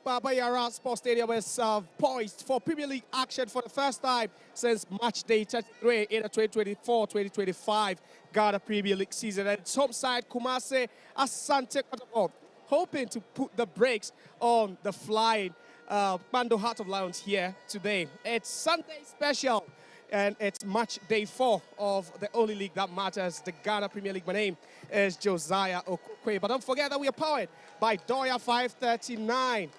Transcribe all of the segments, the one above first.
Baba Yara Sports Stadium is poised for Premier League action for the first time since match day 33 in the 2024-2025 Ghana Premier League season. And its home side, Kumasi Asante Kotoko, hoping to put the brakes on the flying Bando Heart of Lions here today. It's Sunday special, and it's match day 4 of the only league that matters, the Ghana Premier League. My name is Josiah Okokwe, but don't forget that we are powered by Doya 539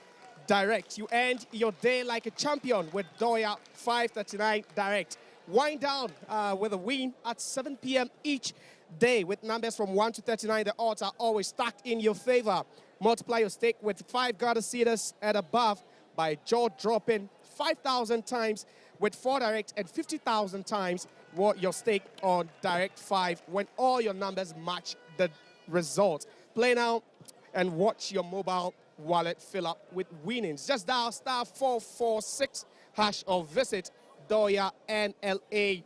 Direct. You end your day like a champion with Doya 539 Direct. Wind down with a win at 7 p.m. each day with numbers from 1 to 39. The odds are always stacked in your favor. Multiply your stake with 5 Ghana cedars and above by jaw-dropping 5,000 times with 4 direct and 50,000 times what your stake on Direct 5 when all your numbers match the result. Play now and watch your mobile wallet fill up with winnings. Just dial *446# or visit doyanla.com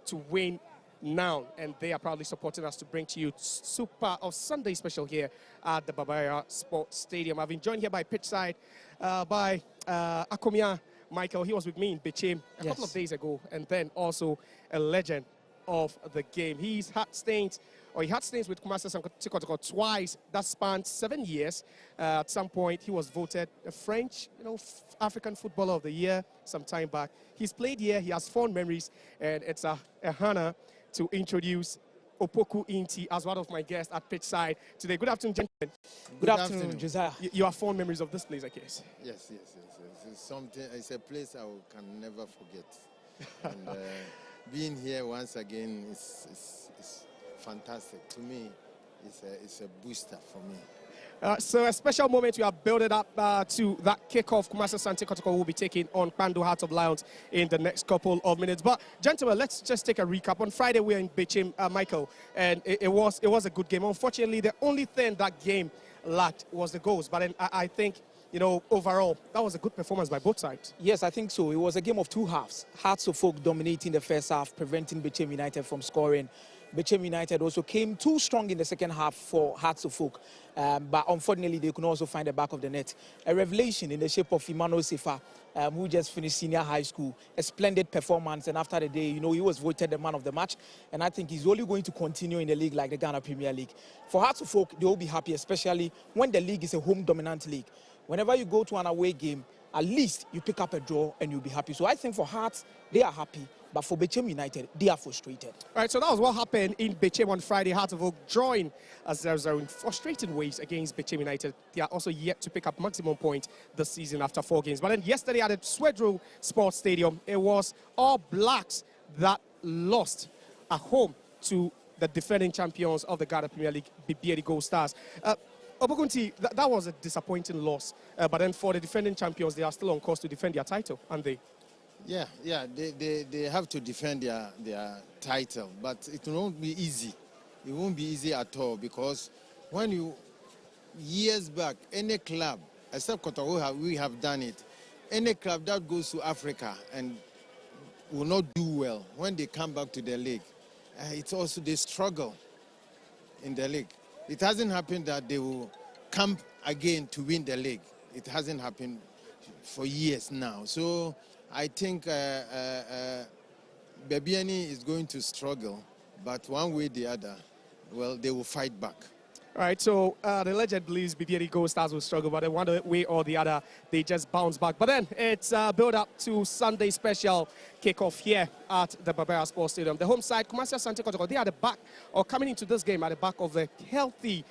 to win now. And they are proudly supporting us to bring to you Super of Sunday special here at the Barbara Sports Stadium. I've been joined here by pitchside by Akomia Michael. He was with me in Bechem a couple of days ago, and then also a legend of the game. He had stains with Kumasi Asante Kotoko twice. That spanned 7 years. At some point, he was voted a French, African Footballer of the Year some time back. He's played here. He has fond memories, and it's a honor to introduce Opoku Inti as one of my guests at pitchside today. Good afternoon, gentlemen. Good afternoon, Josiah. You have fond memories of this place, I guess. Yes. It's a place I can never forget. And being here once again is fantastic. To me, it's a booster for me. So a special moment we are building up to that kickoff. Kumasi Asante Kotoko will be taking on Bando Heart of Lions in the next couple of minutes. But gentlemen, let's just take a recap. On Friday we were in Bechem, Michael, and it was a good game. Unfortunately, the only thing that game lacked was the goals. But then I think, overall, that was a good performance by both sides. Yes, I think so. It was a game of 2 halves. Hearts of Folk dominating the first half, preventing Bechem United from scoring. Bechem United also came too strong in the second half for Hearts of Folk. But unfortunately, they could also find the back of the net. A revelation in the shape of Emmanuel Sefa, who just finished senior high school. A splendid performance, and after the day, he was voted the man of the match. And I think he's only going to continue in the league like the Ghana Premier League. For Hearts of Folk, they will be happy, especially when the league is a home-dominant league. Whenever you go to an away game, at least you pick up a draw and you'll be happy. So I think for Hearts, they are happy. But for Bechem United, they are frustrated. All right, so that was what happened in Bechem on Friday. Hearts of Oak drawing as 0-0 in frustrating ways against Bechem United. They are also yet to pick up maximum point this season after 4 games. But then yesterday at the Swedro Sports Stadium, it was All Blacks that lost at home to the defending champions of the Ghana Premier League, BBA Gold Stars. Obogunti, that was a disappointing loss. But then for the defending champions, they are still on course to defend their title, aren't they? Yeah, they have to defend their title, but it won't be easy. It won't be easy at all, because years back, any club, except Kotoko, we have done it, any club that goes to Africa and will not do well when they come back to the league, it's also they struggle in the league. It hasn't happened that they will come again to win the league. It hasn't happened for years now. So I think Bebiani is going to struggle, but one way or the other, well, they will fight back. All right, so the legend believes BBA Gold Stars will struggle, but then one way or the other, they just bounce back. But then it's build up to Sunday special kickoff here at the Barbara Sports Stadium. The home side, Kumasi Asante Kotoko, they are the back, or coming into this game at the back of a healthy,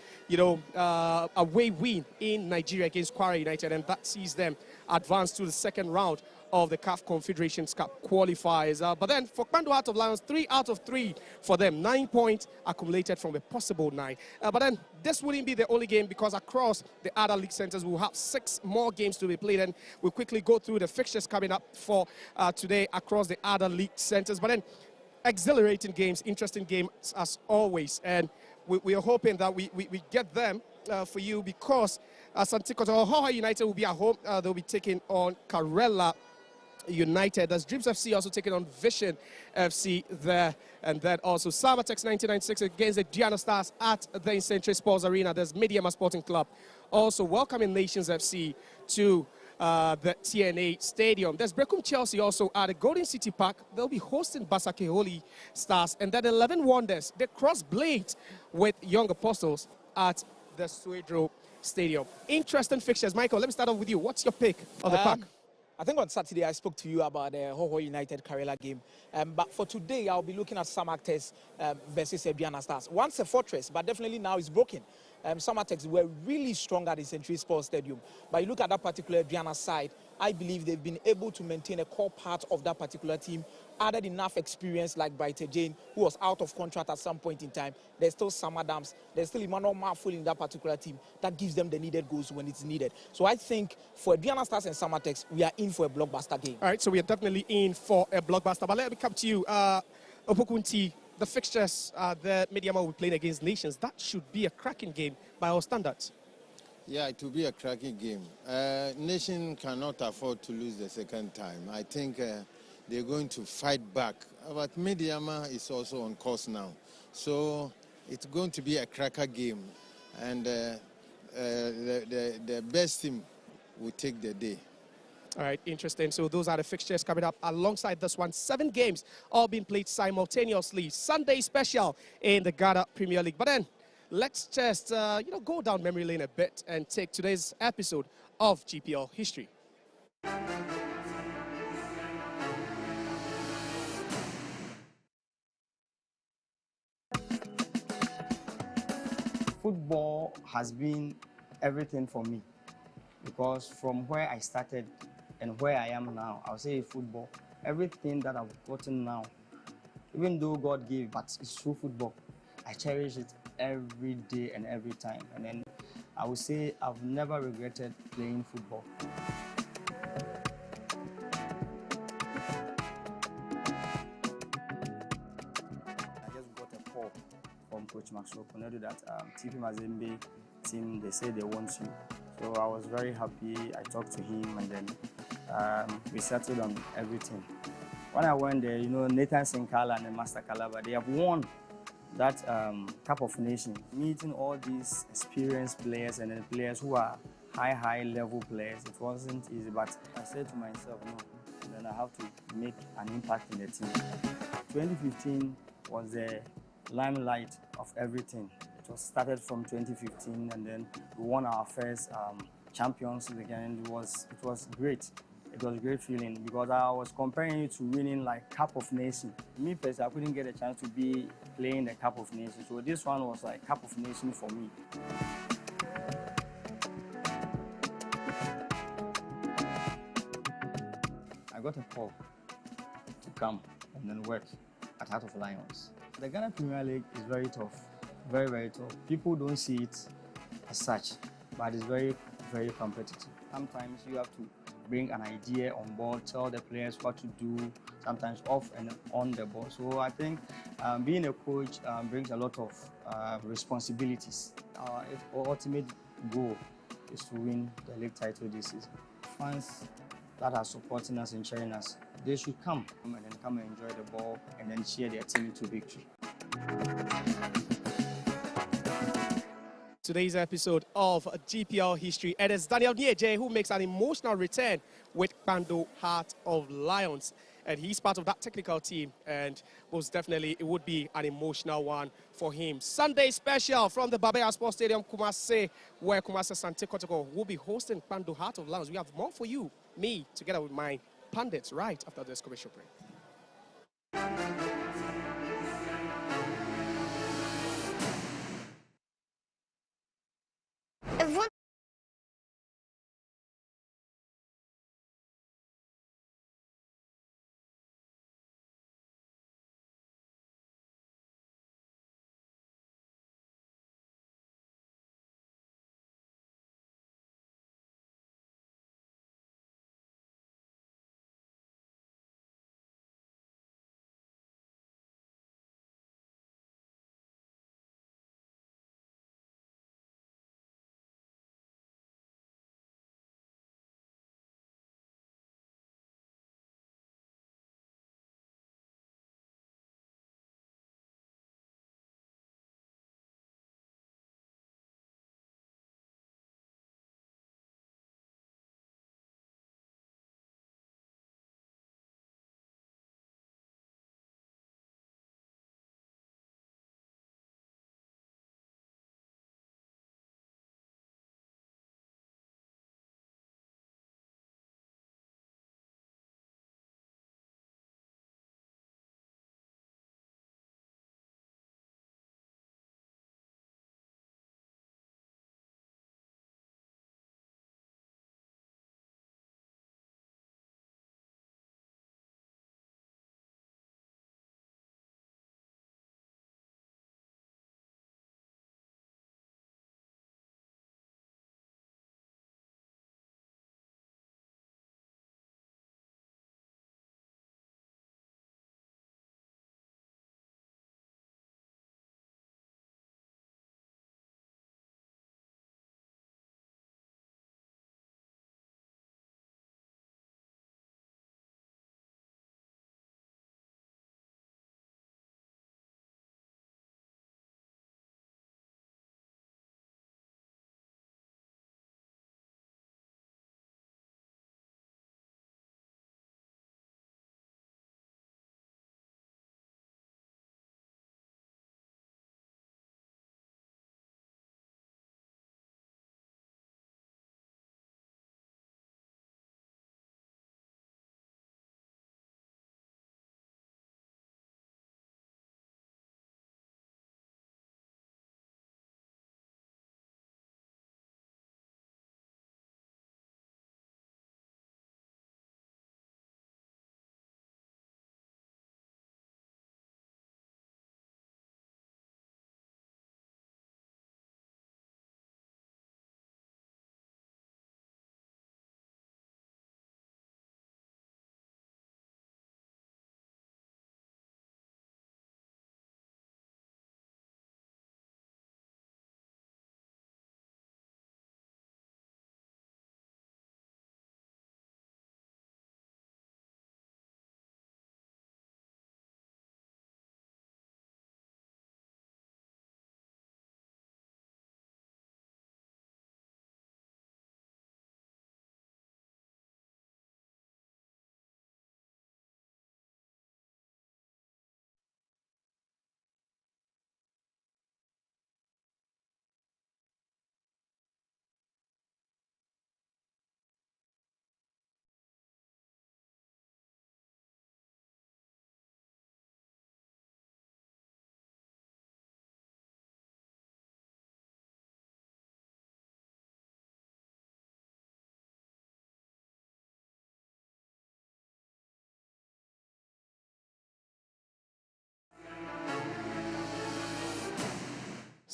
away win in Nigeria against Kwara United, and that sees them advance to the second round of the CAF Confederations Cup qualifiers. But then for Bando Heart of Lions, 3 out of 3 for them. 9 points accumulated from a possible 9. But then this wouldn't be the only game, because across the other league centers, we'll have 6 more games to be played. And we'll quickly go through the fixtures coming up for today across the other league centers. But then exhilarating games, interesting games as always. And we are hoping that we get them for you, because Asante Kotoko United will be at home. They'll be taking on Karela United. There's Dreams FC also taking on Vision FC there. And then also Samatex 1996 against the Diana Stars at the Century Sports Arena. There's Mediama Sporting Club also welcoming Nations FC to the TNA Stadium. There's Brecum Chelsea also at the Golden City Park. They'll be hosting Basake Holy Stars. And then 11 Wonders, they cross blade with Young Apostles at the Suedro Stadium. Interesting fixtures. Michael, let me start off with you. What's your pick of the pack? I think on Saturday I spoke to you about the Hoho United Karela game. But for today, I'll be looking at Samatex versus Diana Stars. Once a fortress, but definitely now it's broken. Samatex were really strong at the Century Sports Stadium. But you look at that particular Diana side, I believe they've been able to maintain a core part of that particular team, added enough experience like Brighter Jane, who was out of contract at some point in time. There's still Sam Adams. There's still Emmanuel Marful in that particular team that gives them the needed goals when it's needed. So I think for Diana Stars and Samatex, we are in for a blockbuster game. All right, so we are definitely in for a blockbuster. But let me come to you, Opokunti. The fixtures, the Mediama will be playing against Nations. That should be a cracking game by our standards. Yeah, it will be a cracking game. Nation cannot afford to lose the second time. I think they're going to fight back. But Mediama is also on course now. So it's going to be a cracker game. And the best team will take the day. All right, interesting. So those are the fixtures coming up alongside this one. 7 games all being played simultaneously. Sunday special in the Ghana Premier League. But then let's just, go down memory lane a bit and take today's episode of GPL History. Football has been everything for me because from where I started and where I am now, I'll say football, everything that I've gotten now, even though God gave, but it's through football, I cherish it every day and every time. And then I would say I've never regretted playing football. I just got a call from Coach Maxwell Konedo that TP Mazembe team, they say they want you. So I was very happy. I talked to him and then we settled on everything. When I went there, Nathan Sinkala and Master Kalaba, they have won that Cup of Nations. Meeting all these experienced players and then players who are high level players, it wasn't easy, but I said to myself, no, then I have to make an impact in the team. 2015 was the limelight of everything. It was started from 2015 and then we won our first Champions League and it was great. It was a great feeling because I was comparing it to winning like Cup of Nations. Me personally, I couldn't get a chance to be playing the Cup of Nations, so this one was like Cup of Nations for me. I got a call to come and then work at Heart of Lions. The Ghana Premier League is very tough, very, very tough. People don't see it as such, but it's very, very competitive. Sometimes you have to bring an idea on board, tell the players what to do, sometimes off and on the ball. So I think being a coach brings a lot of responsibilities. Our ultimate goal is to win the league title this season. Fans that are supporting us and cheering us, they should come and then come and enjoy the ball and then cheer their team to victory. Today's episode of GPL History. It is Daniel Nieje who makes an emotional return with Pando Heart of Lions. And he's part of that technical team. And most definitely, it would be an emotional one for him. Sunday special from the Babea Sports Stadium, Kumasi, where Kumasi Asante Kotoko will be hosting Pando Heart of Lions. We have more for you, me, together with my pundits, right after this commercial break.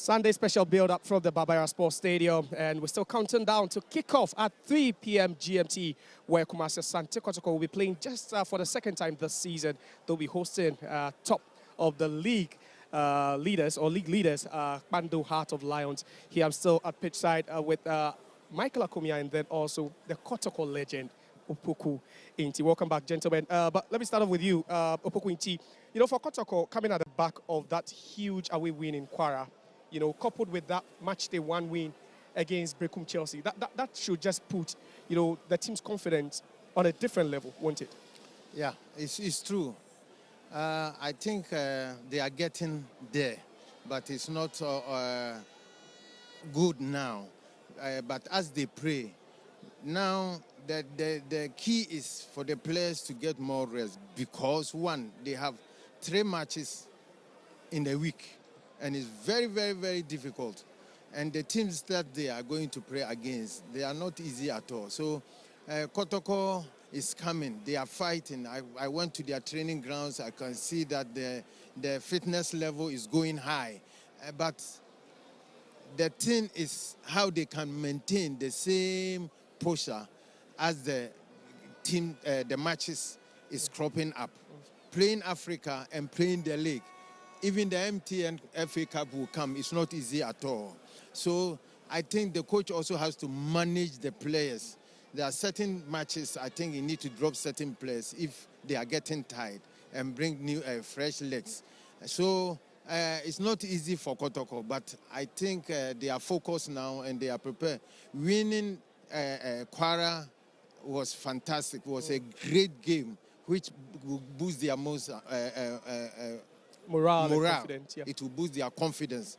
Sunday special build-up from the Barbara Sports Stadium, and we're still counting down to kickoff at 3 p.m. GMT, where Kumasi Asante Kotoko will be playing just for the second time this season. They'll be hosting top of the league leaders, Bando Heart of Lions. Here I'm still at pitch side with Michael Akomia and then also the Kotoko legend, Opoku Inti. Welcome back, gentlemen. But let me start off with you, Opoku Inti. You know, for Kotoko, coming at the back of that huge away win in Kwara, you know, coupled with that matchday 1 win against Brecum Chelsea, that should just put, you know, the team's confidence on a different level, won't it? Yeah, it's true. I think they are getting there, but it's not good now. But as they pray, now the key is for the players to get more rest because, one, they have 3 matches in a week, and it's very, very, very difficult. And the teams that they are going to play against, they are not easy at all. So Kotoko is coming. They are fighting. I went to their training grounds. I can see that the fitness level is going high. But the thing is how they can maintain the same posture as the team, the matches is cropping up. Playing Africa and playing the league, even the MTN FA Cup will come. It's not easy at all. So I think the coach also has to manage the players. There are certain matches I think you need to drop certain players if they are getting tired and bring new fresh legs. So it's not easy for Kotoko, but I think they are focused now and they are prepared. Winning Kwara was fantastic. It was a great game, which will boost their most morale. And confidence, yeah. It will boost their confidence.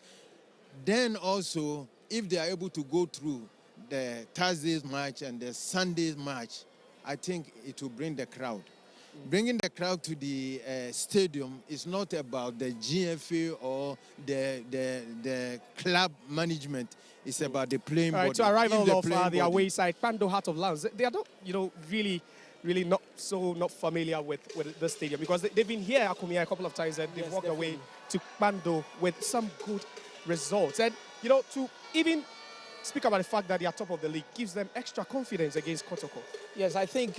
Then also, if they are able to go through the Thursday's match and the Sunday's match, I think it will bring the crowd. Bringing the crowd to the stadium is not about the GFA or the club management. It's about the playing body. Right, so arrival of the away side, Bando Heart of Lions. They are not, you know, really not familiar with the stadium because they've been here, Akumia, a couple of times and they've walked away to Bando with some good results. And, you know, to even speak about the fact that they are top of the league gives them extra confidence against Kotoko. Yes, I think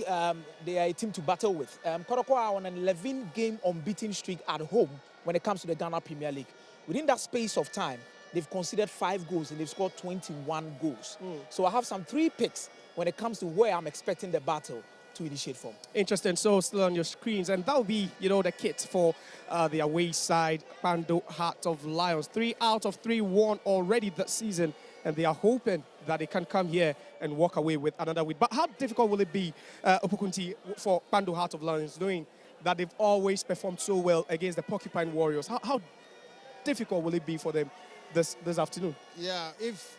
they are a team to battle with. Kotoko are on an 11-game unbeaten streak at home when it comes to the Ghana Premier League. Within that space of time, they've conceded 5 goals and they've scored 21 goals. So I have some 3 picks when it comes to where I'm expecting the battle to initiate from. Interesting. So still on your screens, and that will be, you know, the kit for the away side, Bando Heart of Lions. 3 out of 3 won already this season, and they are hoping that they can come here and walk away with another win. But how difficult will it be, Opokunti, for Bando Heart of Lions, knowing that they've always performed so well against the Porcupine Warriors? How difficult will it be for them this afternoon? Yeah, if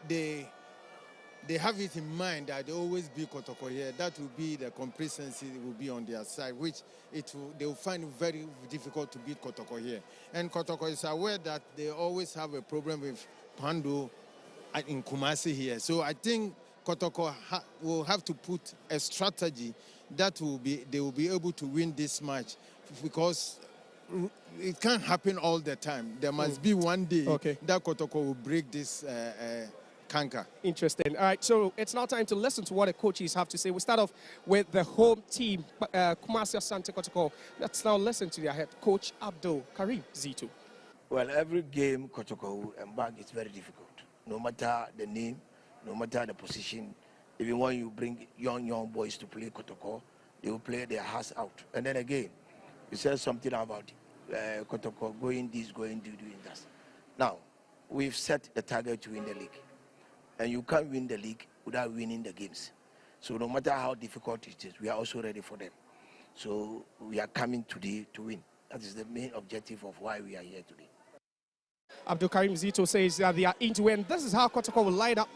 they have it in mind that they always be Kotoko here, that will be the complacency will be on their side, which they will find it very difficult to beat Kotoko here. And Kotoko is aware that they always have a problem with Bando in Kumasi here. So I think Kotoko will have to put a strategy that they will be able to win this match because it can't happen all the time. There must be one day that Kotoko will break this canker. Interesting. All right, so it's now time to listen to what the coaches have to say. We start off with the home team, Kumasi Asante Kotoko. Let's now listen to their head coach, Abdul Karim Zito. Well, every game Kotoko embark is very difficult. No matter the name, no matter the position, even when you bring young boys to play Kotoko, they will play their hearts out. And then again, you said something about Kotoko going this, going doing that. Now, we've set the target to win the league. And you can't win the league without winning the games. So no matter how difficult it is, we are also ready for them. So we are coming today to win. That is the main objective of why we are here today. Abdul Karim Zito says they are into it. And this is how Kotoko will line up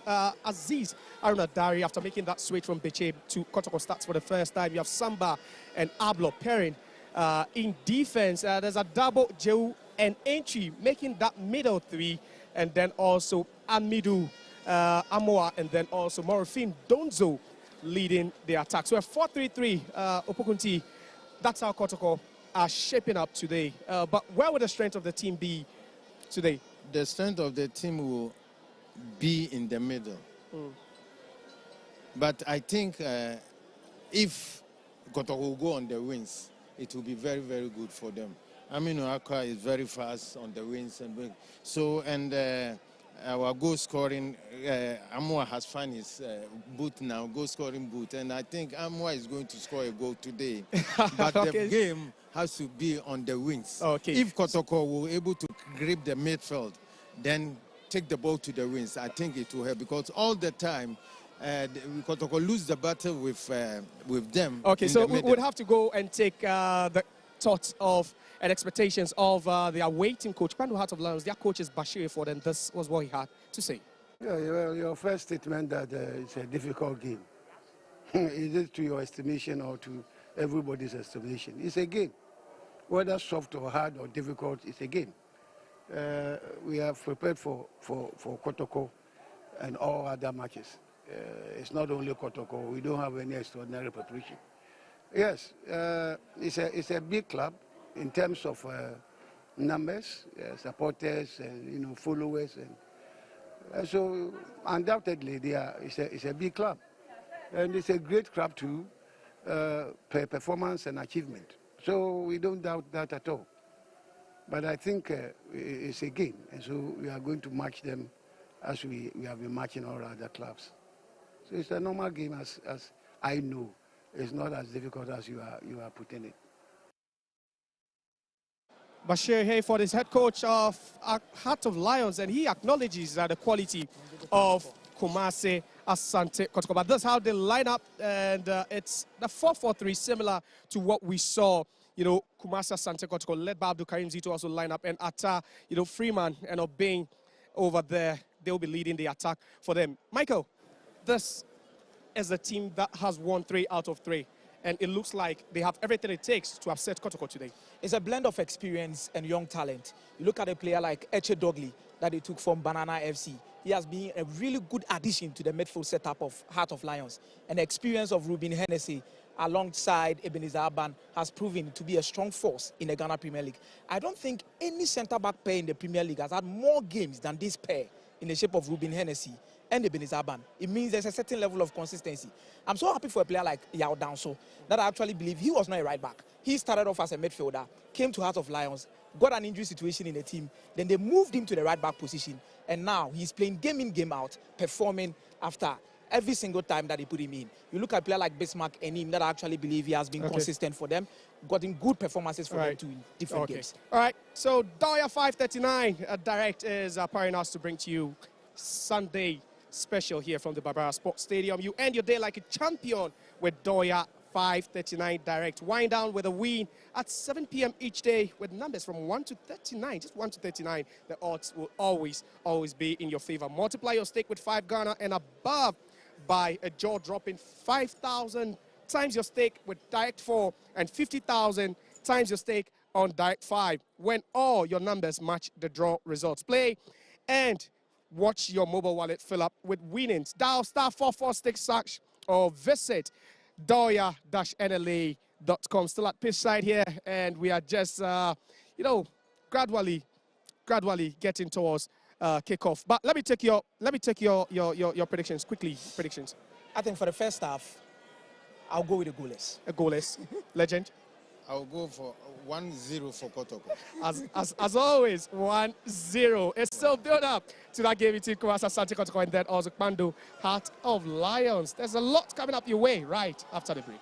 Aziz Arunadari after making that switch from Beche to Kotoko starts for the first time. You have Samba and Ablo pairing in defense. There's a double Jehu and Entry making that middle 3. And then also Amidu Amoa, and then also Morofin Donzo leading the attack. So a 4-3-3, Opokunti, that's how Kotoko are shaping up today. But where would the strength of the team be today? The strength of the team will be in the middle. But I think if Kotoko will go on the wings, it will be very, very good for them. Aminu Akwa is very fast on the wings and our goal scoring, Amwa has found his boot now, goal scoring boot, and I think Amwa is going to score a goal today. But Okay. the game has to be on the wings. Okay. If Kotoko will be able to grip the midfield, then take the ball to the wings, I think it will help, because all the time Kotoko lose the battle with them. Okay, so the we middle. would have to go and take the thoughts of and expectations of the awaiting coach, Kwandu Heart of Lions. Their coach is Bashir Ford, and this was what he had to say. Yeah, your first statement that it's a difficult game. Is it to your estimation or to everybody's estimation? It's a game. Whether soft or hard or difficult, it's a game. We have prepared for Kotoko and all other matches. It's not only Kotoko. We don't have any extraordinary preparation. Yes, it's a big club in terms of numbers, supporters, and followers, and so undoubtedly it's a big club, and it's a great club too, performance and achievement. So we don't doubt that at all. But I think it's a game, and so we are going to match them as we have been matching all other clubs. So it's a normal game, as I know. It's not as difficult as you are putting it. Bashir Hayford is head coach of Heart of Lions, and he acknowledges the quality of Kumasi Asante Kotoko. But that's how they line up, and it's the 4-4-3, similar to what we saw. Kumasi Asante Kotoko led by Abdul Karim Zito also line up, and Atta, Freeman and Obeng over there, they'll be leading the attack for them. Michael, this is a team that has won 3 out of 3. And it looks like they have everything it takes to upset Kotoko today. It's a blend of experience and young talent. You look at a player like Eche Dogley that they took from Banana FC. He has been a really good addition to the midfield setup of Heart of Lions. And the experience of Ruben Hennessy alongside Ebenezer Aban has proven to be a strong force in the Ghana Premier League. I don't think any centre-back pair in the Premier League has had more games than this pair in the shape of Ruben Hennessy and Ebenezer Aban. It means there's a certain level of consistency. I'm so happy for a player like Yao Danso that I actually believe he was not a right back. He started off as a midfielder, came to Heart of Lions, got an injury situation in the team, then they moved him to the right back position, and now he's playing game in, game out, performing after every single time that they put him in. You look at a player like Bismarck Enim that I actually believe he has been consistent for them, gotten good performances for them too in different games. All right, so Doya 539 Direct is powering us to bring to you Sunday special here from the Barbara Sports Stadium. You end your day like a champion with Doya 539 Direct. Wind down with a win at 7 p.m. each day with numbers from 1 to 39. Just 1 to 39. The odds will always be in your favor. Multiply your stake with 5 Ghana and above by a jaw-dropping 5,000 times your stake with Direct 4 and 50,000 times your stake on Direct 5 when all your numbers match the draw results. Play and watch your mobile wallet fill up with winnings. Dial *446# or visit doya-nla.com. Still at pitch side here, and we are just, gradually getting towards kickoff. But let me take your predictions quickly. Predictions. I think for the first half, I'll go with a goalless. A goalless. Legend. I'll go for 1-0 for Kotoko. As always, 1-0. It's still built up to that game between Asante Kotoko and then also Kwandu Heart of Lions. There's a lot coming up your way right after the break.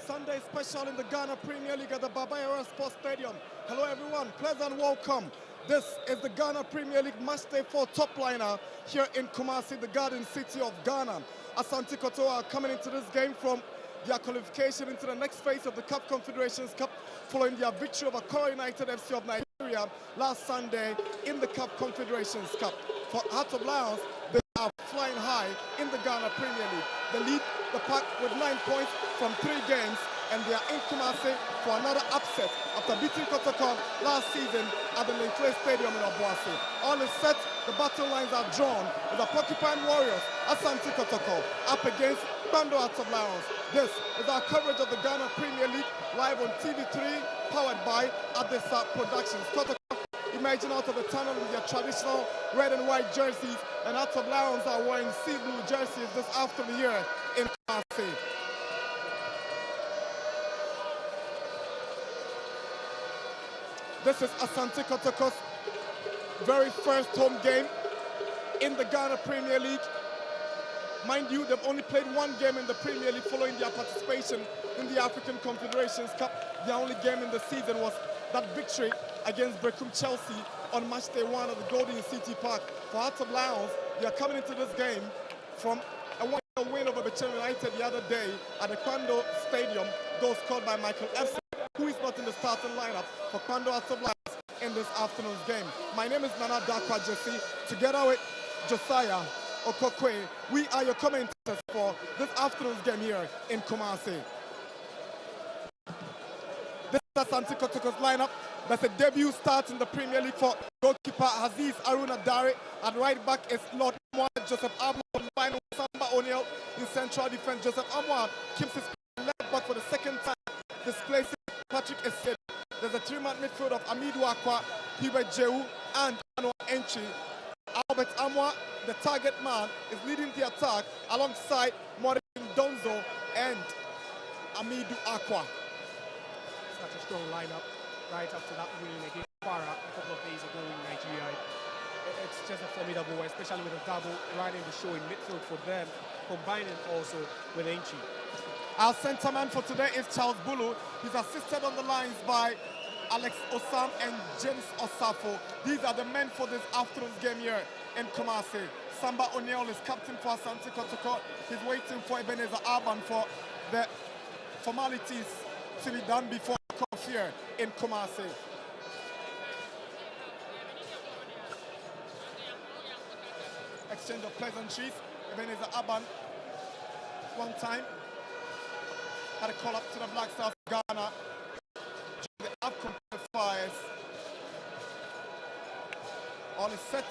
Sunday special in the Ghana Premier League at the Babayara Sports Stadium. Hello everyone, pleasant welcome. This is the Ghana Premier League Matchday 4 top liner here in Kumasi, the Garden City of Ghana. Asante Kotoko are coming into this game from their qualification into the next phase of the CAF Confederations Cup following their victory over Kora United FC of Nigeria last Sunday in the CAF Confederations Cup. For Hearts of Lions, they are flying high in the Ghana Premier League. They lead the pack with 9 points from 3 games, and they are in Kumasi for another upset after beating Kotoko last season at the Linkle Stadium in Obuasi. All is set, the battle lines are drawn with the Porcupine Warriors, Asante Kotoko, up against Bando Hearts of Lions. This is our coverage of the Ghana Premier League live on TV3, powered by Adesa Productions. Kotoko emerging out of the tunnel in their traditional red and white jerseys, and Hearts of Lions are wearing sea blue jerseys this afternoon here in Kumasi. This is Asante Kotoko's very first home game in the Ghana Premier League. Mind you, they've only played 1 game in the Premier League following their participation in the African Confederations Cup. Their only game in the season was that victory against Brecum Chelsea on match day 1 at the Golden City Park. For Hearts of Lions, they are coming into this game from a 1-0 win over Bechel United the other day at the Kwando Stadium, goal scored by Michael F., who is not in the starting lineup for Kwando Hearts of Lions in this afternoon's game. My name is Nana Dakwa Jesse, together with Josiah Okokwe. We are your commentators for this afternoon's game here in Kumasi. This is Asante Kotoko's lineup. That's a debut start in the Premier League for goalkeeper Aziz Aruna Dare. At right back is Lord Amwa, Joseph Amwa, final Samba O'Neill in central defense. Joseph Amwa keeps his left back for the second time, displacing Patrick Essed. There's a 3-man midfield of Amidu Akwa, Hubert Jehu, and Anwar Enchi. Albert Amwa, the target man, is leading the attack alongside Maureen Donzo and Amidu Akwa. Such a strong lineup right after that win against Kwara a couple of days ago in Nigeria. It's just a formidable, especially with a double running the show in midfield for them, combining also with Enchi. Our centre man for today is Charles Bulu. He's assisted on the lines by Alex Osam and James Osafo. These are the men for this afternoon's game here in Kumasi. Samba O'Neill is captain for Asante Kotoko. He's waiting for Ebenezer Arban for the formalities to be done before kickoff here in Kumasi. Exchange of pleasantries. Ebenezer Arban, one time, had a call up to the Black Stars of Ghana during the AFCON qualifiers. All is set.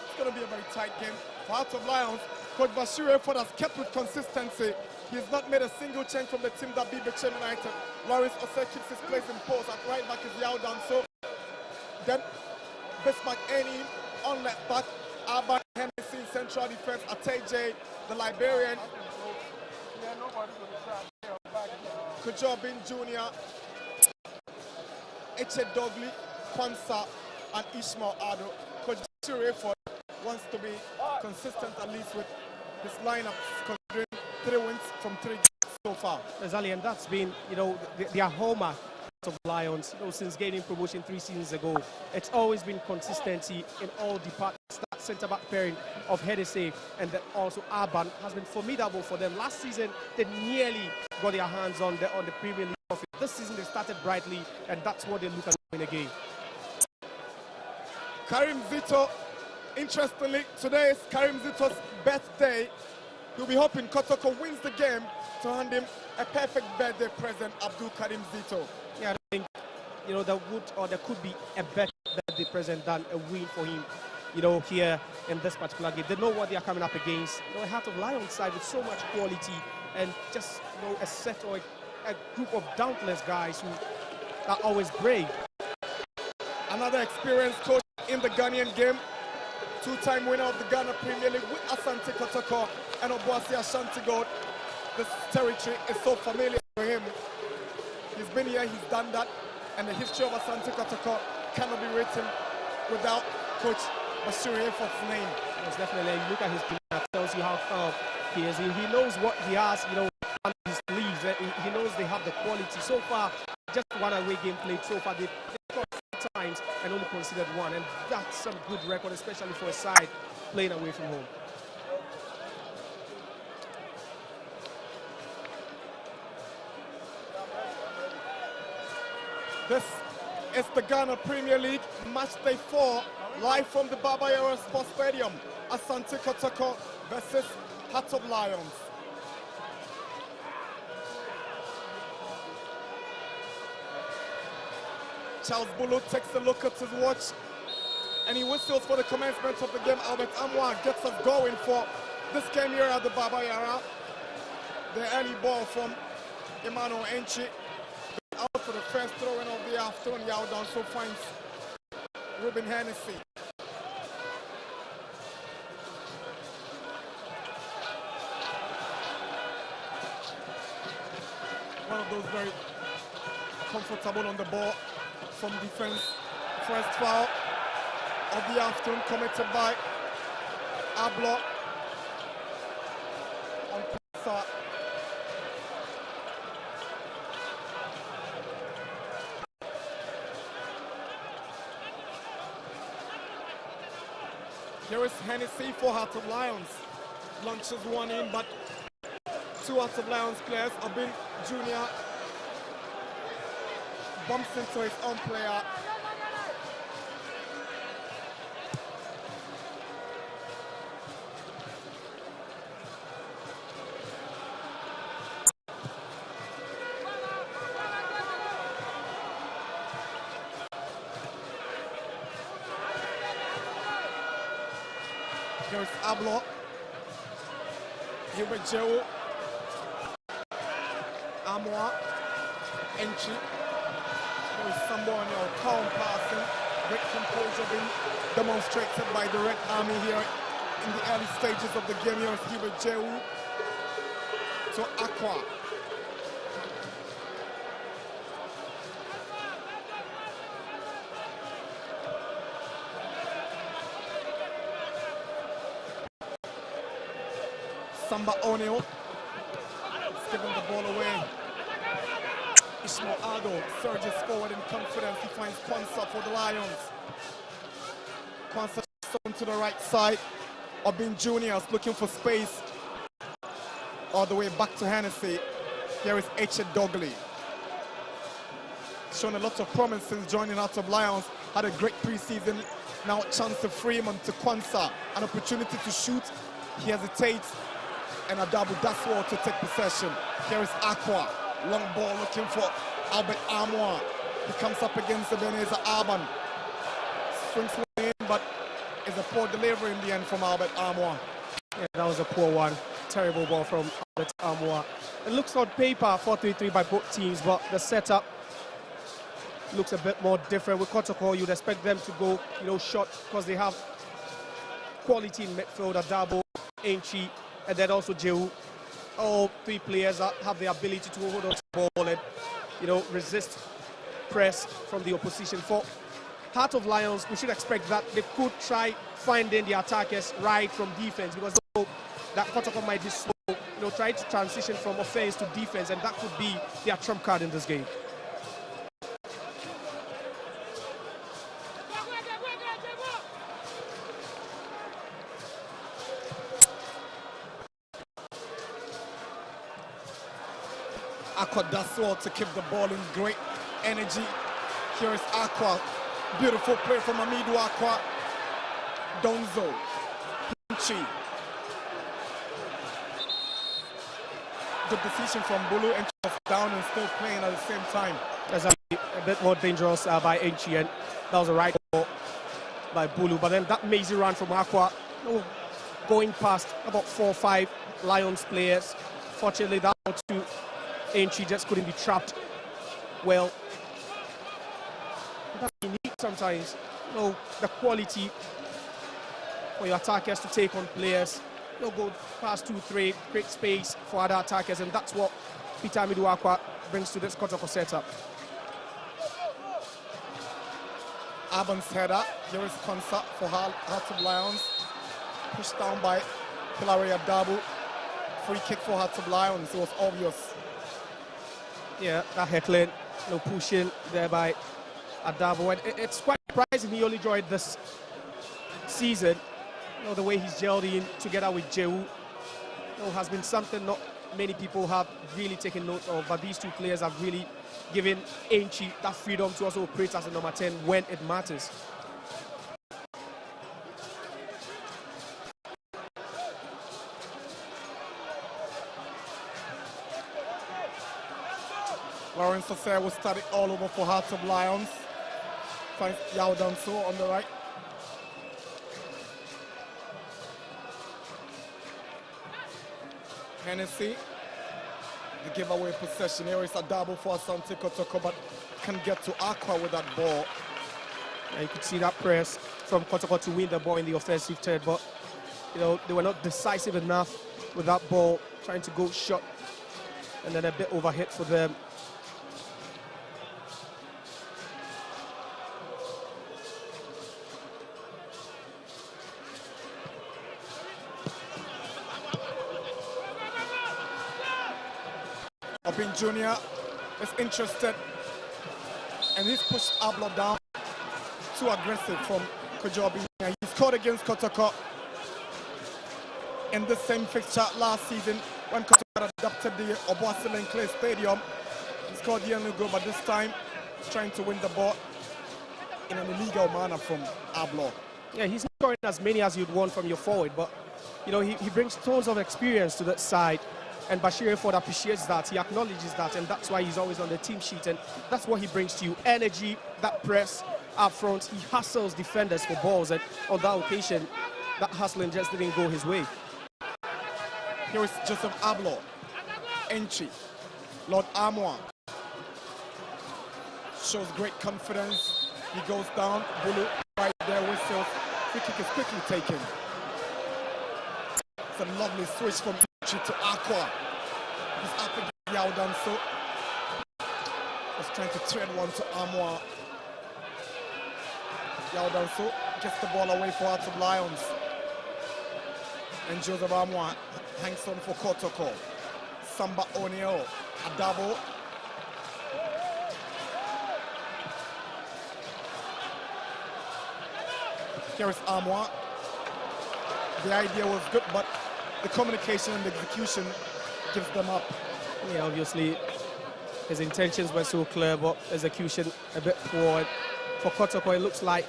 It's going to be a very tight game. For Hearts of Lions, Coach Bashir Eford has kept with consistency. He has not made a single change from the team that beat Bechel United. Lawrence Ose keeps his place in post. At right back is Yao Danso. Then Bismarck Eni on left back. Alban Hennessy in central defense. Ateje, the Liberian. Kujobin Jr., Eche Dogley, Kwanzaa, and Ishmael Ado. Coach Bashir Eford wants to be consistent at least with his lineup, considering 3 wins from 3 games so far. Exactly, and that's been, their hallmark of Lions, since gaining promotion 3 seasons ago. It's always been consistency in all departments. That centre-back pairing of Hedese and then also Arban has been formidable for them. Last season, they nearly got their hands on the Premier League trophy. This season, they started brightly, and that's what they look at in a game. Karim Zito, interestingly, today is Karim Zito's birthday. He'll be hoping Kotoko wins the game to hand him a perfect birthday present, Abdul Karim Zito. Yeah, I think, there could be a better birthday present than a win for him, here in this particular game. They know what they are coming up against. A Heart of Lions side with so much quality and just, a set or a group of dauntless guys who are always brave. Another experienced coach in the Ghanaian game. 2-time winner of the Ghana Premier League with Asante Kotoko and Obuasi Ashanti God. This territory is so familiar to him. He's been here, he's done that, and the history of Asante Kotoko cannot be written without Coach Bashir Eford's name. Yes, definitely. You look at his tells you how calm he is. He knows what he has, you know, on his sleeves. He knows they have the quality. So far, just one away game played so far. They've scored 4 times and only conceded 1. And that's some good record, especially for a side playing away from home. This is the Ghana Premier League match day 4, live from the Baba Yara Sports Stadium. Asante Kotoko versus Heart of Lions. Charles Bulu takes a look at his watch and he whistles for the commencement of the game. Albert Amwa gets us going for this game here at the Baba Yara. The early ball from Emmanuel Enchi. Out for the first throw-in of the afternoon. Yao Danso finds Ruben Hennessy. One of those very comfortable on the ball from defense. First foul of the afternoon committed by Ablo on Pisa. Here is Hennessy for Heart of Lions. Launches one in, but 2 Heart of Lions players. Abin Jr. bumps into his own player. Here's Ablo. Hubert Jewu. Amwa. Enchi. There is someone calm passing. Great composure being demonstrated by the Red Army here in the early stages of the game. Here is Hubert Jewu to Aqua. Samba O'Neal is giving the ball away. Ishmael Ado surges forward in confidence. He finds Kwanzaa for the Lions. Kwanzaa on to the right side. Obin Juniors looking for space. All the way back to Hennessy. Here is H. Dogley. Shown a lot of promise since joining Heart of Lions. Had a great preseason. Now a chance to Freeman to Kwanzaa. An opportunity to shoot. He hesitates. And Adabu Daswell to take possession. Here is Aqua. Long ball looking for Albert Amwa. He comes up against Ebenezer Arban. Swings in, but it's a poor delivery in the end from Albert Amwa. Yeah, that was a poor one. Terrible ball from Albert Amwa. It looks on paper 4-3-3 by both teams, but the setup looks a bit more different. With Kotoko, you'd expect them to go, you know, short because they have quality in midfield. Adabo, Enchi, and then also Jehu. All 3 players have the ability to hold on to the ball and, you know, resist press from the opposition. For Heart of Lions, we should expect that they could try finding the attackers right from defense, because they know that Kotoko might be slow, you know, try to transition from offense to defense, and that could be their trump card in this game. Aqua Daswell to keep the ball in great energy. Here is Aqua. Beautiful play from Amidou Aqua. Donzo. Pinchi. Good decision from Bulu. Enchi was down and still playing at the same time. That's a bit more dangerous by Enchi, and that was a right ball by Bulu. But then that mazy run from Aqua, you know, going past about 4 or 5 Lions players. Fortunately, that one too. Enchi just couldn't be trapped well. That's unique sometimes, you know, the quality for your attackers to take on players. You know, go past 2-3, create space for other attackers, and that's what Peter Amidou Aqua brings to this Kotoko setup. Aban's header. Here is Kwanzaa for Heart of Lions. Pushed down by Hilary Adabu. Free kick for Hearts of Lions. It was obvious. Yeah, that heckling, no pushing there by Adabu. And it's quite surprising he only joined this season. The way he's gelled in together with Jehu, has been something not many people have really taken note of. But these two players have really given Ainchi that freedom to also operate as a number 10 when it matters. Lawrence Osei will start it all over for Hearts of Lions. Finds Yao Danso on the right. Hennessy, the giveaway possession. Here is a double for Asante Kotoko, but can get to Aqua with that ball. You could see that press from Kotoko to win the ball in the offensive third, but they were not decisive enough with that ball, trying to go short, and then a bit overhit for them. Obin Jr. is interested, and he's pushed Ablo down. Too aggressive from Kojo Obin. He scored against Kotoko in the same fixture last season when Kotoko adopted the Obuasi Clay Stadium. He scored the only goal, but this time he's trying to win the ball in an illegal manner from Ablo. Yeah, he's not scoring as many as you'd want from your forward, but he brings tons of experience to that side. And Bashir Ford appreciates that, he acknowledges that, and that's why he's always on the team sheet, and that's what he brings to you. Energy, that press up front, he hustles defenders for balls, and on that occasion, that hustling just didn't go his way. Here is Joseph Ablo, entry, Lord Armour. Shows great confidence, he goes down, Bulu right there, whistles, free kick is quickly taken. It's a lovely switch from to Aqua. He's up against Yao Danso. Was trying to trade one to Amwa. Yao Danso gets the ball away for Hearts of Lions. And Joseph Amwa hangs on for Kotoko. Samba O'Neill, Adabo. Here is Amwa. The idea was good, but the communication and the execution gives them up. Yeah, obviously his intentions were so clear, but execution a bit poor. For Kotoko, it looks like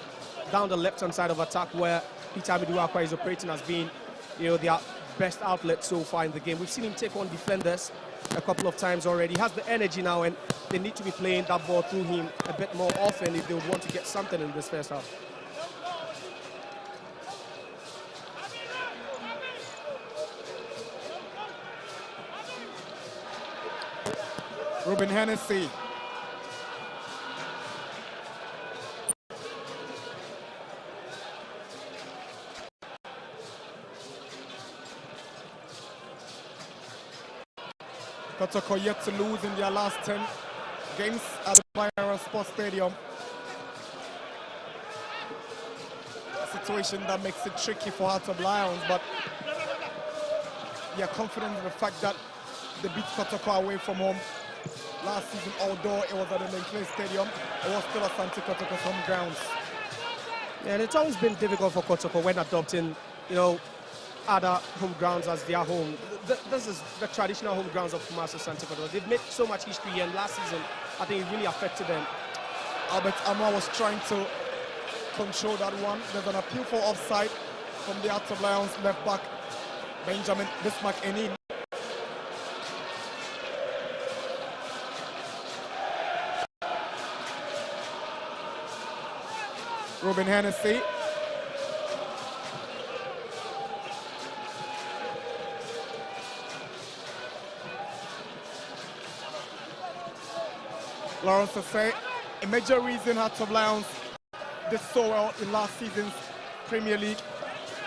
down the left-hand side of attack where Peter Amidu is operating has been, their best outlet so far in the game. We've seen him take on defenders a couple of times already. He has the energy now, and they need to be playing that ball through him a bit more often if they would want to get something in this first half. Ruben Hennessy. Kotoko yet to lose in their last 10 games at the Bayero Sports Stadium. A situation that makes it tricky for Hearts of Lions, but they are confident in the fact that they beat Kotoko away from home last season, although it was at the Clay Stadium. It was still Asante Kotoko's home grounds. Yeah, and it's always been difficult for Kotoko when adopting, other home grounds as their home. This is the traditional home grounds of Kumasi Asante Kotoko. They've made so much history, and last season, I think it really affected them. Albert Amwa was trying to control that one. There's an appeal for offside from the Hearts of Lions left back, Benjamin Bismarck Enin. Ruben Hennessy. Lawrence Osei, a major reason Hearts of Lions did so well in last season's Premier League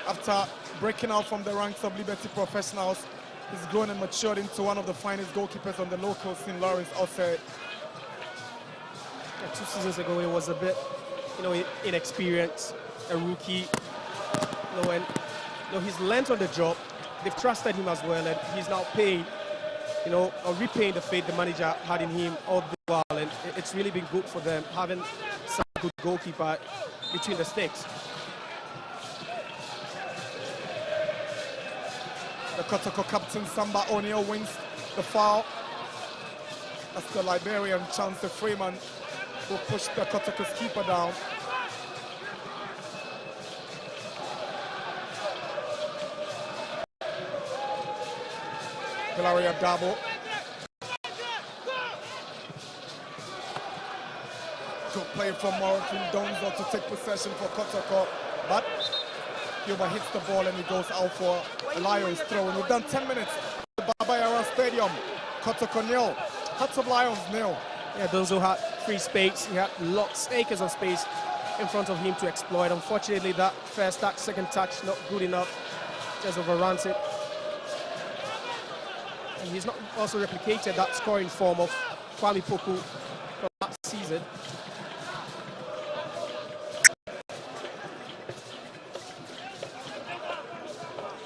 after breaking out from the ranks of Liberty Professionals. He's grown and matured into one of the finest goalkeepers on the local scene, Lawrence Osei. Yeah, 2 seasons ago, it was a bit inexperienced, a rookie, and he's learned on the job. they've trusted him as well, and he's now paying, you know, or repaying the faith the manager had in him all the while, and it's really been good for them having such a good goalkeeper between the sticks. The Kotoko captain Samba O'Neill wins the foul. That's the Liberian Chance Freeman who pushed the Kotoko's keeper down. Hilaria Dabo. Good play from Morrison Donzo to take possession for Kotoko, but Cuba hits the ball and he goes out for a Lions throw. And we've done 10 minutes at the Babayara Stadium. Kotoko nil, Hearts of Lions nil. Yeah, Donzo had free space. He had lots, acres of space in front of him to exploit. Unfortunately, that first touch, second touch, not good enough. Just overruns it. And he's not also replicated that scoring form of Kwame Poku from last season.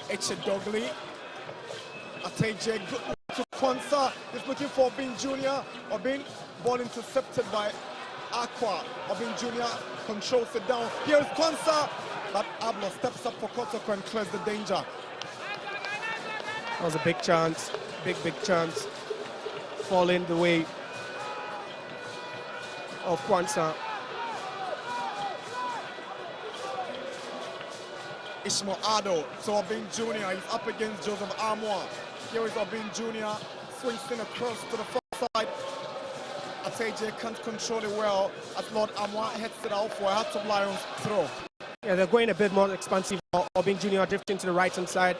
Eche Dogley. Ateje to Kwanzaa. He's looking for Obin Jr. Obin, ball intercepted by Aqua. Obin Jr. controls it down. Here's Kwanzaa. But Ablo steps up for Kotoko and clears the danger. That was a big chance. Big chance. Falling the way of Kwanzaa. Ishmael Ado to Obin Jr. He's up against Joseph Armour. Here is Obin Jr. Swings in across to the far side. Ateje can't control it well as Lord Armour heads it out for a Hearts of Lions throw. Yeah, they're going a bit more expansive. Obin Jr. drifting to the right-hand side.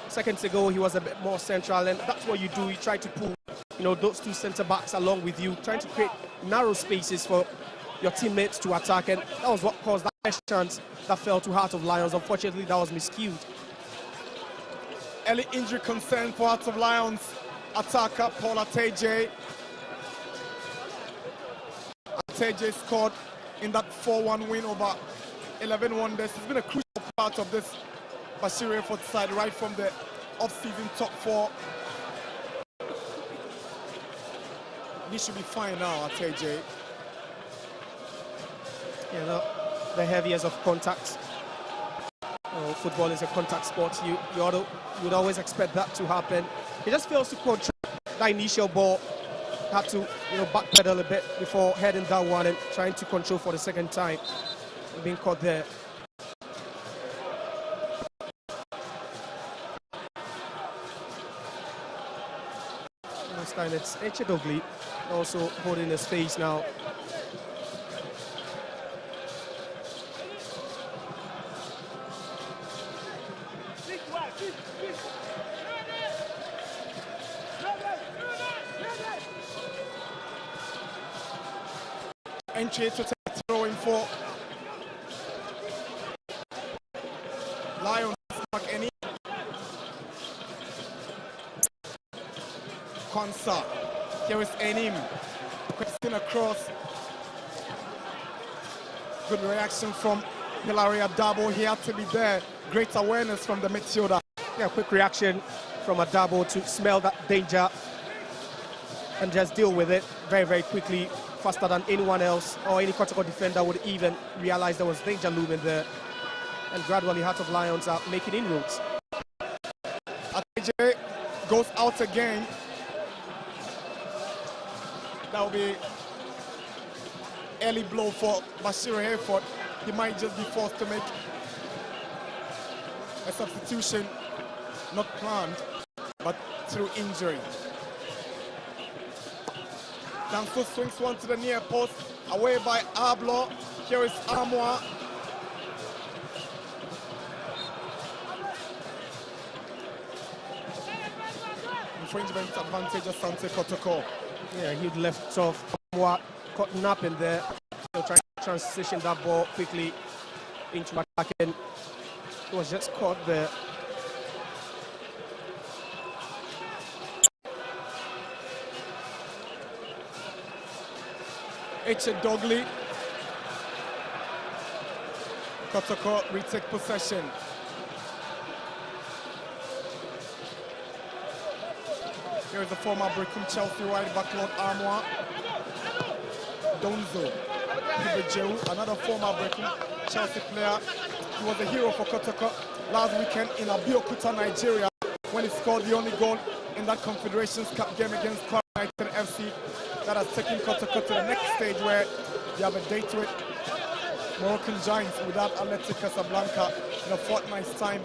Seconds ago, he was a bit more central, and that's what you do. You try to pull, you know, those two centre-backs along with you, trying to create narrow spaces for your teammates to attack, and that was what caused that first chance that fell to Heart of Lions. Unfortunately, that was miscued. Early injury concern for Hearts of Lions attacker Paul Ateje. Ateje scored in that 4-1 win over 11 Wonders. He's been a crucial part of this Bashir Airford side right from the off-season top four. He should be fine now, Ateje. You know, the heaviest of contacts. Football is a contact sport. You would always expect that to happen. He just fails to control that initial ball. Had to, you know, backpedal a bit before heading that one and trying to control for the second time. Being caught there. This time it's Eche Dogley also holding his face now. Entry to take throwing for Lions. Any Kwanzaa. Here is Enim. Question across. Good reaction from Hilaria Dabo. He had to be there. Great awareness from the midfielder. Yeah, quick reaction from Adabo to smell that danger and just deal with it very quickly, faster than anyone else or any Kotoko defender would even realize there was danger looming there. And gradually Heart of Lions are making inroads. Ateje goes out again. That will be early blow for Bashir Hayford. He might just be forced to make a substitution, not planned, but through injury. Danso swings one to the near post, away by Ablo. Here is Armour. Infringement advantage of Asante Kotoko. Yeah, he'd left off. Armour caught napping there. Still trying to transition that ball quickly into attacking. He was just caught there. Eche Dogley. Kotoko retake possession. Here is the former Brecum Chelsea right back, Lord Armour. Donzo. Hibejewu, another former Brecum Chelsea player. He was a hero for Kotoko last weekend in Abeokuta, Nigeria, when he scored the only goal in that Confederations Cup game against Kwara United FC. That has taken Kotoko to the next stage where they have a date with Moroccan Giants without Athletic Casablanca in a fortnight's time,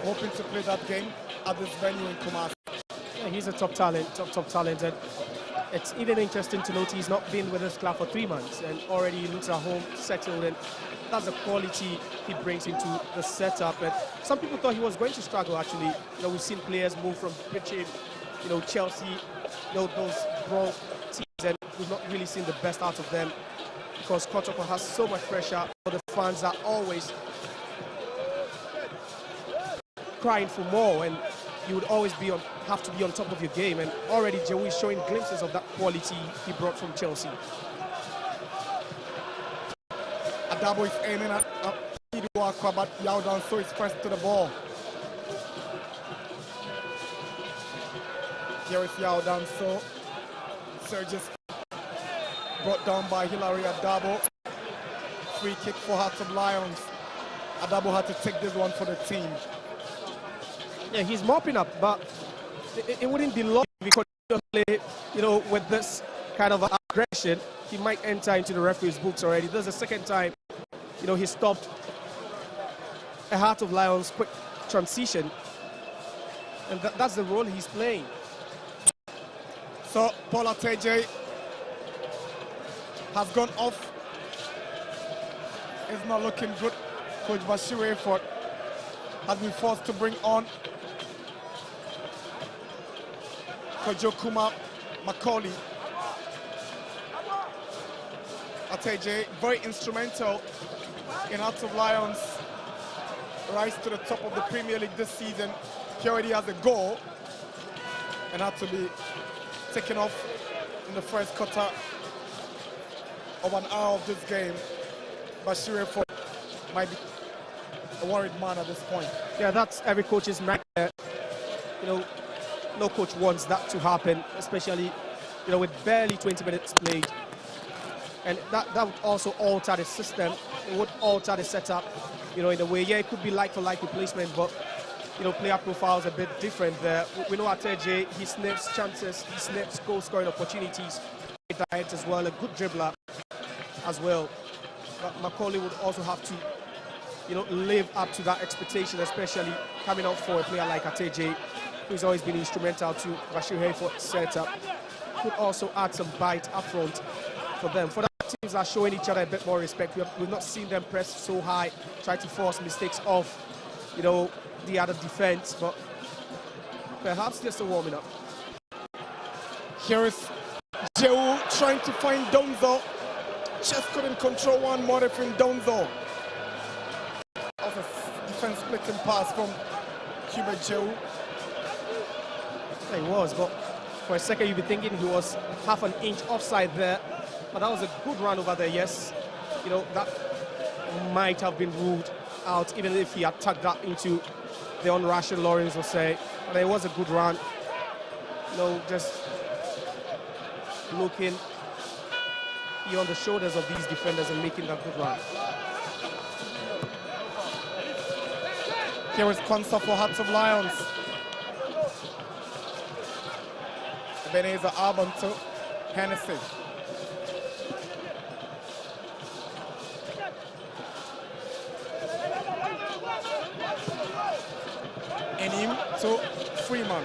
hoping to play that game at this venue in Kumasi. Yeah, he's a top talent, top talent. And it's even interesting to note he's not been with this club for 3 months and already he looks at home, settled, and that's the quality he brings into the setup. And some people thought he was going to struggle, actually. You know, we've seen players move from pitching, you know, Chelsea, you know, those broad teams, and we've not really seen the best out of them because Kotoko has so much pressure. For the fans are always crying for more, and you would always have to be on top of your game, and already Jewu is showing glimpses of that quality he brought from Chelsea. Adabo is aiming at Iduakwa, but Yaudan so is pressed to the ball. Here is Yaudan so. Surges brought down by Hilary Adabo. Free kick for Hearts of Lions. Adabo had to take this one for the team. Yeah, he's mopping up, but it wouldn't be long because you know, with this kind of aggression, he might enter into the referee's books already. This is the second time, you know, he stopped a Heart of Lions quick transition, and that's the role he's playing. So Paul Ateje has gone off. It's not looking good. Coach Bashir Efort has been forced to bring on Kojokuma Macaulay. Ateje, very instrumental in Hearts of Lions' rise to the top of the Premier League this season. He already has a goal and had to be taken off in the first quarter of an hour of this game. Bashir Efort might be a worried man at this point. Yeah, that's every coach's nightmare. You know, no coach wants that to happen, especially, you know, with barely 20 minutes played. And that would also alter the system. It would alter the setup, you know, in a way. Yeah, it could be like-for-like replacement, but, you know, player profiles a bit different there. We know Ateje, he sniffs chances, he sniffs goal-scoring opportunities as well, a good dribbler as well. But Macaulay would also have to, you know, live up to that expectation, especially coming out for a player like Ateje, who's always been instrumental to Bashir Hayford's setup. Could also add some bite up front for them. For the teams are showing each other a bit more respect. We've not seen them press so high, try to force mistakes off, you know, the other defense, but perhaps just a warming up. Here is Jewu trying to find Donzo. Just couldn't control one more from Donzo. Off a defense splitting pass from Hubert Jewu. He was, but for a second you'd be thinking he was half an inch offside there. But that was a good run over there, yes. You know, that might have been ruled out even if he had tucked that into the unrational Lawrence will say. But it was a good run. You know, just looking beyond the shoulders of these defenders and making that good run. Here is Kwanzaa for Hearts of Lions. Ebenezer Arbon to Hennessy. Enim to Freeman.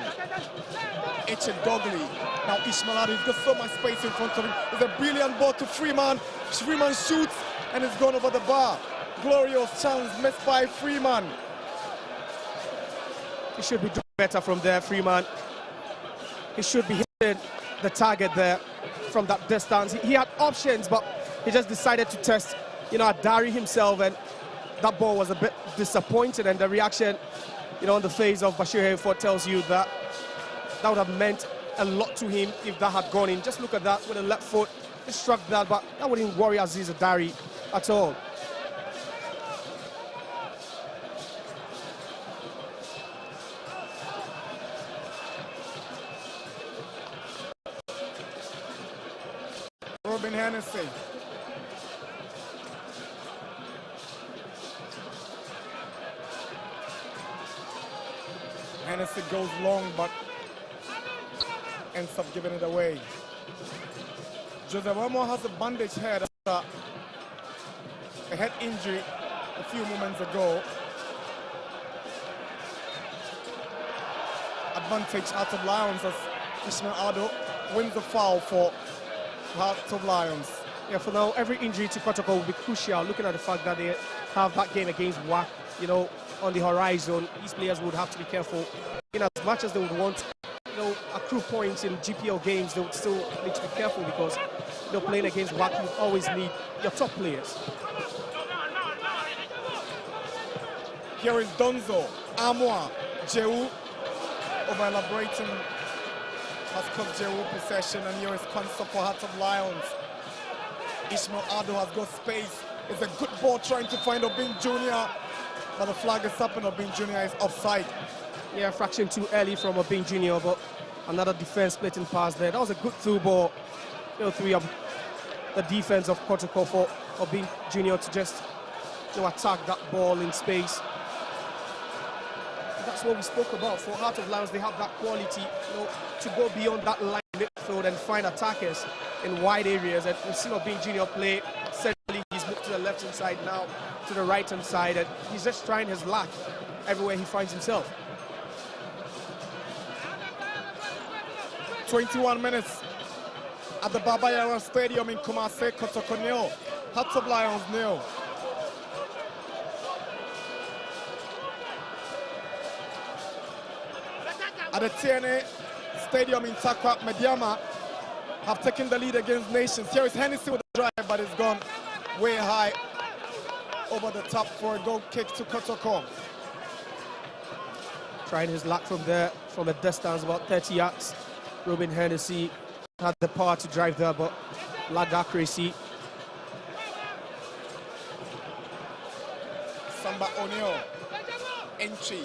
Dogley. Now Ishmael has got so much space in front of him. It's a brilliant ball to Freeman. Freeman shoots and it's gone over the bar. Glorious chance missed by Freeman. He should be doing better from there, Freeman. He should be hitting the target there from that distance. He had options, but he just decided to test, you know, Adari himself, and that ball was a bit disappointed, and the reaction, you know, on the face of Bashir Hayford tells you that that would have meant a lot to him if that had gone in. Just look at that with the left foot. He struck that, but that wouldn't worry Aziz Adari at all. Robin Hennessy. Hennessy goes long, but ends up giving it away. Joseph Amo has a bandaged head after a head injury a few moments ago. Advantage Heart of Lions as Ishmael Ado wins the foul for Heart of Lions. Yeah, for now, every injury to Kotoko will be crucial, looking at the fact that they have that game against WAC, you know, on the horizon. These players would have to be careful. In as much as they would want, you know, accrue points in GPL games, they would still need to be careful because, you know, playing against WAC, you always need your top players. Here is Donzo, Amwa, Jehu, over elaborating, has cost Jehu possession, and here is Concept for Heart of Lions. Ishmael Ado has got space. It's a good ball trying to find Obin Jr., but the flag is up and Obin Jr. is offside. Yeah, a fraction too early from Obin Jr., but another defense splitting pass there. That was a good through ball, you know, through the defense of Kotoko for Obin Jr. to just, you know, attack that ball in space. That's what we spoke about. For Heart of Lions, they have that quality, you know, to go beyond that line midfield and find attackers in wide areas. And we've seen Obin Jr. play centrally. He's moved to the left-hand side now, to the right-hand side, and he's just trying his luck everywhere he finds himself. 21 minutes at the Baba Yara Stadium in Kumasi. Kotoko nil, Heart of Lions nil. At the TNA Stadium in Takwa, Mediama have taken the lead against Nations. Here is Hennessy with the drive, but it's gone way high over the top for a goal kick to Kotoko. Trying his luck from there, from a distance, about 30 yards. Robin Hennessy had the power to drive there, but lacked accuracy. Samba O'Neill, entry.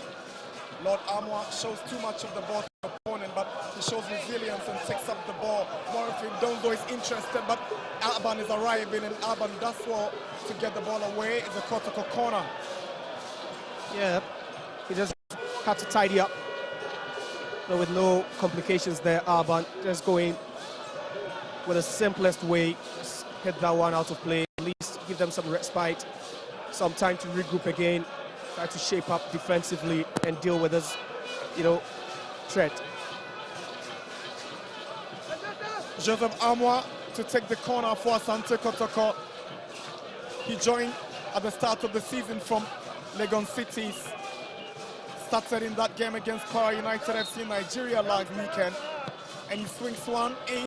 Lord Amwa shows too much of the ball to the opponent, but he shows resilience and takes up the ball. Morrison Donzo is interested, but Alban is arriving, and Alban does well to get the ball away. It's a Kotoko corner. Yeah, he just had to tidy up. No, with no complications there, Alban just going with the simplest way. Just get that one out of play, at least give them some respite, some time to regroup again. Try to shape up defensively and deal with this, you know, threat. Joseph Amwa to take the corner for Asante Kotoko. He joined at the start of the season from Legon Cities. Started in that game against Kwara United FC Nigeria last weekend. And he swings one in.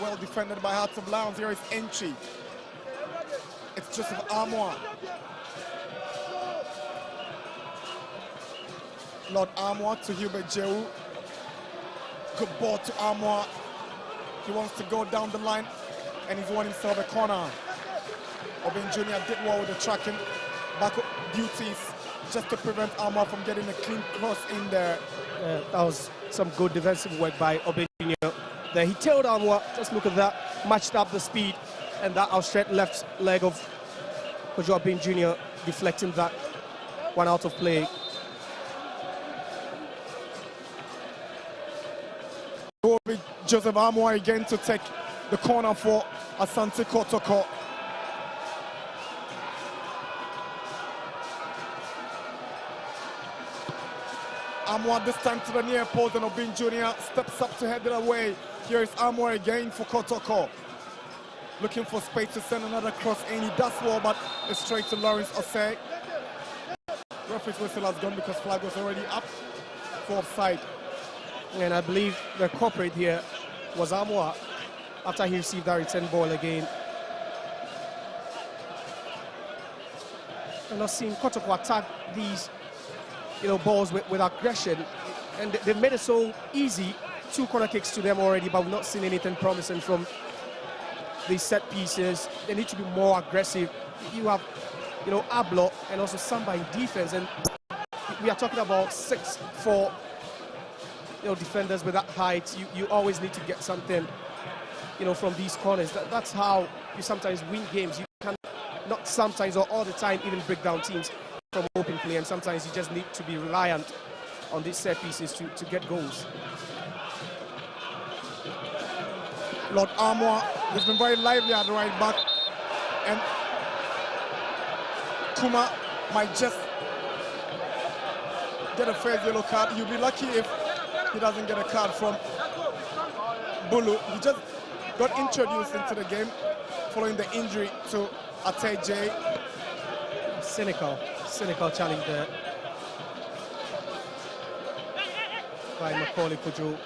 Well defended by Heart of Lions. Here is entry. It's Joseph Amwa. Lord Amwa to Hubert Jehu. Good ball to Amwa. He wants to go down the line, and he's won himself a corner. Obin Jr. did well with the tracking backup duties just to prevent Amwa from getting a clean cross in there. That was some good defensive work by Obin Jr. There he tailed Amwa. Just look at that. Matched up the speed, and that outstretched left leg of Obin Jr. deflecting that one out of play. It will be Joseph Amwa again to take the corner for Asante Kotoko. Amwa this time to the near post, and Obin Jr. steps up to head it away. Here is Amwa again for Kotoko. Looking for space to send another cross in. He does well, but it's straight to Lawrence Osei. Referee's whistle has gone because flag was already up for offside. And I believe the culprit here was Amwa after he received that return ball again. And I've seen Kotoko attack these, you know, balls with aggression, and they've made it so easy. 2 corner kicks to them already, but we've not seen anything promising from these set pieces. They need to be more aggressive. You have, you know, Ablo and also Samba in defense, and we are talking about 6'4", you know, defenders with that height. You always need to get something from these corners. That's how you sometimes win games. You can not sometimes or all the time even break down teams from open play, and sometimes you just need to be reliant on these set pieces to get goals. Lord Armour has been very lively at the right back, and Kuma might just get a first yellow card. He'll be lucky if he doesn't get a card from Bulu. He just got introduced into the game following the injury to Ateje. Cynical challenge there by Macaulay Kojo.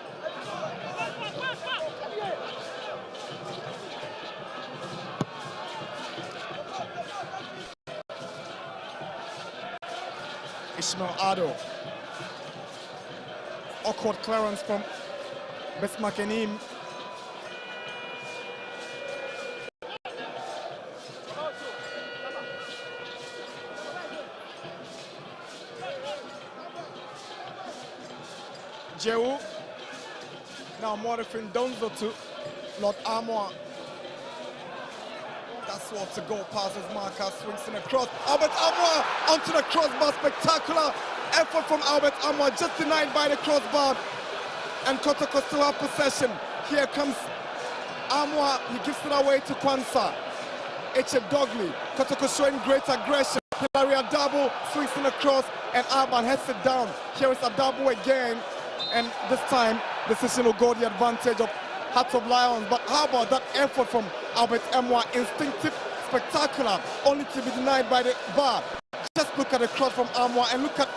Ishmael Ado. Awkward clearance from Besmakenim. Jehu. Now Morifin Donzo to Lord Armour. That's what to go past his marker, swings in a cross. Albert Armour onto the crossbar. Spectacular effort from Albert Armour, just denied by the crossbar. And Kotoko still have possession. Here comes Armour. He gives it away to Kwanzaa. Eche Dogley. Kotoko showing great aggression. Hilary Adabo swings in a cross, and Arban heads it down. Here is Adabo again. And this time, decision will go the advantage of Hearts of Lions. But how about that effort from Albert Armour? Instinctive, spectacular, only to be denied by the bar. Just look at the cross from Armour and look at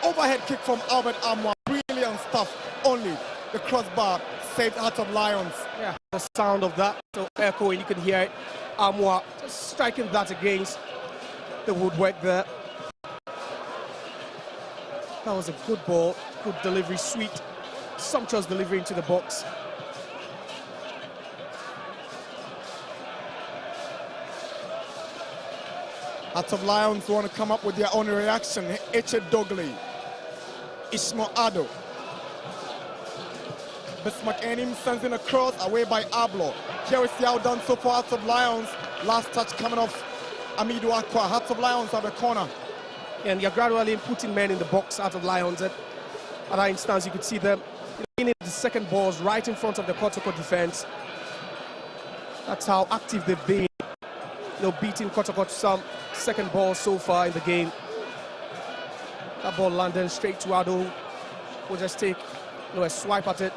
overhead kick from Albert Armour. Brilliant stuff. Only the crossbar saved Hearts of Lions. Yeah, the sound of that so echoing, you can hear it. Armour just striking that against the woodwork there. That was a good ball, good delivery, sweet, sumptuous delivery into the box. Hearts of Lions want to come up with their own reaction. Eche Dogley, Ishmael Ado. Bismarck Enim sends in a cross away by Ablo. Here is the outdone so far, Hearts of Lions. Last touch coming off Amidu Aqua. Hearts of Lions have a corner. And you're gradually putting men in the box out of Lions. At that instance, you could see them winning the second balls right in front of the Kotoko defense. That's how active they've been. Beating Kotoko to some second balls so far in the game. That ball landed straight to Ado. We'll just take a swipe at it.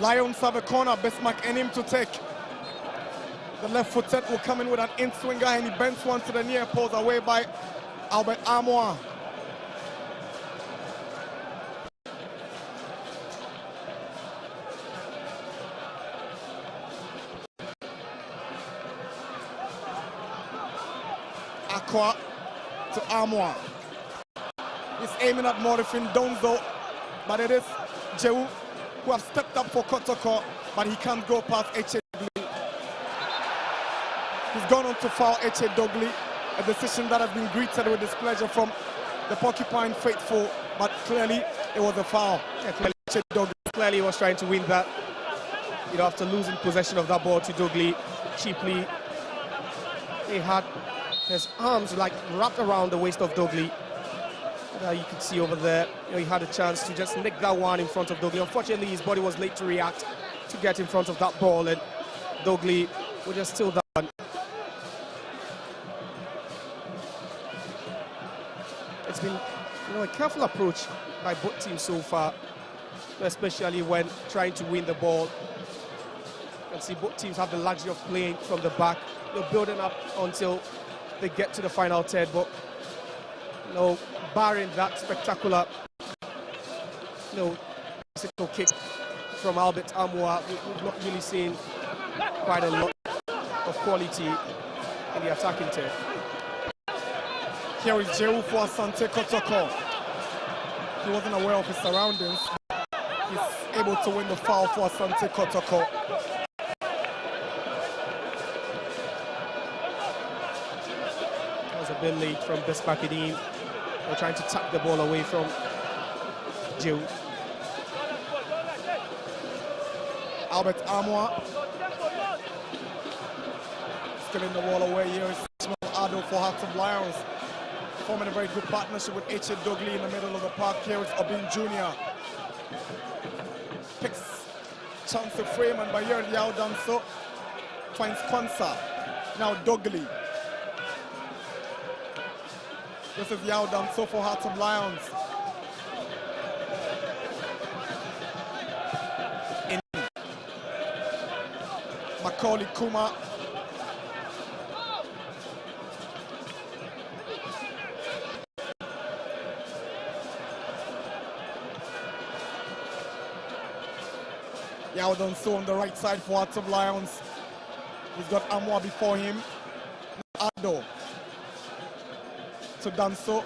Lions have a corner. Bismarck Enim to take. The left footed will come in with an in-swinger, and he bends one to the near post away by Albert Armour. Aqua to Armour. He's aiming at Morifin Donzo, but it is Jehu who have stepped up for Kotoko, but he can't go past Eche Dogley. He's gone on to foul Eche Dogley, a decision that has been greeted with displeasure from the Porcupine faithful, but clearly it was a foul. Yeah, clearly Eche Dogley clearly was trying to win that. After losing possession of that ball to Dogley cheaply, he had his arms wrapped around the waist of Dogley. You could see over there, he had a chance to just nick that one in front of Dogley. Unfortunately, his body was late to react to get in front of that ball, and Dogley would just steal that one. It's been a careful approach by both teams so far, especially when trying to win the ball. You can see both teams have the luxury of playing from the back. They're building up until they get to the final third, but barring that spectacular physical kick from Albert Armour, we've not really seen quite a lot of quality in the attacking third. Here is Jehu for Asante Kotoko. He wasn't aware of his surroundings. He's able to win the foul for Asante Kotoko. That was a bit late from Bespakedin. They're trying to tap the ball away from Joe. Albert Amwa. Stealing the ball away here is Ado for Hearts of Lions. Forming a very good partnership with H.A. Dogley in the middle of the park. Here is Obin Jr. Picks chance to frame and by here Yao Danso finds Kwanzaa. Now Dogley. This is Yao Danso for Hearts of Lions. In Macaulay Kuma. Yao Danso on the right side for Hearts of Lions. He's got Amwa before him. Ado to Danso.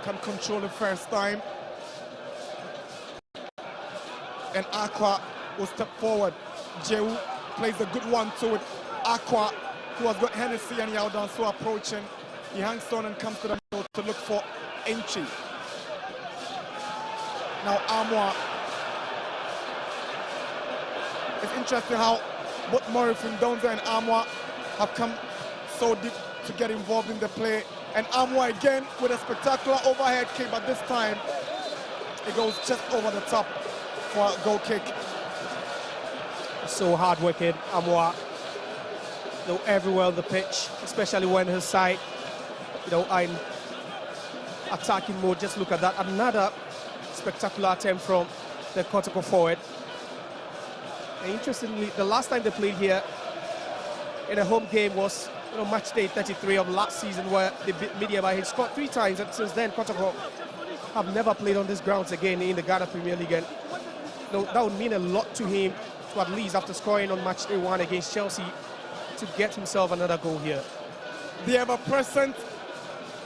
Can control the first time. And Aqua will step forward. Jehu plays a good one to it. Aqua, who has got Hennessy and Yao Danso approaching. He hangs on and comes to the middle to look for Enchi. Now Amwa. It's interesting how both Murray Fundonza and Amwa have come so deep to get involved in the play. And Amwa again with a spectacular overhead kick, but this time it goes just over the top for a goal kick. So hard-working, Amwa. You know, everywhere on the pitch, especially when his side, you know, are in attacking mode. Just look at that. Another spectacular attempt from the Kotoko forward. And interestingly, the last time they played here in a home game was, you know, match day 33 of last season, where they beat Midiaba. He scored 3 times, and since then, Kotoko have never played on these grounds again in the Ghana Premier League. And you know, that would mean a lot to him, to at least after scoring on match day 1 against Chelsea, to get himself another goal here. The ever-present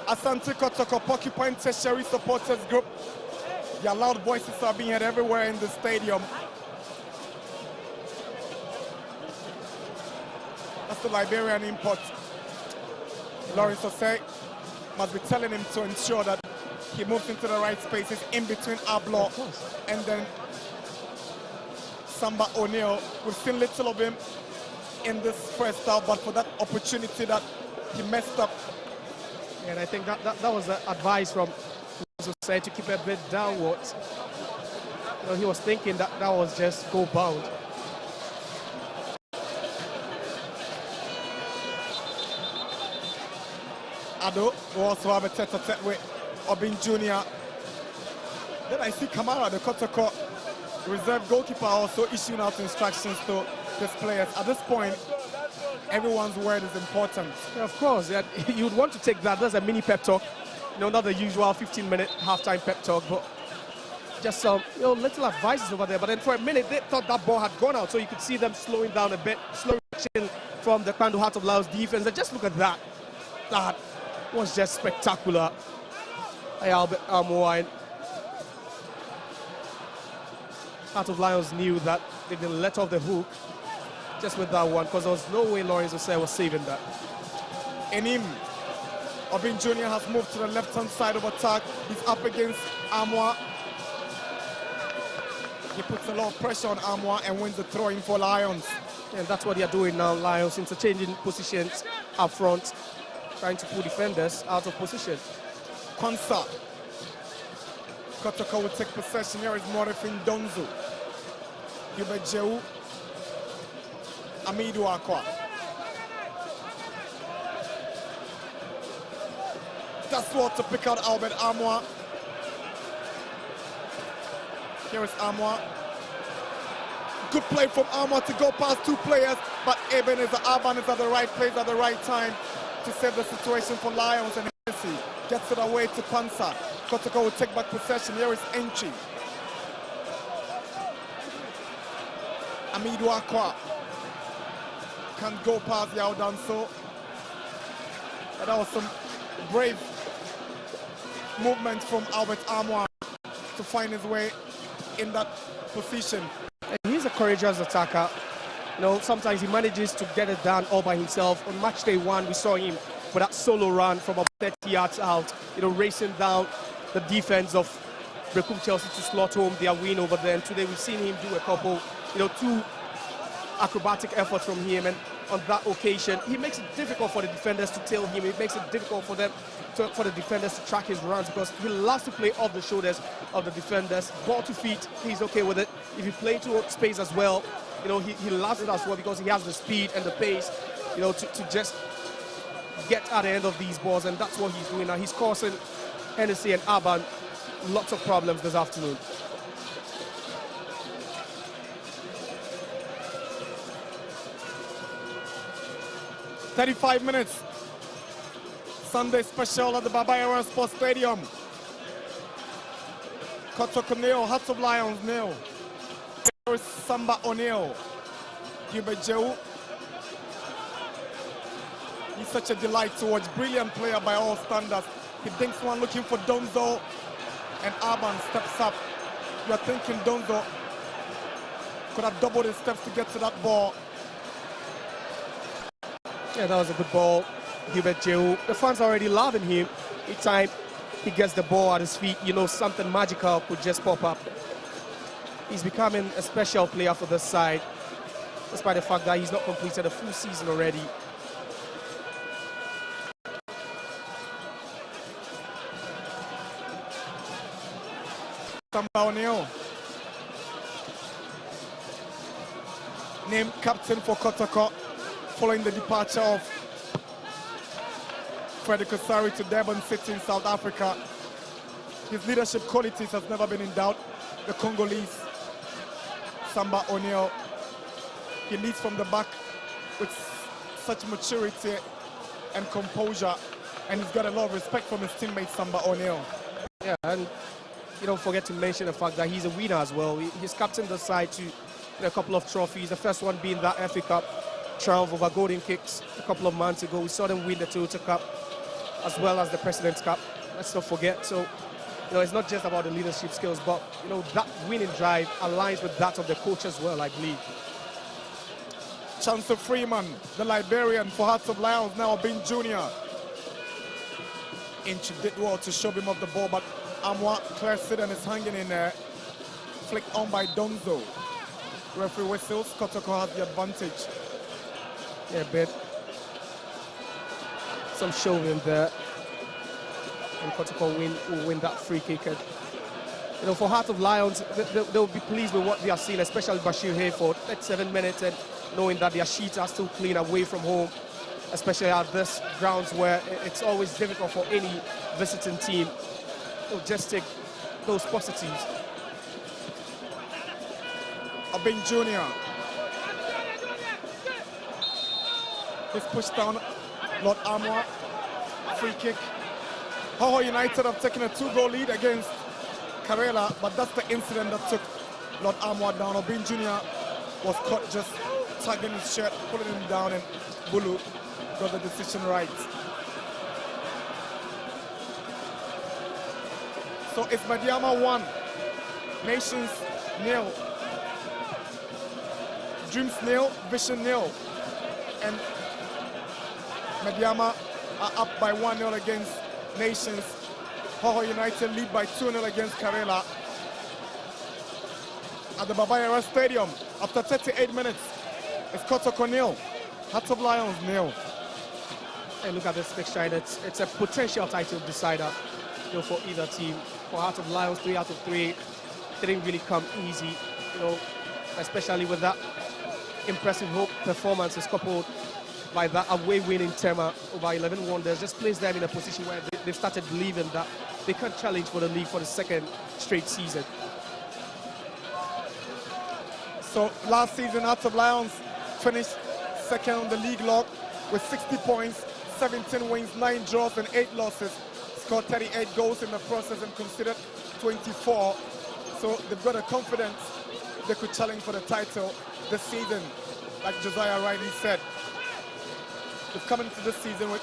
Asante Kotoko Porcupine Tertiary supporters group. Their loud voices are being heard everywhere in the stadium. That's the Liberian import. Lawrence Osei must be telling him to ensure that he moves into the right spaces in between Ablo and then Samba O'Neill. We've seen little of him in this first half, but for that opportunity that he messed up. And I think that was the advice from Osei to keep a bit downwards. You know, he was thinking that was just goal bound. Ado will also have a tete-a-tete with Obin Jr. Then I see Kamara, the Kotoko reserve goalkeeper, also issuing out instructions to his players. At this point, everyone's word is important. Yeah, of course, yeah, you'd want to take that. That's a mini pep talk. You know, not the usual 15-minute halftime pep talk, but just some, you know, little advices over there. But then for a minute, they thought that ball had gone out, so you could see them slowing down a bit, slow action from the Kwandu Hearts of Lions defense. And just look at that. That was just spectacular. Hey, Albert Amwa. Heart of Lions knew that they didn't let off the hook just with that one, because there was no way Lawrence Osei was saving that. Enim, Obin Jr. has moved to the left-hand side of attack. He's up against Amwa. He puts a lot of pressure on Amwa and wins the throw-in for Lions. And that's what they are doing now, Lions, interchanging positions up front, trying to pull defenders out of position. Kwanzaa. Kotoko will take possession. Here is Morifin Donzo. Hubert Jehu. Amidou Aqua. That's what to pick out Albert Amwa. Here is Amwa. Good play from Amwa to go past 2 players, but Ebenezer Aban is at the right place at the right time to save the situation for Lions, and Hennessy gets it away to Kwanzaa. Kotoko will take back possession. Here is Enchi. Amidou Aqua can't go past Yao Danso. But that was some brave movement from Albert Amwa to find his way in that position. And he's a courageous attacker. You know, sometimes he manages to get it done all by himself. On match day 1, we saw him for that solo run from about 30 yards out, you know, racing down the defense of Brekum Chelsea to slot home their win over there. And today we've seen him do a couple, you know, 2 acrobatic efforts from him. And on that occasion, he makes it difficult for the defenders to tail him. It makes it difficult for them, for the defenders to track his runs, because he loves to play off the shoulders of the defenders. Ball to feet, he's okay with it. If you play to space as well, you know, he loves it as well, because he has the speed and the pace, you know, to just get at the end of these balls, and that's what he's doing now. He's causing Hennessy and Aban lots of problems this afternoon. "35 minutes. Sunday special at the Baba Sports Stadium. Kotoko nil, Hearts of Lions nil. There is Samba O'Neill. Hubert Jehu. He's such a delight to watch. Brilliant player by all standards. He dinks one looking for Donzo, and Aban steps up. You're thinking Donzo could have doubled his steps to get to that ball. Yeah, that was a good ball, Hubert Jehu. The fans are already loving him. Each time he gets the ball at his feet, you know, something magical could just pop up. He's becoming a special player for this side, despite the fact that he's not completed a full season already. Samba O'Neill, named captain for Kotoko, following the departure of Frederick Osari to Durban City in South Africa. His leadership qualities have never been in doubt. The Congolese, Samba O'Neill, he leads from the back with such maturity and composure, and he's got a lot of respect from his teammate Samba O'Neill. Yeah, and you don't forget to mention the fact that he's a winner as well. He's captained the side to a couple of trophies, the first one being that FA Cup triumph over Golden Kicks a couple of months ago. We saw them win the Toyota Cup as well as the President's Cup. Let's not forget. So, you know, it's not just about the leadership skills, but, you know, that winning drive aligns with that of the coach as well, I believe. Chancellor Freeman, the Liberian for Hearts of Lions, now being junior. Inch did well to show him off the ball, but Amwa Clearsidon is hanging in there. Flicked on by Donzo. Referee whistles, Kotoko has the advantage. Yeah, but some show him there. And Kotoko will win that free kick. And, you know, for Heart of Lions, they'll be pleased with what they are seeing, especially Bashir Hayford. 37 minutes, and knowing that their sheets are still clean away from home, especially at this grounds where it's always difficult for any visiting team. They'll just take those positives. Abin Jr. He's pushed down Lord Armour. Free kick. Hoho United have taken a 2-goal lead against Karela, but that's the incident that took Lord Armour down. Abin Jr. was caught just tugging his shirt, pulling him down, and Bulu got the decision right. So it's Madiama 1, Nations 0, Dreams 0, Vision 0, and Madiama are up by 1-0 against Nations. Hoho United lead by 2-0 against Karela at the Baba Stadium. After 38 minutes, it's Kotoko 0, Hearts of Lions 0. Hey, look at this fixture. It's a potential title decider, you know, for either team. For Heart of Lions, 3 out of 3 didn't really come easy, you know, especially with that impressive performances coupled by that away win in Tema over 11 Wonders. Just placed them in a position where they've started believing that they can challenge for the league for the second straight season. So last season, Hearts of Lions finished second on the league log with 60 points, 17 wins, 9 draws, and 8 losses. Scored 38 goals in the process and conceded 24. So they've got a confidence they could challenge for the title this season. Like Josiah rightly said, they've come into this season with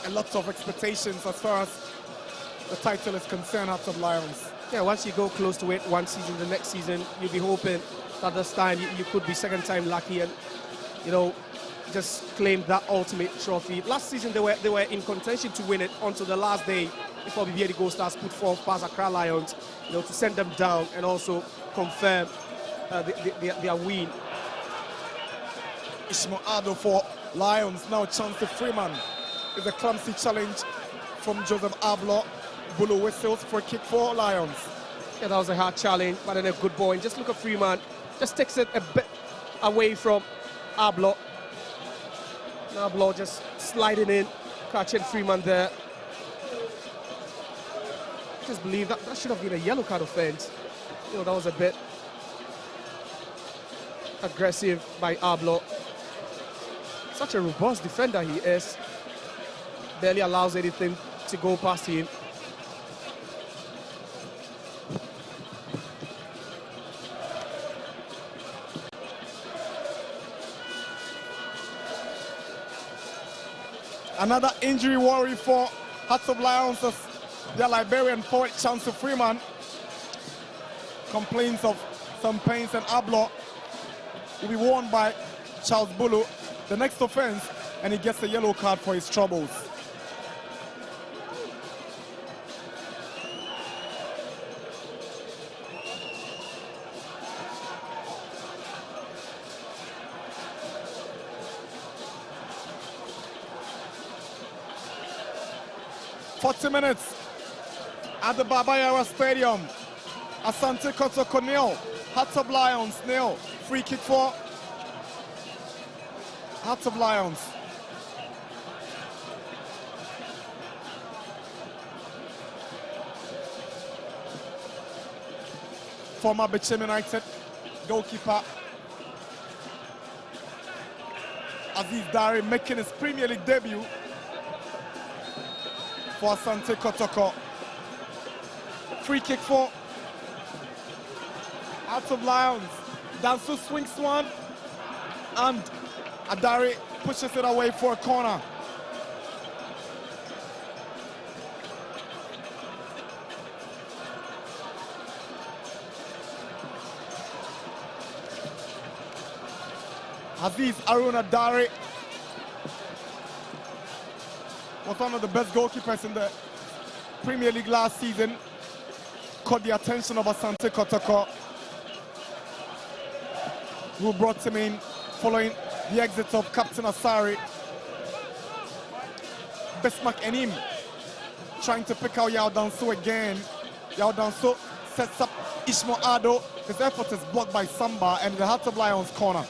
a lot of expectations as far as the title is concerned, Hearts of Lions. Yeah, once you go close to it one season, the next season, you'll be hoping that this time you could be second time lucky and, you know, just claim that ultimate trophy. Last season, they were in contention to win it until the last day before BBA Gold Stars put forth past Accra Lions, you know, to send them down and also confirm their win. Ishmael Ado for Lions, now chance to Freeman. It's a clumsy challenge from Joseph Ablo. Bulu whistles for a kick for Lions. Yeah, that was a hard challenge, but then a good ball. And just look at Freeman, just takes it a bit away from Ablo. Now Ablo just sliding in, catching Freeman there. I just believe that should have been a yellow card offense. You know, that was a bit aggressive by Ablo. Such a robust defender he is. Barely allows anything to go past him. Another injury worry for Hearts of Lions as their Liberian forward Chance Freeman complains of some pains, and Ablo will be warned by Charles Bulu the next offense, and he gets a yellow card for his troubles. Minutes at the Baba Yara Stadium. Asante Kotoko nil, Hearts of Lions nil. Free kick for Hearts of Lions. Former Bechem United goalkeeper Aziz Dari making his Premier League debut for Asante Kotoko. Free kick for Hearts of Lions. Dansu swings one, and Adari pushes it away for a corner. Aziz Aruna Dari was one of the best goalkeepers in the Premier League last season. Caught the attention of Asante Kotoko, who brought him in following the exit of Captain Asari. Bismarck Enim trying to pick out Yao Danso again. Yao Danso sets up Ishmael Ado. His effort is blocked by Samba, and the Hearts of Lions corner.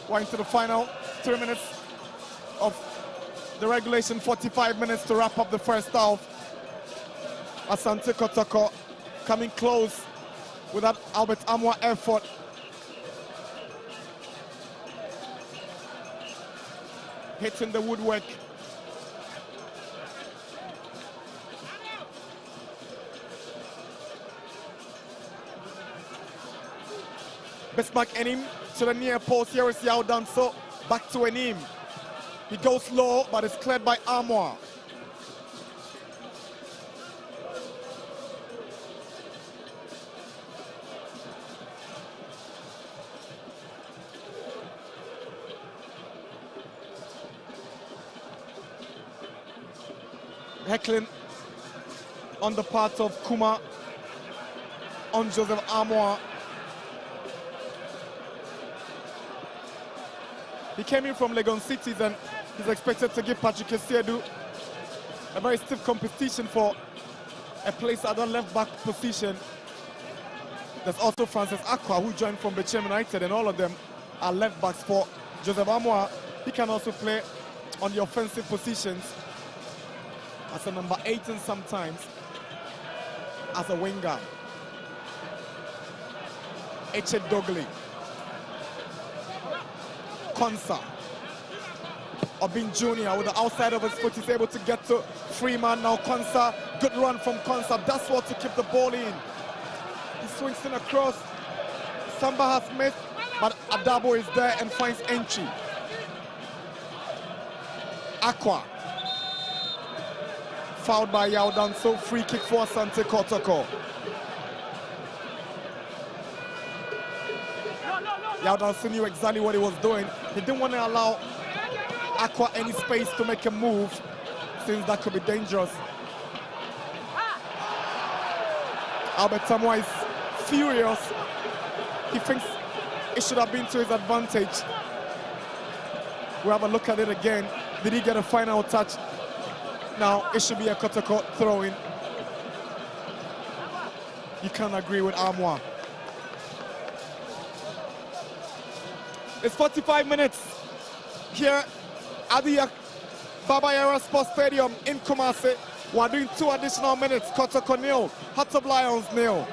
We're into the final 3 minutes of the regulation, 45 minutes to wrap up the first half. Asante Kotoko coming close with that Albert Amwa effort. Hitting the woodwork. Bismarck Enim to the near post. Here is Yao Danso. Back to Enim. He goes low, but it's cleared by Amwa. Heckling on the part of Kuma on Joseph Amwa. He came in from Legon Cities and he's expected to give Patrick Esiedu a very stiff competition for a place at the left back position. There's also Francis Aqua, who joined from Bechem United, and all of them are left backs for Joseph Amwa. He can also play on the offensive positions as a number 8 and sometimes as a winger. Eche Dogley. Konsa. Obin Jr. with the outside of his foot is able to get to Freeman. Now Konsa, good run from Konsa. That's what to keep the ball in. He swings in across. Samba has missed. but Adabo is there and finds entry. Aqua. Fouled by Yaudan, so free kick for Asante Kotoko. Yaudan knew exactly what he was doing. He didn't want to allow Aqua any space to make a move, since that could be dangerous. Albert Samoa is furious. He thinks it should have been to his advantage. We'll have a look at it again. Did he get a final touch? Now it should be a Kotoko throw-in. You can't agree with Armour. It's 45 minutes here at the Baba Yara Sports Stadium in Kumasi. We're doing 2 additional minutes. Kotoko nil, Hearts of Lions nil.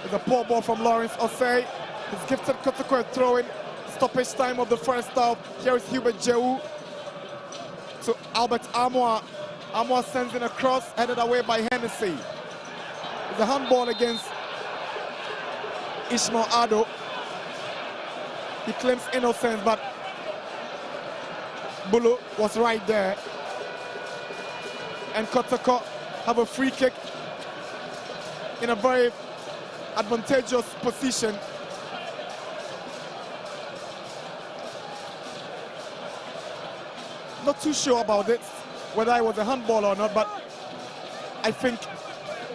There's a poor ball from Lawrence Osei. He's gifted Kotoko a throw-in. Stoppage time of the first half. Here is Hubert Jehu to Albert Armour. Armour sends in a cross, headed away by Hennessy. It's a handball against Ishmael Ado. He claims innocence, but Bulu was right there. And Kotoko have a free kick in a very advantageous position. Not too sure about it, whether it was a handball or not, but I think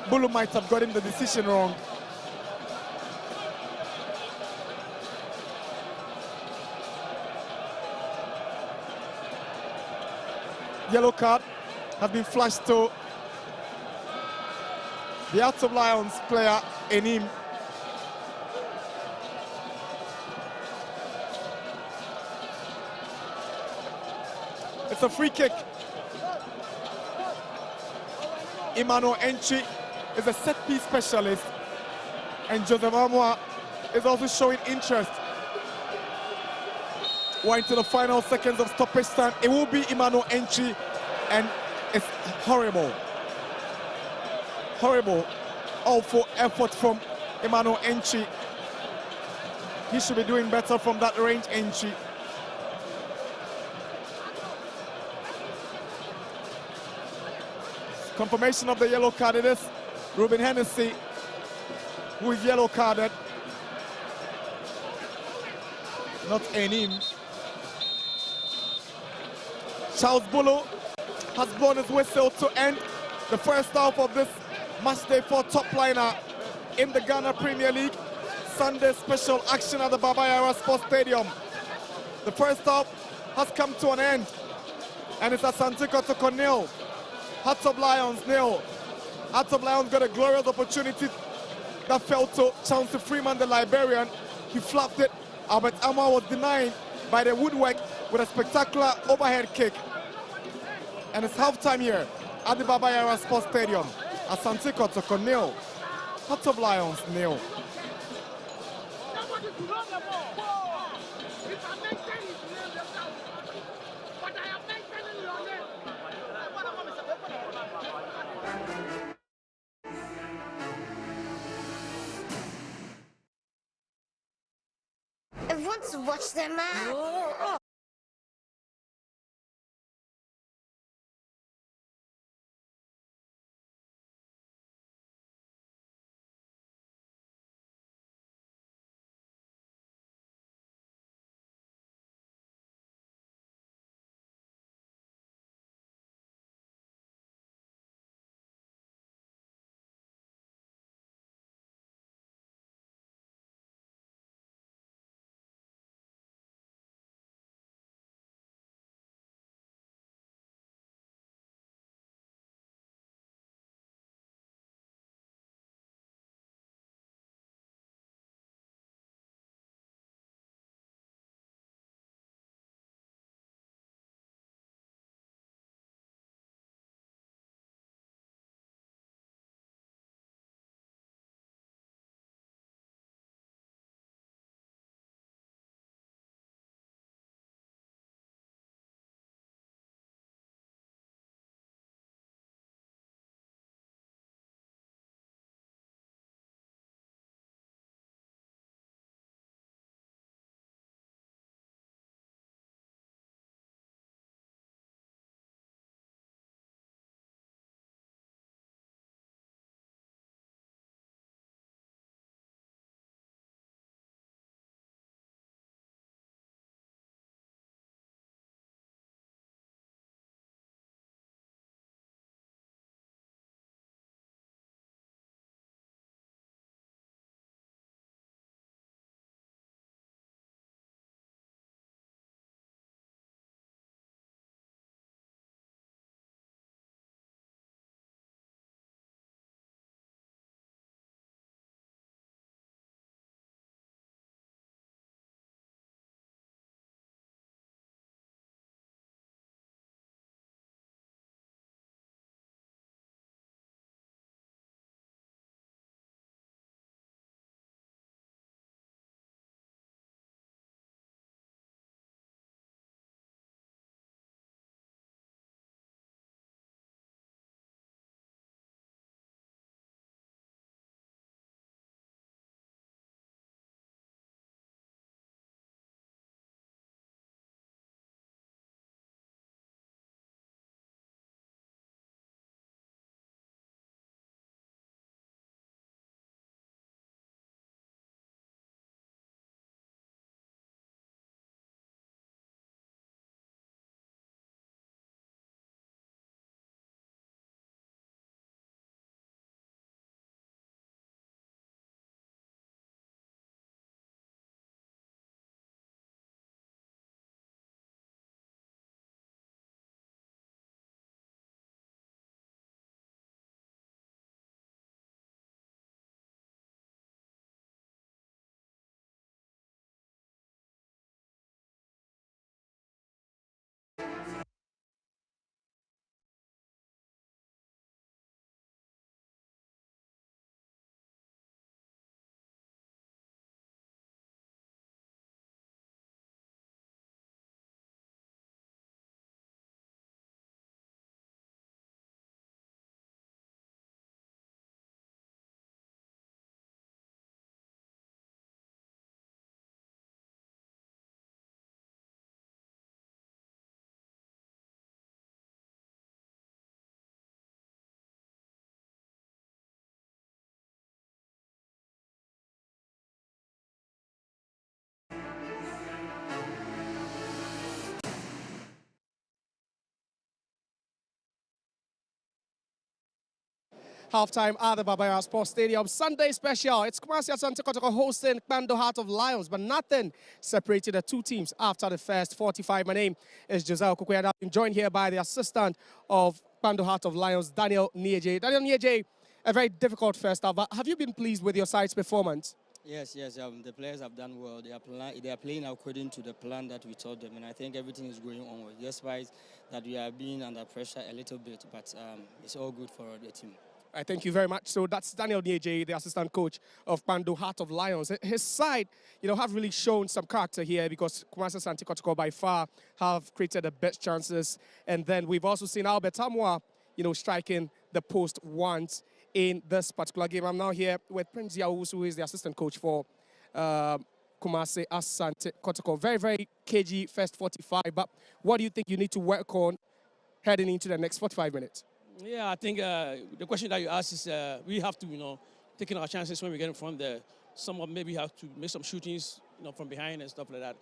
Bulu might have gotten the decision wrong. Yellow card has been flashed to the Hearts of Lions player, Enim. It's a free kick. Emmanuel Entry is a set-piece specialist, and Joseph Armour is also showing interest. We're into the final seconds of stoppage time. It will be Emmanuel Entry, and it's horrible. Horrible. Awful effort from Emmanuel Entry. He should be doing better from that range entry. Confirmation of the yellow card. It is Ruben Hennessy who is yellow carded. Not Enim. Charles Bulu has blown his whistle to end the first half of this match day for top liner in the Ghana Premier League. Sunday special action at the Baba Yara Sports Stadium. The first half has come to an end, and it's Asante Kotoko nil, Hearts of Lions nil. Hearts of Lions got a glorious opportunity that fell to Chauncey Freeman, the Liberian. He flapped it. Albert Armour was denied by the woodwork with a spectacular overhead kick. And it's halftime here at the Baba Yara Sports Stadium. Asante Kotoko nil, Hearts of Lions nil. I want to watch them out. halftime at the Babaya Sports Stadium. Sunday special. It's Kumasi Asante Kotoko hosting Bando Heart of Lions, but nothing separated the two teams after the first 45. My name is Josiah Okukweda. I'm joined here by the assistant of Bando Heart of Lions, Daniel Nieje. Daniel Nieje, a very difficult first half, but have you been pleased with your side's performance? Yes. The players have done well. They are playing according to the plan that we told them, and I think everything is going on well. Despite that we are being under pressure a little bit, but it's all good for the team. All right, thank you very much. So that's Daniel Nieje, the assistant coach of Bando Heart of Lions. His side, have really shown some character here because Kumasi Asante Kotoko by far have created the best chances. And then we've also seen Albert Amwa, striking the post once in this particular game. I'm now here with Prince Yawus, who is the assistant coach for Kumasi Asante Kotoko. Very, very cagey first 45. But what do you think you need to work on heading into the next 45 minutes? Yeah, I think the question that you asked is we have to, taking our chances when we get in front there. Some of maybe have to make some shootings, from behind and stuff like that.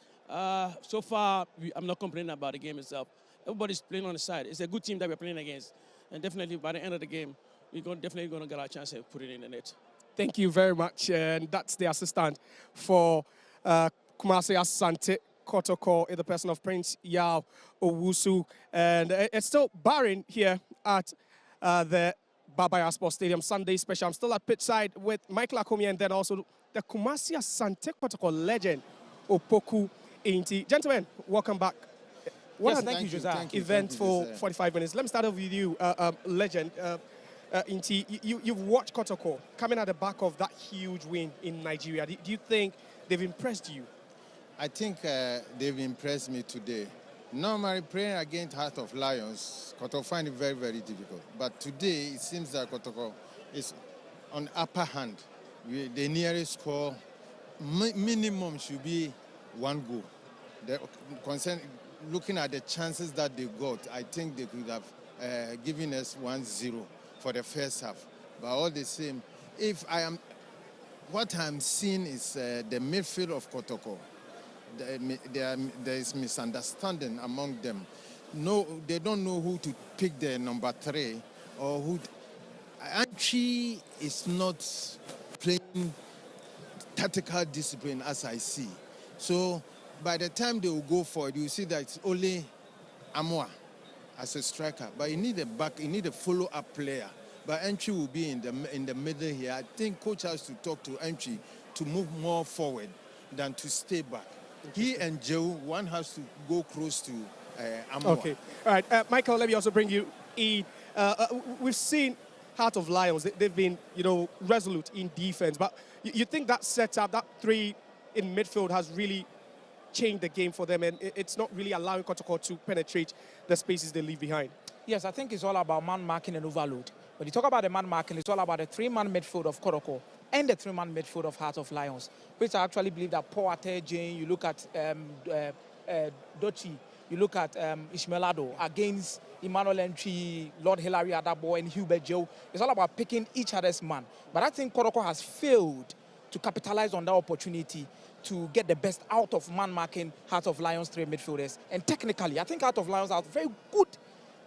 So far, I'm not complaining about the game itself. Everybody's playing on the side. It's a good team that we're playing against. And definitely by the end of the game, we're definitely going to get our chance to put it in the net. Thank you very much. And that's the assistant for Kumasi Asante Kotoko in the person of Prince Yao Owusu. And it's still barren here at the Babaya Sports Stadium Sunday special. I'm still at pitch side with Michael Akomi and then also the Kumasi Asante Kotoko legend, Opoku Inti. Gentlemen, welcome back. Yes, thank you, Josiah. Event for 45 minutes. Let me start off with you, legend. Inti, you've watched Kotoko coming at the back of that huge win in Nigeria. Do you think they've impressed you? I think they've impressed me today. Normally, playing against Heart of Lions, Kotoko find it very, very difficult. But today, it seems that Kotoko is on upper hand. The nearest score, minimum should be 1 goal. Looking at the chances that they got, I think they could have given us 1-0 for the first half. But all the same, what I'm seeing is the midfield of Kotoko. There is misunderstanding among them. No, they don't know who to pick the number 3 or who. Anchi is not playing tactical discipline as I see. So by the time they will go for it, you see that it's only Amwa as a striker. But you need a follow-up player. But Entry will be in the middle here. I think coach has to talk to Entry to move more forward than to stay back. He and Joe, one has to go close to Amwa. Okay. All right. Michael, let me also bring you in. We've seen Heart of Lions. They've been, resolute in defense. But you think that setup, that 3 in midfield has really changed the game for them, and it's not really allowing Kotoko to penetrate the spaces they leave behind? Yes, I think it's all about man marking and overload. When you talk about the man marking, it's all about the 3-man midfield of Kotoko and the 3-man midfield of Heart of Lions, which I actually believe that Paul Jane, you look at Dochi, you look at Ishmaelado against Emmanuel Entry, Lord Hilary Adabo, and Hubert Joe. It's all about picking each other's man. But I think Kotoko has failed to capitalize on that opportunity to get the best out of man-marking Heart of Lions 3 midfielders. And technically, I think Heart of Lions are very good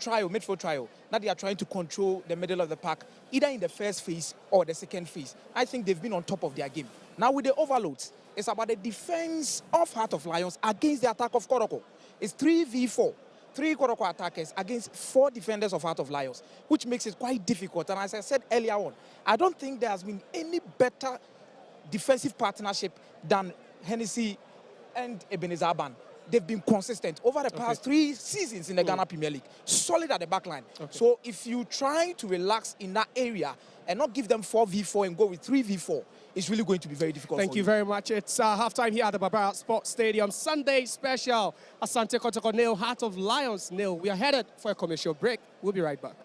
midfield trio. Now they are trying to control the middle of the pack, either in the first phase or the second phase. I think they've been on top of their game. Now with the overloads, it's about the defense of Heart of Lions against the attack of Kotoko. It's 3v4. 3 Kotoko attackers against 4 defenders of Heart of Lions, which makes it quite difficult. And as I said earlier on, I don't think there has been any better defensive partnership than Hennessy and Ebenezer Ban. They've been consistent over the past 3 seasons in the Ghana Premier League. Solid at the back line. So if you try to relax in that area and not give them 4v4 and go with 3v4, it's really going to be very difficult. Thank you very much. It's halftime here at the Babaya Sports Stadium. Sunday special. Asante Kotoko nil, Heart of Lions nil. We are headed for a commercial break. We'll be right back.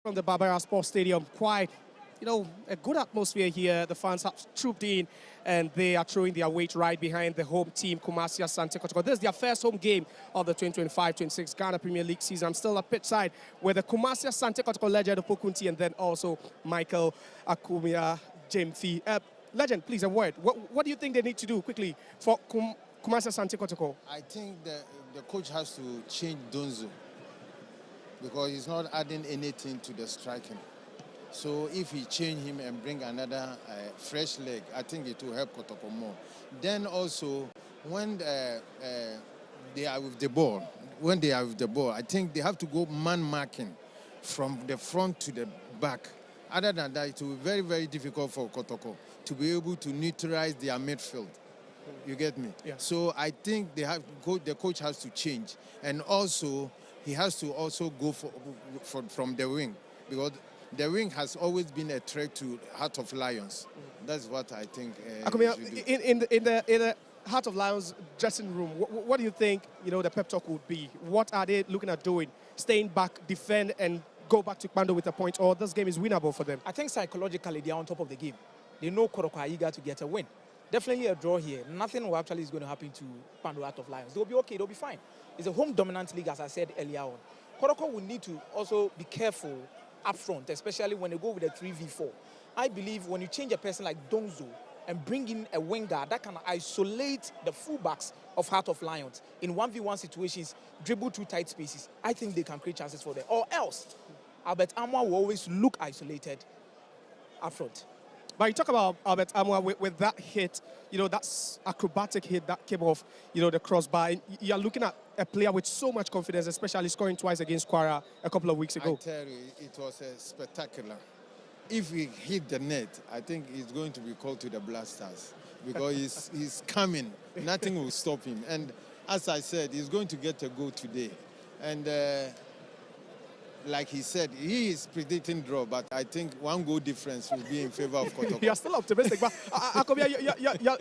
From the Barbara Sports Stadium, quite, a good atmosphere here. The fans have trooped in and they are throwing their weight right behind the home team, Kumasi Asante Kotoko. This is their first home game of the 2025-26 Ghana Premier League season. I'm still at pitchside with the Kumasi Asante Kotoko legend Opokunti and then also Michael Akumia Jemfi. Legend, please, a word. What do you think they need to do quickly for Kumasi Asante Kotoko? I think the coach has to change Donzo because he's not adding anything to the striking. So if he change him and bring another fresh leg, I think it will help Kotoko more. Then also, when they are with the ball, I think they have to go man marking from the front to the back. Other than that, it will be very, very difficult for Kotoko to be able to neutralize their midfield. You get me? Yeah. So I think the coach has to change. And also, he has to also go from the wing because the wing has always been a threat to Heart of Lions. That's what I think. In the Heart of Lions dressing room, what do you think the pep talk would be? What are they looking at doing? Staying back, defend, and go back to Kpando with a point, or this game is winnable for them? I think psychologically they are on top of the game. They know Kotoko are eager to get a win. Definitely a draw here. Nothing will actually is going to happen to Kpando Heart of Lions. They'll be okay. They'll be fine. It's a home dominant league, as I said earlier on. Kotoko will need to also be careful up front, especially when they go with a 3v4. I believe when you change a person like Donzo and bring in a winger, that can isolate the fullbacks of Heart of Lions in 1v1 situations, dribble through tight spaces. I think they can create chances for them. Or else, Albert Amwa will always look isolated up front. But you talk about Albert Amwa with that hit, that's acrobatic hit that came off, the crossbar. You're looking at a player with so much confidence, especially scoring twice against Kwara a couple of weeks ago. I tell you, it was spectacular. If he hit the net, I think he's going to be called to the Blasters because he's coming. Nothing will stop him. And as I said, he's going to get a goal today. And like he said, he is predicting draw, but I think one goal difference will be in favor of Kotoko. You're still optimistic, but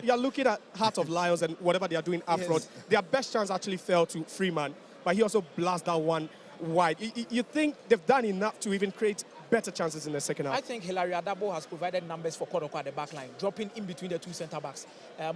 you're looking at Heart of Lions and whatever they are doing up front. Their best chance actually fell to Freeman, but he also blasted that one wide. You think they've done enough to even create better chances in the second half? I think Hilary Adabo has provided numbers for Kotoko at the back line, dropping in between the two centre-backs,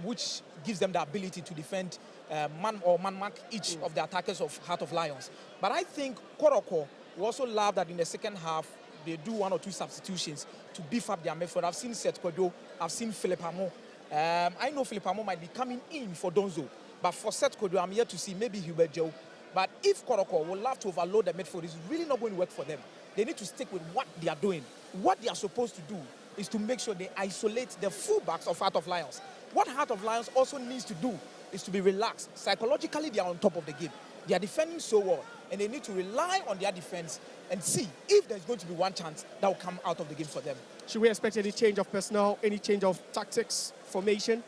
which gives them the ability to defend man mark each of the attackers of Heart of Lions. But I think Kotoko we also love that in the second half, they do one or two substitutions to beef up their midfield. I've seen Seth Kodo, I've seen Philip Amo. I know Philip Amo might be coming in for Donzo, but for Seth Kodo, I'm here to see maybe Hubert Joe. But if Kotoko will love to overload the midfield, it's really not going to work for them. They need to stick with what they are doing. What they are supposed to do is to make sure they isolate the fullbacks of Heart of Lions. What Heart of Lions also needs to do is to be relaxed. Psychologically, they are on top of the game. They are defending so well, and they need to rely on their defense and see if there's going to be one chance that will come out of the game for them. Should we expect any change of personnel, any change of tactics, formation?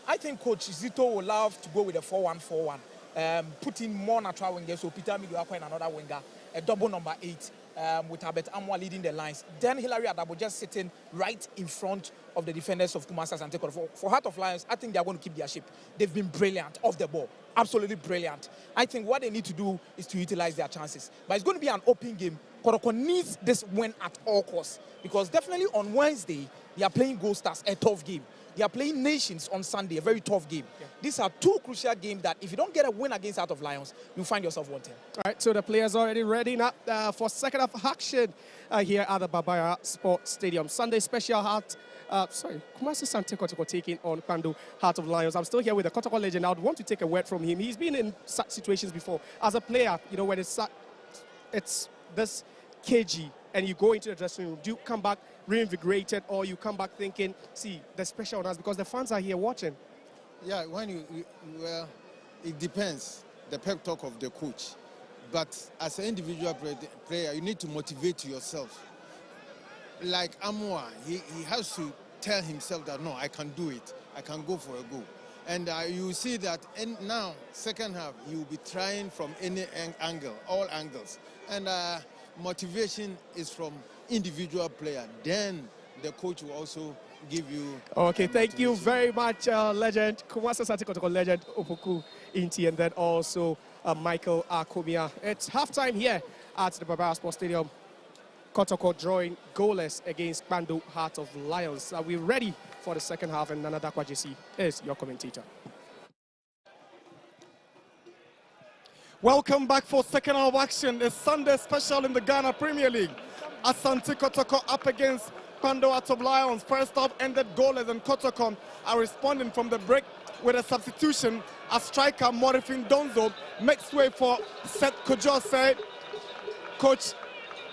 I think Coach Zito will love to go with a 4-1-4-1. Put in more natural wingers, so Peter Miluakwa and another winger, a double number 8 with Albert Amwa leading the lines. Then Hilary Adabo just sitting right in front of the defenders of Kumasi Asante Kotoko. For Heart of Lions, I think they are going to keep their shape. They've been brilliant off the ball. Absolutely brilliant. I think what they need to do is to utilize their chances. But it's going to be an open game. Kotoko needs this win at all costs because definitely on Wednesday, they are playing Gold Stars, a tough game. They are playing Nations on Sunday, a very tough game. Yeah. These are two crucial games that if you don't get a win against Heart of Lions, you'll find yourself wanting. All right, so the players already ready now for second half action here at the Barbara Sports Stadium. Sunday special Kumasi Asante Kotoko taking on Kpando Heart of Lions. I'm still here with the Kotoko legend. I would want to take a word from him. He's been in such situations before. As a player, when it's this kg and you go into the dressing room, do you come back reinvigorated or you come back thinking, see, there's pressure on us because the fans are here watching? Yeah, well, it depends, the pep talk of the coach. But as an individual player, you need to motivate yourself. Like Amwa, he has to tell himself that, no, I can do it. I can go for a goal. And you see that now, second half, he will be trying from any angle, all angles. And motivation is from individual player. Then the coach will also give you... Okay, thank you very much, legend. Kumasi Asante Kotoko legend, Opoku Inti, and then also Michael Akumia. It's halftime here at the Barbara Sports Stadium. Kotoko drawing goalless against Bando Heart of Lions. Are we ready for the second half? And Nana Dakwajisi is your commentator. Welcome back for second half action. A Sunday special in the Ghana Premier League. Asante Kotoko up against Bando Heart of Lions. First half ended goalless, and Kotoko are responding from the break with a substitution as striker Morifin Donzo makes way for Seth Kojose. Coach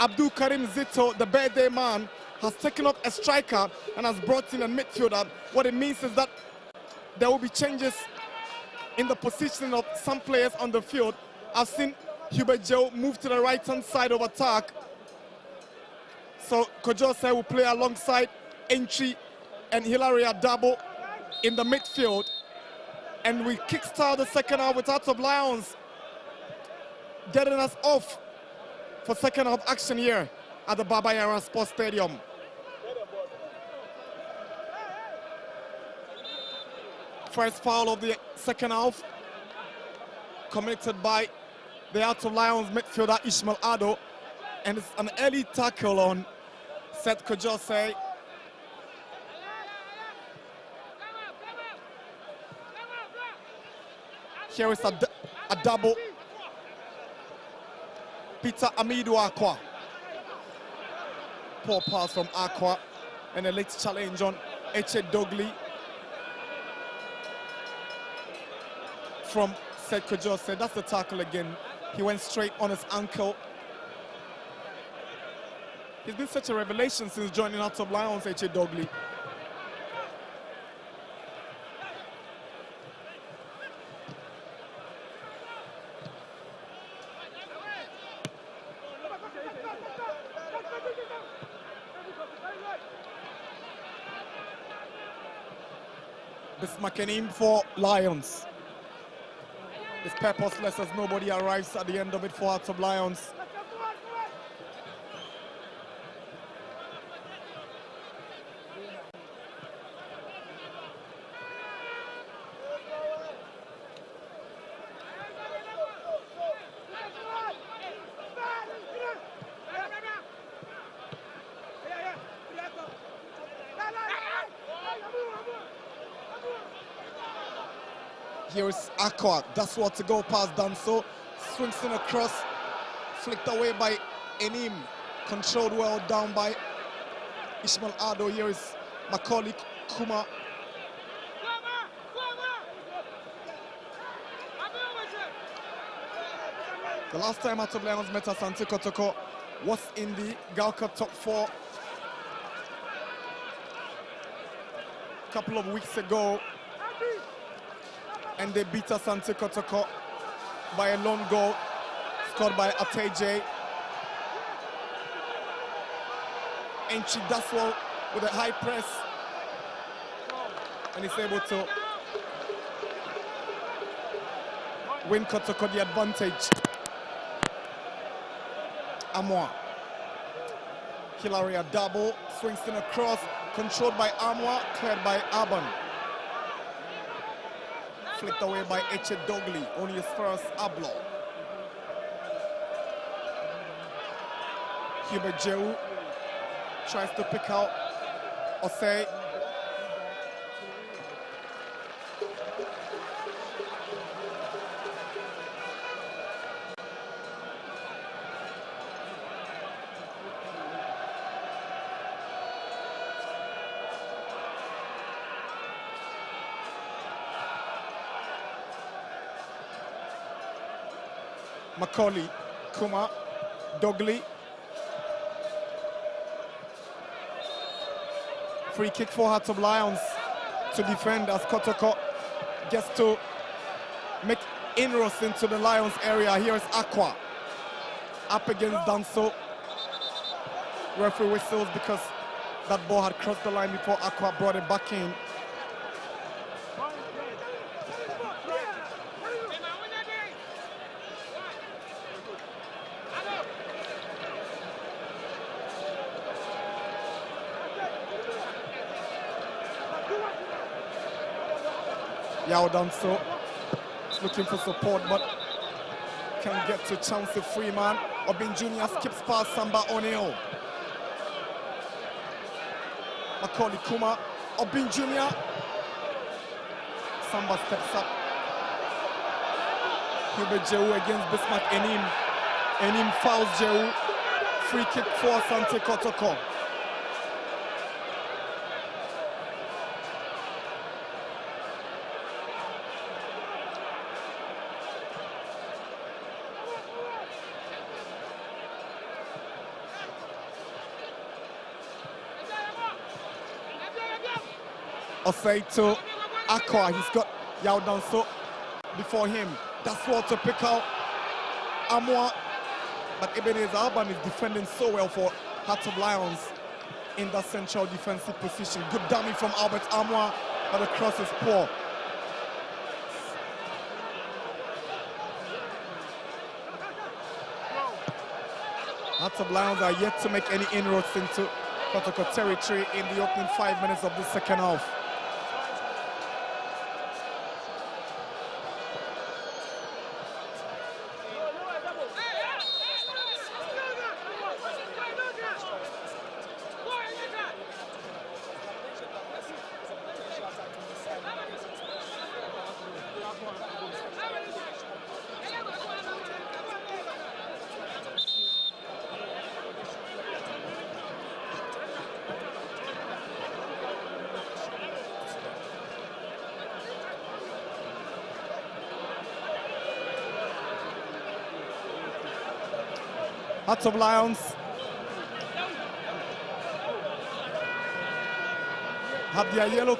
Abdul Karim Zito, the birthday man, has taken up a striker and has brought in a midfielder. What it means is that there will be changes in the position of some players on the field. I've seen Hubert Joe move to the right-hand side of attack. So Kojose will play alongside Entry and Hilary Adabo in the midfield. And we kickstart the second half with Heart of Lions getting us off for second half action here at the Baba Yara Sports Stadium. First foul of the second half committed by the Heart of Lions midfielder Ishmael Ado, and it's an early tackle on Seth Kojose. Here is a double. Peter Amidu Aqua. Poor pass from Aqua, and a late challenge on Eche Dogli from Seth Kojose. That's the tackle again. He went straight on his ankle. He's been such a revelation since joining Heart of Lions, Eche Dogli. Bismarckening for Lions. It's purposeless as nobody arrives at the end of it for Heart of Lions. Here is Aqua, that's what to go past Danso, swings in across, flicked away by Enim, controlled well down by Ishmael Ado. Here is Macaulay Kuma. The last time Heart of Lions met Asante Kotoko was in the Galka top 4 a couple of weeks ago, and they beat Asante Kotoko by a lone goal scored by Ateje. Entry does well with a high press, and he's able to win Kotoko the advantage. Amwa. Hilary double, swings in across, controlled by Amwa, cleared by Aban. Flicked away by Eche Dogli, only his first Ablo. Hubert Jehu tries to pick out Osei. Macaulay, Kuma, Dogli. Free kick for Heart of Lions to defend as Kotoko gets to make inroads into the Lions area. Here is Aqua up against Danso. Referee whistles because that ball had crossed the line before Aqua brought it back in. Yao Danso is looking for support, but can get to Chauncey Freeman. Obin Jr. skips past Samba O'Neill. Macaulay Kuma, Obin Jr. Samba steps up. Hubert Jehu against Bismarck Enim. Enim fouls Jehu. Free kick for Asante Kotoko. Osei to Akwa. He's got Yao Danso before him. That's what to pick out Amwa. But Ebenezer Alban is defending so well for Hearts of Lions in that central defensive position. Good dummy from Albert Amwa, but the cross is poor. Hearts of Lions are yet to make any inroads into Kotoko territory in the opening 5 minutes of the second half. Hearts of Lions have their yellow,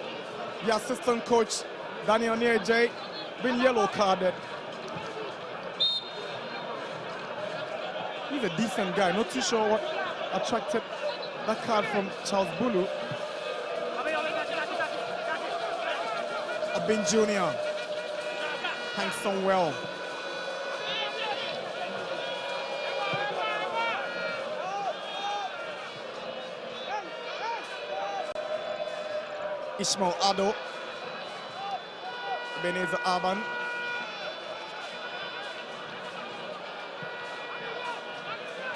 the assistant coach, Daniel Nieje, been yellow carded. He's a decent guy, not too sure what attracted that card from Charles Bulu. Abin Jr. hangs on well. Ishmael Ado, Ebenezer Alban.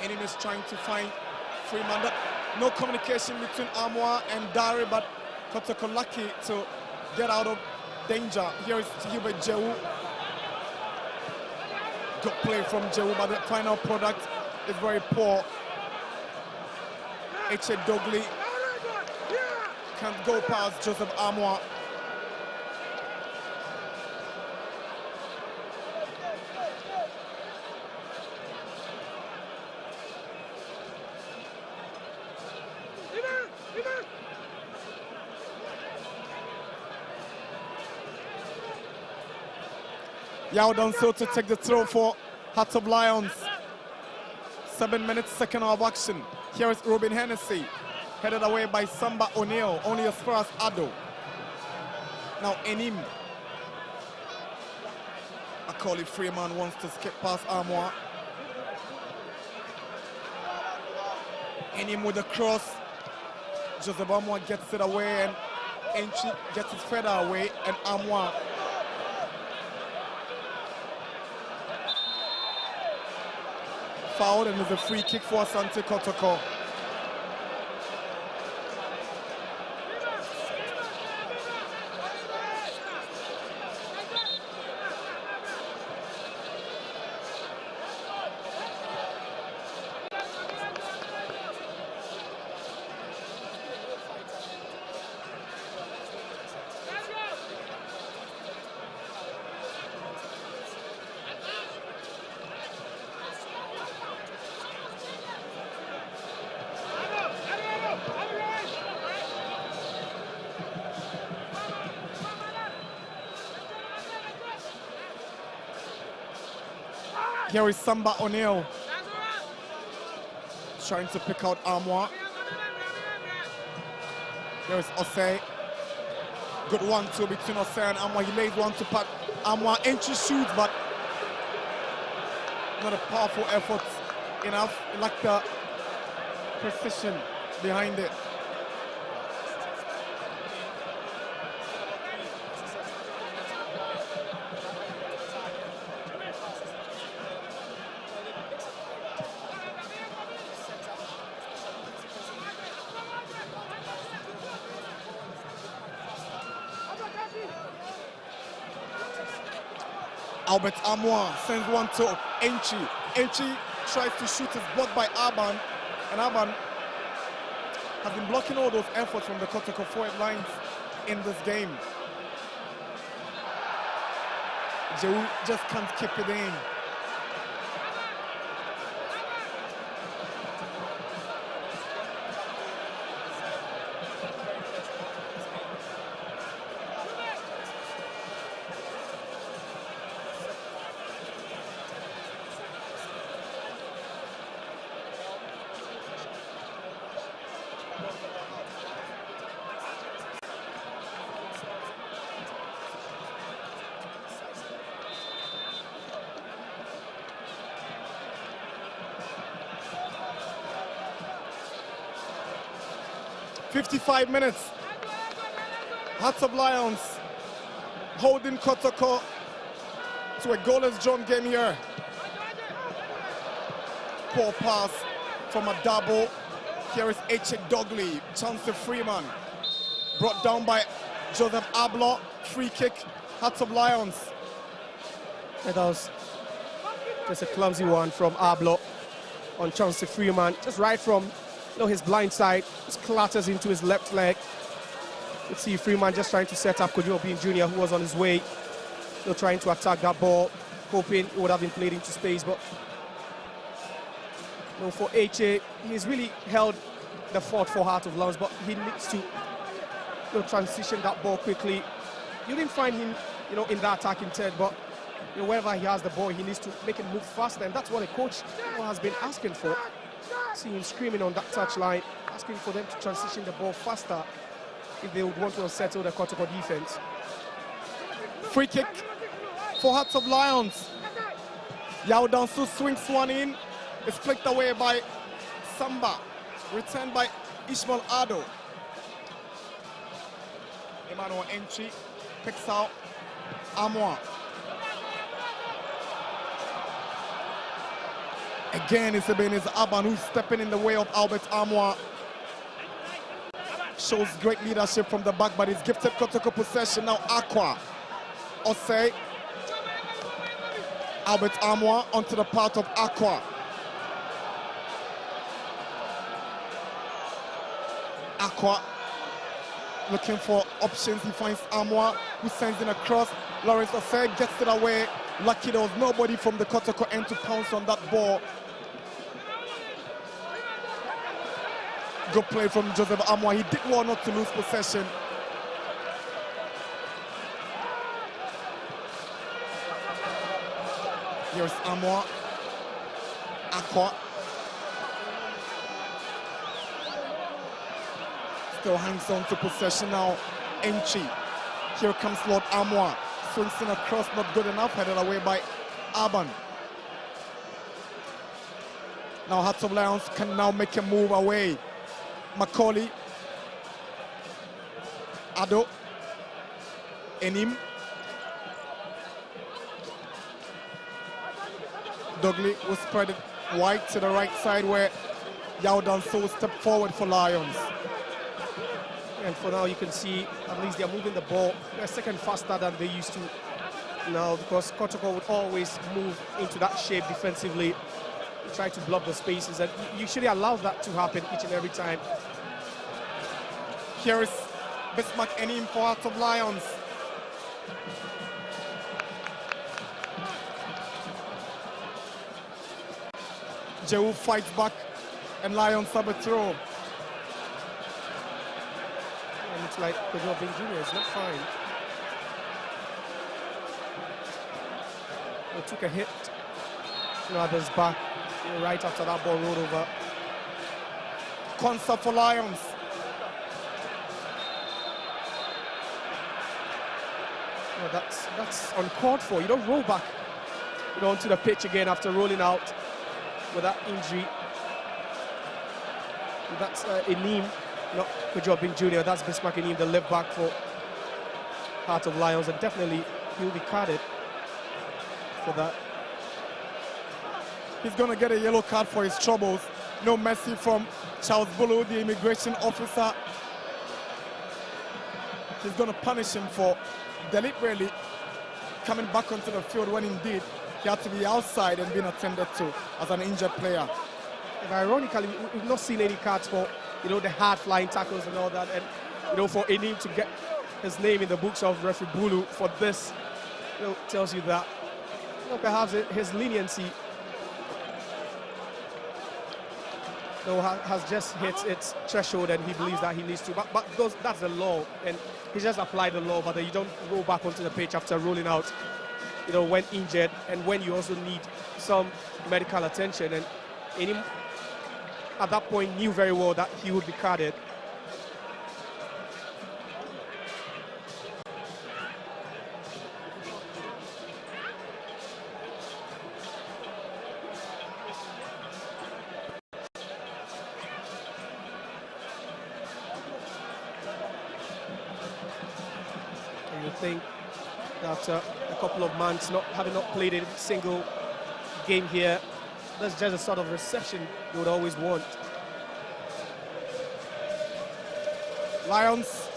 Enim is trying to find Freeman. No communication between Amwa and Dari, but Kotoko lucky to get out of danger. Here is Hubert Jehu. Good play from Jehu, but the final product is very poor. Eche Dogli can't go past Joseph Amwa. Yao Danso to take the throw for Hearts of Lions. 7 minutes, second half action. Here is Robin Hennessy, headed away by Samba O'Neill, only as far as Ado. Now Enim. Macaulay Freeman wants to skip past Amwa. Enim with the cross. Joseph Amwa gets it away and Entry gets his feather away, and Amwa fouled, and there's a free kick for Asante Kotoko. Here is Samba O'Neill trying to pick out Amwa. Here is Osei. Good 1-2 between Osei and Amwa. He lays one to pat Amwa. Entry shoots, but not a powerful effort enough. Like the precision behind it. Albert Amoir sends one to Enchi. Enchi tries to shoot, is blocked by Aban, and Aban has been blocking all those efforts from the Kotoko forward lines in this game. Jehu just can't keep it in. "55 minutes. Hearts of Lions holding Kotoko to a goalless drawn game here. Poor pass from a double. Here is H. Dogley, Chauncey Freeman. Brought down by Joseph Ablo. Free kick, Hearts of Lions. That was just a clumsy one from Ablo on Chauncey Freeman. Just right from his blind side, just clatters into his left leg. Let's see Freeman just trying to set up Kojo Obin Jr., who was on his way, trying to attack that ball, hoping it would have been played into space. But for HA, he's really held the fort for Heart of Lions, but he needs to transition that ball quickly. You didn't find him, in the attacking third, but wherever he has the ball, he needs to make it move faster, and that's what a coach has been asking for. See him screaming on that touchline, asking for them to transition the ball faster if they would want to unsettle the Kotoko defense. Free kick for Hearts of Lions. Yao Dansu swings one in. It's flicked away by Samba. Returned by Ishmael Ado. Emmanuel Entry picks out Amoir. Again, it's Ebenezer Aban who's stepping in the way of Albert Amoir. Shows great leadership from the back, but he's gifted Kotoko possession. Now Aqua. Osei. Albert Amoir onto the part of Aqua. Aqua looking for options. He finds Amoir, who sends in a cross. Lawrence Osei gets it away. Lucky there was nobody from the Kotoko end to pounce on that ball. Good play from Joseph Amoir. He did well not to lose possession. Here's Amoir. Aqua. Still hangs on to possession now. Enchi. Here comes Lord Amoir. Swings in across, not good enough. Headed away by Aban. Now Hearts of Lions can now make a move away. Macaulay, Ado, Enim, Dogley will spread it wide to the right side where Yao Danso step forward for Lions. And for now you can see at least they're moving the ball a second faster than they used to now, because Kotoko would always move into that shape defensively, try to block the spaces, and you usually allow that to happen each and every time. Here is Bismarck Enim for Hearts of Lions. Jehu fights back and Lions have a throw. And it's like Kojo Obin Jr. is not fine. He took a hit. Others back right after that ball rolled over. Consa for Lions. Well, that's uncalled for. You don't roll back onto the pitch again after rolling out with that injury. That's Enim, not Kojo Obin Jr. That's Bismarck Enim, the left back for Heart of Lions, and definitely he'll be carded for that. He's going to get a yellow card for his troubles. No mercy from Charles Bulu, the immigration officer. He's going to punish him for deliberately coming back onto the field when indeed he had to be outside and being attended to as an injured player. And ironically, we've not seen any cards for, the hard flying tackles and all that, and, for Enim to get his name in the books of referee Bulu for this, tells you that, perhaps his leniency, has just hit its threshold, and he believes that he needs to. But that's the law, and he just applied the law, but you don't go back onto the pitch after rolling out, when injured, and when you also need some medical attention. And Enim, at that point, knew very well that he would be carded. Think that a couple of months having not played a single game here, that's just a sort of reception you would always want. Lions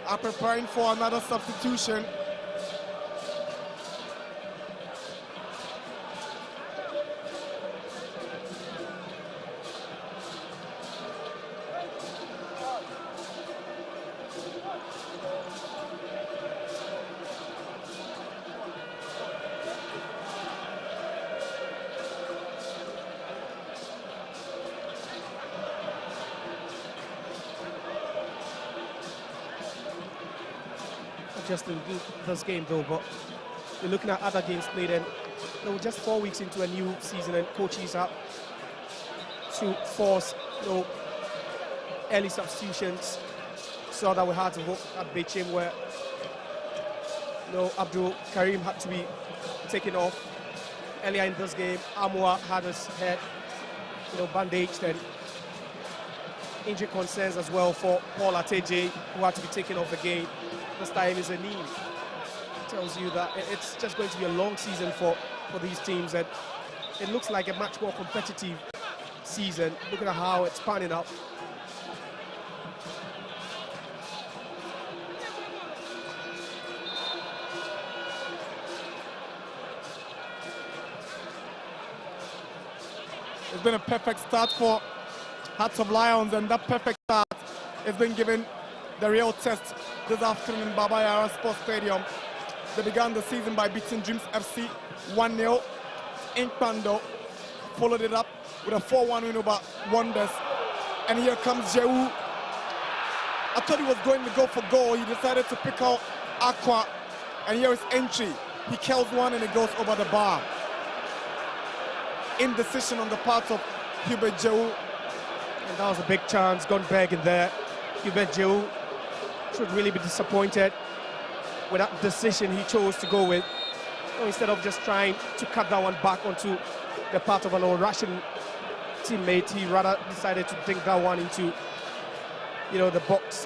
are preparing for another substitution. Just in this game though, but you're looking at other games played, and just 4 weeks into a new season, and coaches are to force early substitutions. So that we had to vote at Bechem where Abdul Karim had to be taken off earlier in this game. Amwa had his head bandaged, and injury concerns as well for Paul Ateje, who had to be taken off again. This time is a knee. Tells you that it's just going to be a long season for these teams, and it looks like a much more competitive season. Looking at how it's panning out. It's been a perfect start for Hearts of Lions, and that perfect start has been given the real test this afternoon in Baba Yara Sports Stadium. They began the season by beating Dreams FC 1-0. Inkpando followed it up with a 4-1 win over Wonders. And here comes Jehu. I thought he was going to go for goal. He decided to pick out Aqua. And here is entry. He kills one and it goes over the bar. Indecision on the part of Hubert Jehu. And that was a big chance gone back in there. Hubert Jehu should really be disappointed with that decision he chose to go with. Instead of just trying to cut that one back onto the part of an old Russian teammate, he rather decided to dink that one into, the box,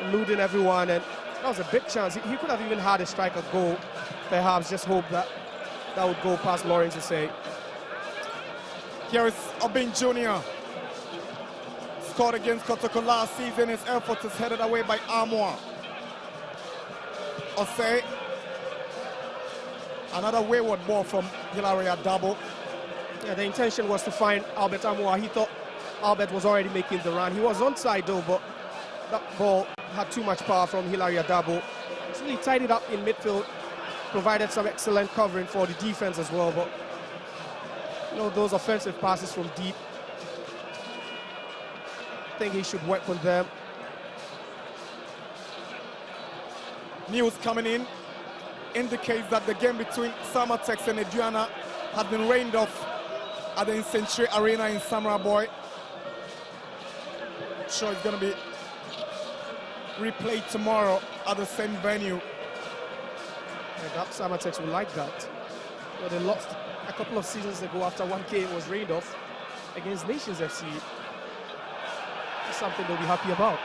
eluding everyone, and that was a big chance. He could have even had a striker goal, perhaps just hope that would go past Lawrence to say. Here is Obin Jr. Scored against Kotoko last season. His effort is headed away by Armour. Osei. Another wayward ball from Hilary Adabo. Yeah, the intention was to find Albert Armour. He thought Albert was already making the run. He was onside though, but that ball had too much power from Hilary Adabo. So he tied it up in midfield, provided some excellent covering for the defense as well, but those offensive passes from deep, I think he should work on them. News coming in indicates that the game between Samatex and Aduana has been rained off at the Century Arena in Samaraboy. Sure, it's going to be replayed tomorrow at the same venue. Yeah, that Samatex will like that. They lost a couple of seasons ago after one game was rained off against Nations FC. It's something they'll be happy about.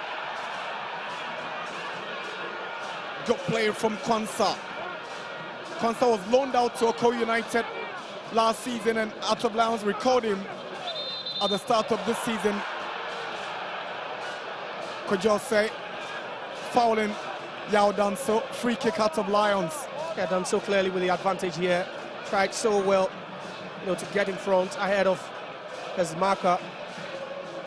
Good play from Kwanzaa. Kwanzaa was loaned out to Oko United last season, and Hearts of Lions recalled him at the start of this season. Could you say fouling Yao Danso, free kick Hearts of Lions. Yeah, done so clearly with the advantage here. Tried so well, to get in front ahead of his marker.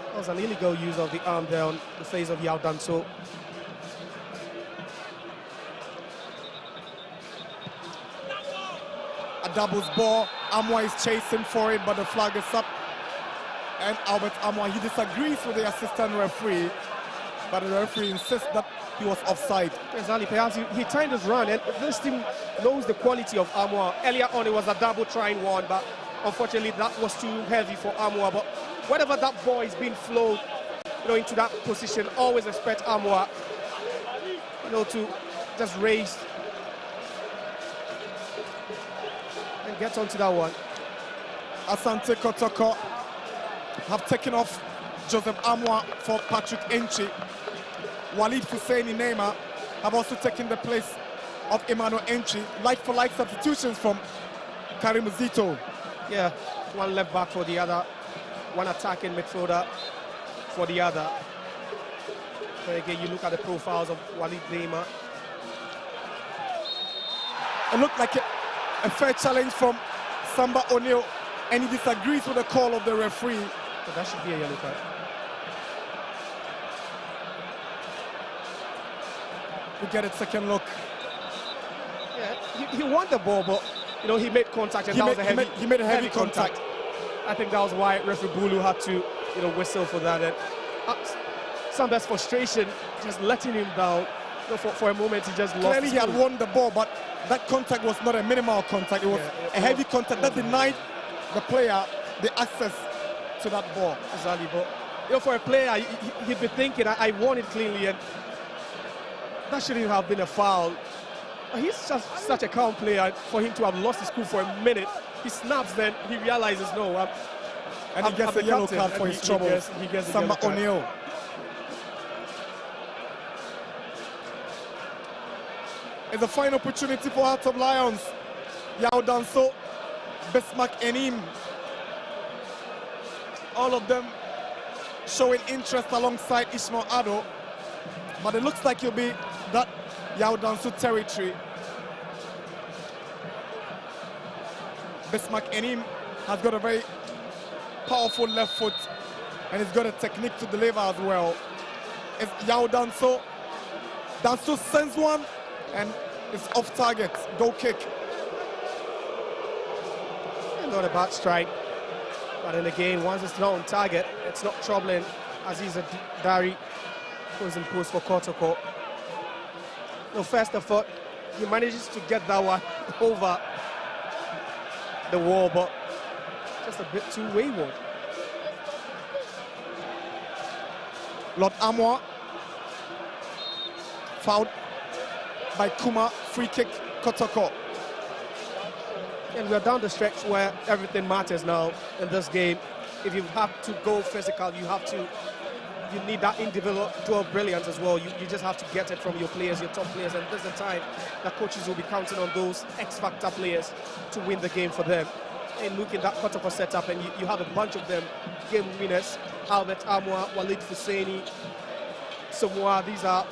That was an illegal use of the arm there on the face of Yao Danso. A doubles ball. Amwa is chasing for it, but the flag is up. And Albert Amwa, he disagrees with the assistant referee, but the referee insists that he was offside. Exactly, perhaps he timed his run, and this team knows the quality of Amwa. Earlier on, it was a double trying one, but unfortunately, that was too heavy for Amwa. But whenever that ball is being flowed, into that position, always expect Amwa, to just raise and get onto that one. Asante Kotoko have taken off Joseph Amwa for Patrick Enchi. Walid Husseini Neymar have also taken the place of Emmanuel Enchi. Like-for-like substitutions from Karim Zito. Yeah, one left back for the other, one attacking midfielder for the other. But again, you look at the profiles of Walid Neymar. It looked like a fair challenge from Samba O'Neill, and he disagrees with the call of the referee. So that should be a yellow card. We get a second look. Yeah, he won the ball, but he made contact, and he made a heavy contact. I think that was why referee Bulu had to whistle for that. And Samba's frustration just letting him down. For a moment, he just lost. Clearly, he had won the ball, but that contact was not a minimal contact. It was a heavy contact that denied the player the access to that ball. Exactly, but for a player, he'd be thinking, I won it cleanly, and that shouldn't have been a foul. He's just such a calm player. For him to have lost his cool for a minute, he snaps, then he realizes, no, and he gets a yellow card for his troubles. He gets Samba O'Neill. It's a fine opportunity for Hearts of Lions. Yao Danso, Bismarck Enim. All of them showing interest alongside Ishmael Ado. But it looks like it'll be that Yao Danso territory. Bismarck Enim has got a very powerful left foot, and he's got a technique to deliver as well. It's Yao Danso. Danso sends one, and it's off target. Goal kick. Not a bad strike. But then again, once it's not on target, it's not troubling. Aziz Dari goes in post for Kotoko. First of all, he manages to get that one over the wall, but just a bit too wayward. Lord Amwa fouled by Kuma, free kick Kotoko. And we're down the stretch where everything matters now in this game. If you have to go physical, you need that individual brilliance as well. You just have to get it from your players, your top players, and there's a time that coaches will be counting on those X-factor players to win the game for them. And look at that Kotoko setup, and you have a bunch of them, game winners. Albert Amwa, Walid Husseini, Samoa. These are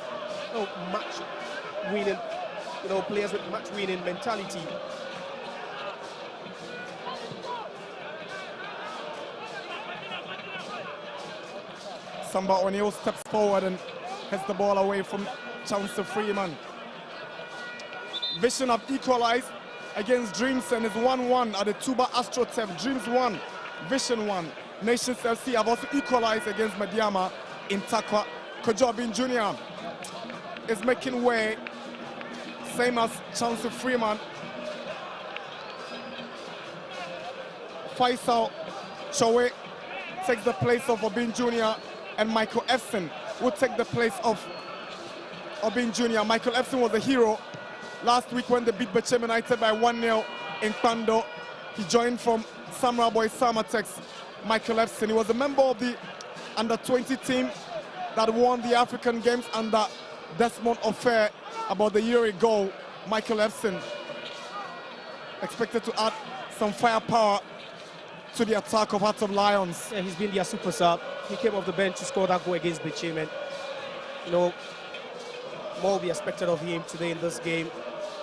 match-winning, players with match-winning mentality. Samba O'Neill steps forward and heads the ball away from Chancellor Freeman. Vision have equalized against Dreams and is 1-1 at the Tuba AstroTurf. Dreams 1, Vision 1. Nations FC have also equalized against Madiama in Takwa. Kojobin Jr. is making way, same as Chancellor Freeman. Faisal Chowe takes the place of Obin Jr. and Michael Efson will take the place of Obin Jr. Michael Efson was a hero last week when they beat Bechem United by 1-0 in Pando. He joined from Samra Boy Samatex. Michael Efson, he was a member of the under-20 team that won the African Games under Desmond Ofer about a year ago. Michael Efson expected to add some firepower to the attack of Hearts of Lions. Yeah, he's been their super sub. He came off the bench to score that goal against Bechem. more will be expected of him today in this game,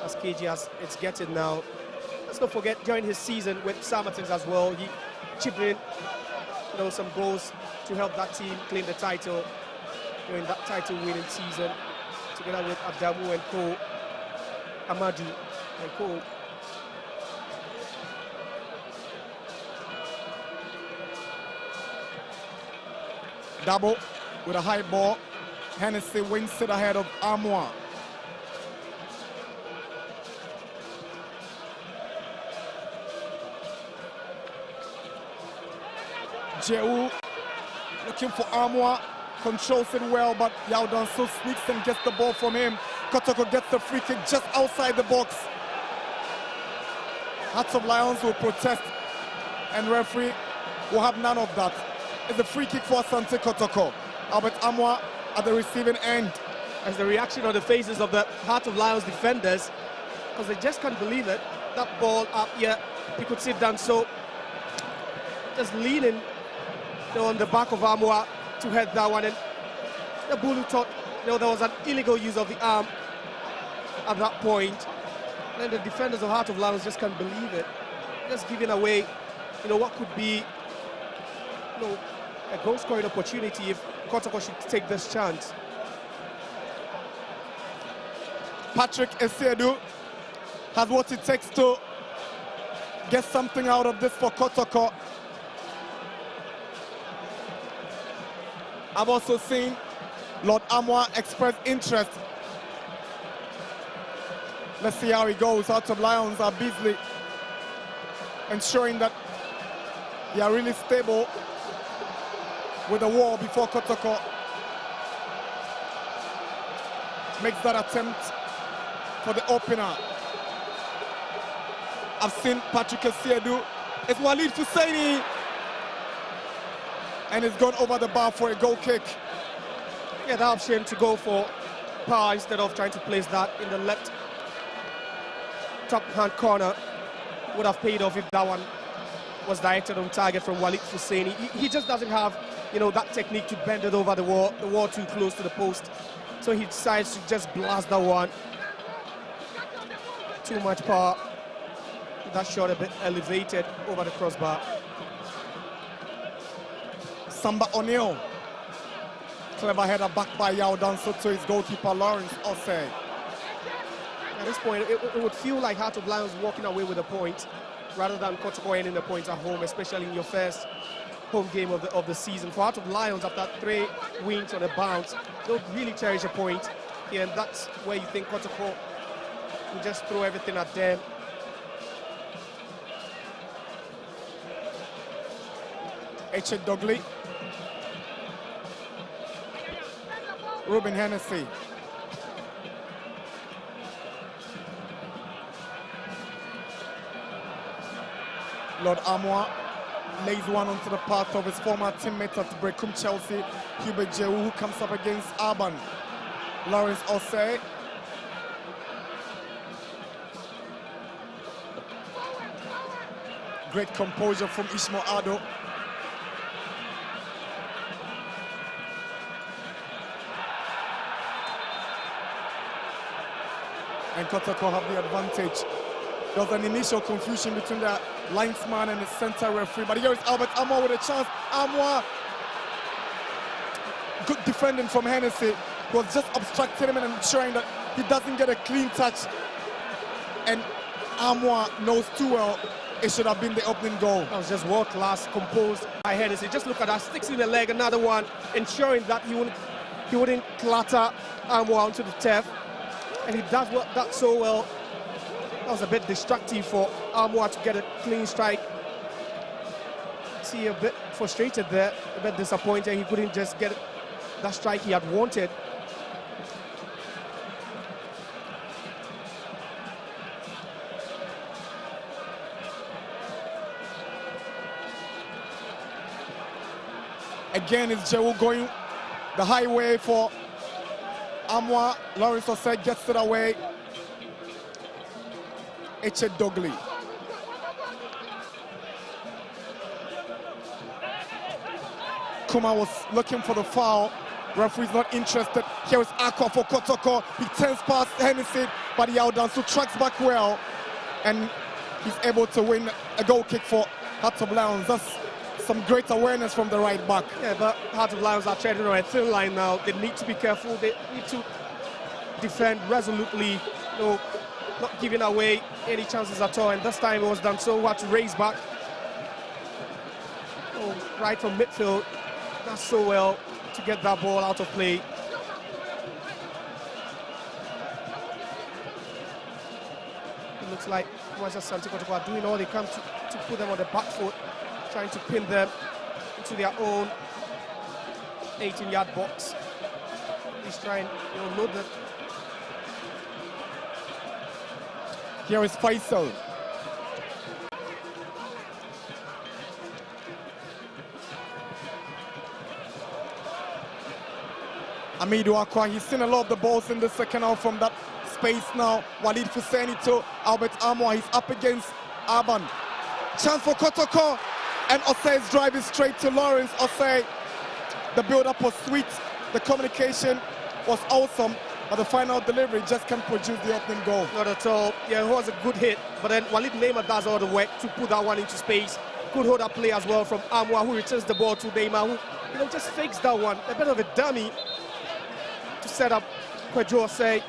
as KG as it's getting now. Let's not forget, during his season with Samartins as well, he chipped in, some goals to help that team claim the title during that title-winning season, together with Adamu and Co, Amadou and Co. Double with a high ball. Hennessy wins it ahead of Amoa. Jehu looking for Amoa, controls it well, but Yao Danso sneaks and gets the ball from him. Kotoko gets the free kick just outside the box. Hearts of Lions will protest, and referee will have none of that. It's a free kick for Asante Kotoko. Albert Amoa at the receiving end. As the reaction on the faces of the Heart of Lions defenders, because they just can't believe it. That ball up here, you could see Danso just leaning on the back of Amoa to head that one, and the Bulu thought there was an illegal use of the arm at that point. And the defenders of Heart of Lions just can't believe it, just giving away what could be a goal scoring opportunity if Kotoko should take this chance. Patrick Esiedu has what it takes to get something out of this for Kotoko. I've also seen Lord Amoa express interest. Let's see how it goes. Hearts of Lions are busy ensuring that they are really stable with the wall before Kotoko makes that attempt for the opener. I've seen Patrick Esiedu. It's Walid Husseini, and it's gone over the bar for a goal kick. Yeah, that option to go for power instead of trying to place that in the left top hand corner would have paid off if that one was directed on target from Walid Husseini. He just doesn't have that technique to bend it over the wall too close to the post. So he decides to just blast that one. Too much power. That shot a bit elevated over the crossbar. Samba O'Neill. Clever header back by Yao Danso to his goalkeeper Lawrence Osei. At this point, it would feel like Heart of Lions walking away with a point rather than Kotoko ending the points at home, especially in your first home game of the season. For Heart of Lions, after 3 wins on a bounce, they'll really cherish a point here, and that's where you think Kotoko will just throw everything at them. Eche Dogley. Ruben Hennessy. Lord Amoa lays one onto the path of his former teammate at Brecum Chelsea, Hubert Jehu, who comes up against Urban. Lawrence Osei. Great composure from Ishmael Ado. And Kotoko have the advantage. There was an initial confusion between the linesman and the center referee, but here is Albert Amoa with a chance. Amoa, good defending from Hennessy, was just obstructing him and ensuring that he doesn't get a clean touch. And Amoa knows too well it should have been the opening goal. That was just world-class, composed by Hennessy. Just look at that, sticks in the leg, another one, ensuring that he wouldn't clatter Amoa onto the turf. And he does that so well. That was a bit distracting for Amoa to get a clean strike. See, a bit frustrated there, a bit disappointed. He couldn't just get that strike he had wanted. Again, it's Jehu going the highway for Amoa. Lawrence Osei gets it away. Eche Dogley. Kuma was looking for the foul. Referee's not interested. Here is Aqua for Kotoko. He turns past Hennessy, but he outdoes, so tracks back well. And he's able to win a goal kick for Hearts of Lions. That's some great awareness from the right back. Yeah, but Hearts of Lions are treading on a thin line now. They need to be careful. They need to defend resolutely, not giving away any chances at all. And this time it was done so hard to raise back. Right from midfield, not so well to get that ball out of play. It looks like Asante Kotoko are doing all they can to put them on the back foot, trying to pin them into their own 18-yard box. He's trying, load them. Here is Faisal. Amidu Akwa, he's seen a lot of the balls in the second half from that space now. Walid Fuseni to Albert Amwa, he's up against Aban. Chance for Kotoko, and Osei's drive is straight to Lawrence. Osei, the build-up was sweet, the communication was awesome, but the final delivery just can't produce the opening goal. Not at all. Yeah, it was a good hit, but then Walid Neymar does all the work to put that one into space. Good hold up play as well from Amwa, who returns the ball to Neymar, who just fakes that one. A bit of a dummy to set up Pedro Osei.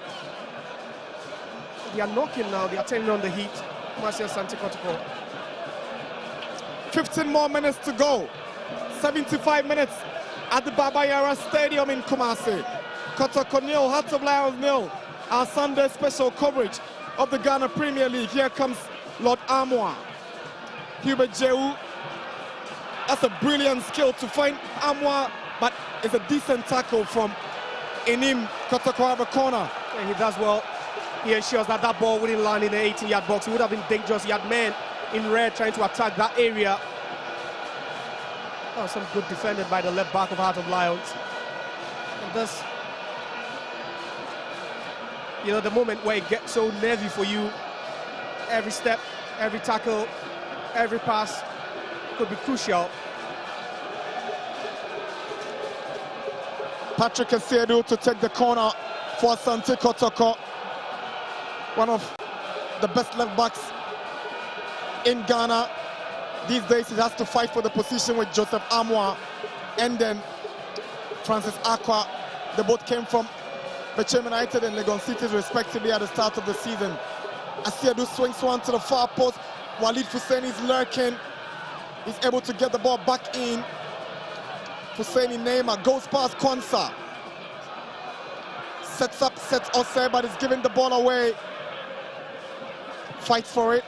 They are knocking now, they are turning on the heat. Asante Kotoko. 15 more minutes to go. 75 minutes at the Baba Yara Stadium in Kumasi. Kotoko nil, Hearts of Lions nil. Our Sunday special coverage of the Ghana Premier League. Here comes Lord Amwa. Hubert Jehu. That's a brilliant skill to find Amwa, but it's a decent tackle from Enim. Kotoko have a corner. Yeah, he does well. He ensures that that ball wouldn't land in the 18-yard box. It would have been dangerous. He had men in red trying to attack that area. Oh, some good defending by the left back of Heart of Lions. And this, the moment where it gets so nervy for you, every step, every tackle, every pass could be crucial. Patrick Asiedu to take the corner for Asante Kotoko. One of the best left backs in Ghana. These days he has to fight for the position with Joseph Amwa and then Francis Aqua. They both came from Bechem United and Legon Cities respectively at the start of the season. Asiedu swings one to the far post. Walid Fuseni is lurking. He's able to get the ball back in. Fuseni Neymar goes past Kwanzaa. Sets Osei, but is giving the ball away. Fights for it,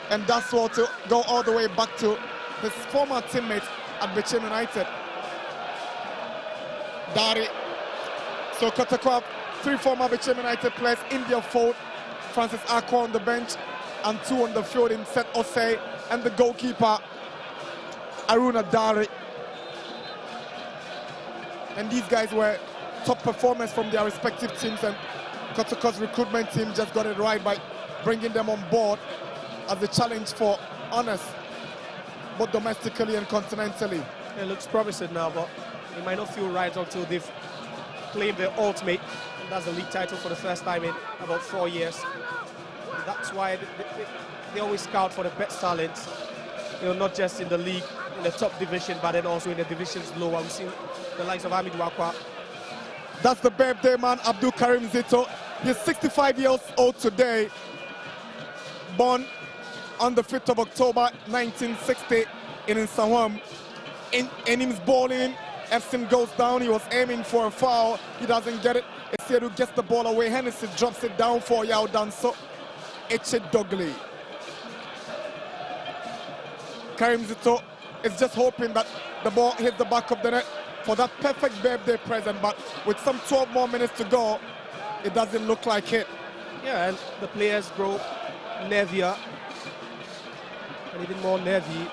and that's all to go all the way back to his former teammate at Bechem United. Dari. So Kotoko, 3 former Bechem United players in their fold. Francis Aqua on the bench, and 2 on the field in Set Osei, and the goalkeeper, Aruna Dari. And these guys were top performers from their respective teams, and Kotoko's recruitment team just got it right by bringing them on board as a challenge for honors, both domestically and continentally. It looks promising now, but it might not feel right until they've claimed the ultimate. And that's the league title for the first time in about 4 years. And that's why they always scout for the best talents, not just in the league, in the top division, but then also in the divisions lower. We've seen the likes of Amidu Akwa. That's the birthday man, Abdul Karim Zito. He's 65 years old today. Born on the 5th of October 1960 in Nsawam. Inim's bowling, Epson goes down, he was aiming for a foul, he doesn't get it. Esiedu gets the ball away, Hennessy drops it down for Yao Danso. Eche Dogley. Karim Zito is just hoping that the ball hits the back of the net for that perfect birthday present, but with some 12 more minutes to go, it doesn't look like it. Yeah, and the players grow nervier and even more nervy,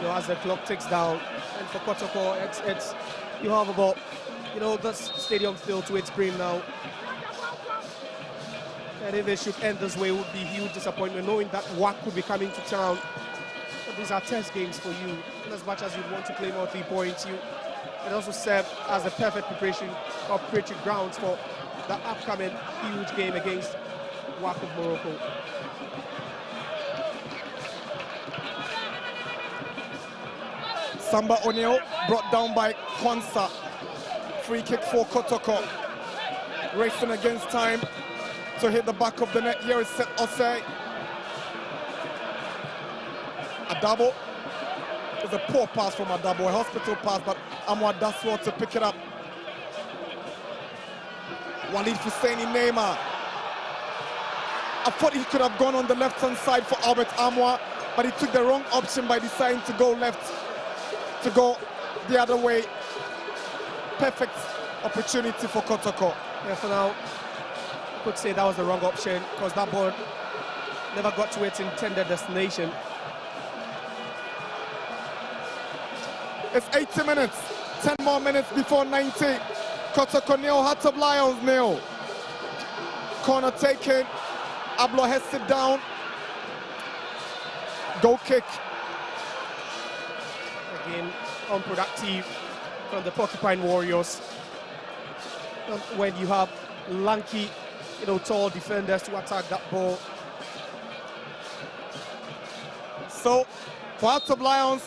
as the clock ticks down. And for Kotoko, it's you have about, this stadium filled to its brim now. And if they should end this way, it would be a huge disappointment, knowing that WAC could be coming to town. But these are test games for you. And as much as you want to claim all 3 points, It also served as a perfect preparation or preparation grounds for the upcoming huge game against WAC of Morocco. Samba O'Neill brought down by Kwanzaa. Free kick for Kotoko. Racing against time to hit the back of the net. Here is Seth Osei. Adabo. It's a poor pass from Adabo, a hospital pass, but Amwa Daswa to pick it up. Walid Husseini Neymar. I thought he could have gone on the left-hand side for Albert Amwa, but he took the wrong option by deciding to go left, to go the other way. Perfect opportunity for Kotoko. Yeah, for now, I could say that was the wrong option because that ball never got to its intended destination. It's 80 minutes, 10 more minutes before 90. Kotoko nil, Hearts of Lions nil. Corner taken, Ablo has it down. Goal kick. Again, unproductive from the Porcupine Warriors. When you have lanky, tall defenders to attack that ball. So, for Hearts of Lions,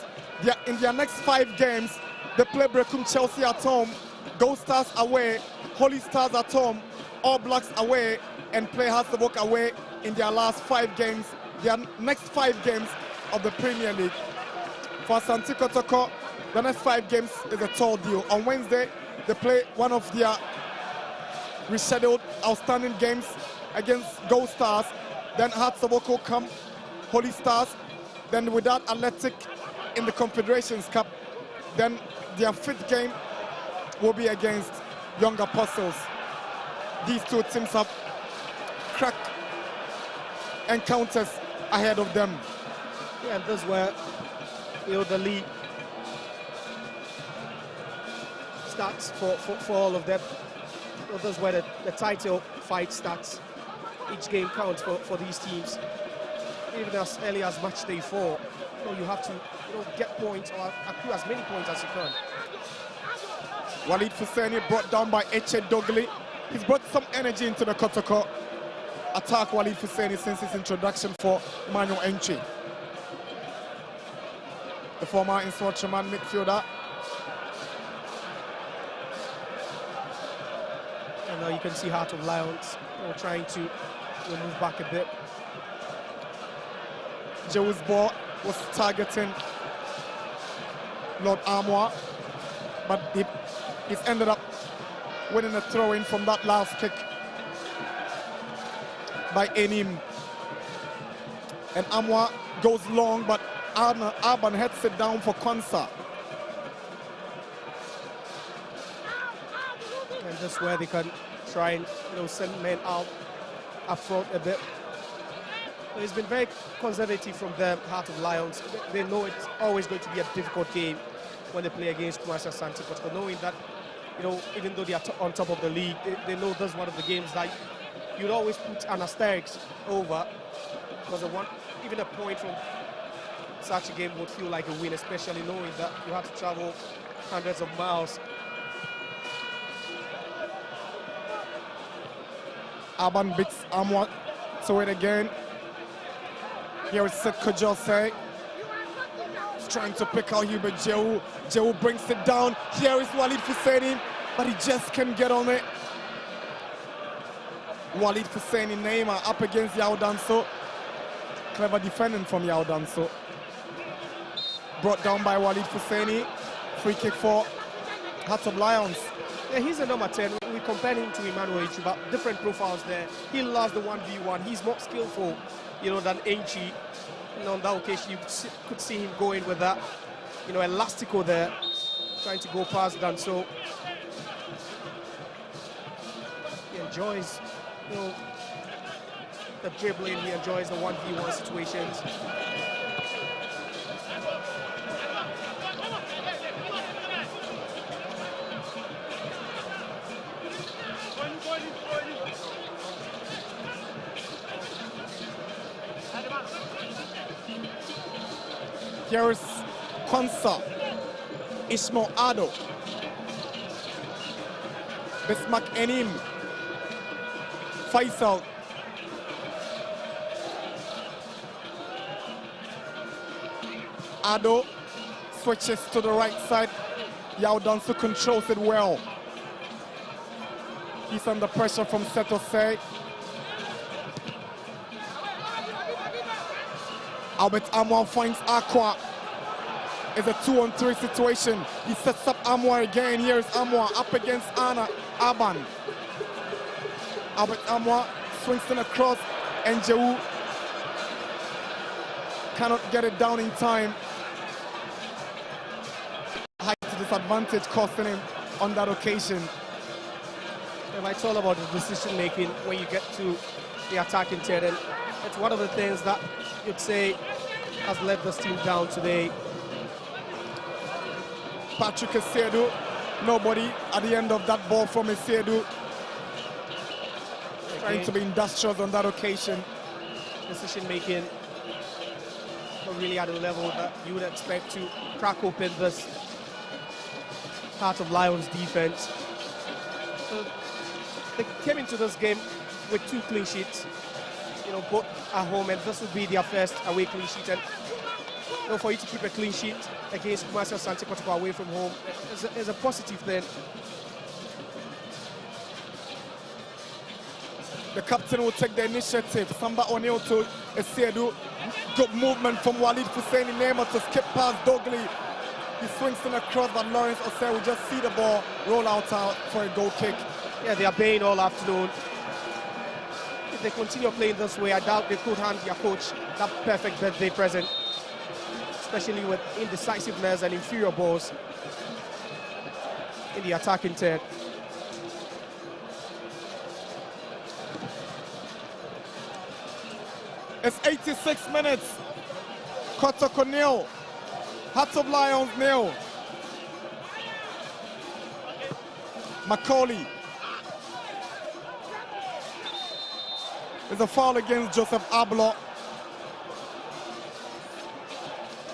in their next 5 games, they play Brecum Chelsea at home, Gold Stars away, Holy Stars at home, All Blacks away, and play Hearts of Oak away in their last 5 games, their next 5 games of the Premier League. For Asante Kotoko, the next 5 games is a tall deal. On Wednesday, they play one of their rescheduled outstanding games against Gold Stars. Then Hearts of Oak will come, Holy Stars. Then without Athletic in the Confederations Cup, then their 5th game will be against Young Apostles. These 2 teams have crack encounters ahead of them. Yeah, and this is where the league starts for all of them. This is where the title fight starts. Each game counts for these teams. Even as early as match day 4, you have to get points or accrue as many points as you can. Walid Husseini brought down by Eche Dogli. He's brought some energy into the Kotoko attack, Walid Husseini, since his introduction for Emmanuel Enchi, the former Instructorman midfielder. And now you can see Heart of Lions trying to move back a bit. Joe's ball was targeting Lord Armour, but he's ended up winning a throw-in from that last kick by Enim. And Armour goes long, but Arban heads it down for Kwanzaa. And that's where they can try and send men out up front a bit. So it's been very conservative from them, Heart of Lions. They know it's always going to be a difficult game when they play against Kumasi Asante Kotoko, knowing that even though they are on top of the league, they know that's one of the games that you'd always put an asterisk over, because even a point from such a game would feel like a win, especially knowing that you have to travel hundreds of miles. Aban beats Amwa to it again. Here is Seth Kojose. He's trying to pick out Hubert Jehu. Jehu brings it down. Here is Walid Husseini, but he just can't get on it. Walid Husseini Neymar up against Yao Danso. Clever defending from Yao Danso. Brought down by Walid Husseini. Free kick for Hearts of Lions. Yeah, he's a number 10. We compare him to Emmanuel Enchi, but different profiles there. He loves the 1v1. He's more skillful, than Enchi. On that occasion, you could see him going with that, elastico there, trying to go past Danso. He enjoys, the dribbling. He enjoys the 1v1 situations. Here is Kwanzaa, Ismail Ado. Bismarck Enim. Faisal. Ado switches to the right side. Yao Danso controls it well. He's under pressure from Setosei. Albert Amwa finds Aqua. It's a 2-on-3 situation. He sets up Amwa again. Here's Amwa up against Anna Aban. Albert Amwa swings in across, and Jehu cannot get it down in time. Height disadvantage costing him on that occasion. Yeah, it's all about the decision making when you get to the attacking third, and it's one of the things that you'd say has let this team down today. Patrick Esedu, nobody at the end of that ball from Esedu. Trying to be industrious on that occasion. Decision making not really at a level that you would expect to crack open this part of Lions defense. So they came into this game with 2 clean sheets, both at home, and this will be their first away clean sheet. And for you to keep a clean sheet against Asante Kotoko away from home is a positive thing. The captain will take the initiative. Samba O'Neal to Esedu. Good movement from Walid Husseini Neymar to skip past Dogley. He swings in across, but Lawrence Osei will just see the ball roll out for a goal kick. Yeah, they are baying all afternoon. If they continue playing this way, I doubt they could hand their coach that perfect birthday present, especially with indecisiveness and inferior balls in the attacking third. It's 86 minutes. Kotoko nil. Hearts of Lions nil. Macaulay. There's a foul against Joseph Ablo.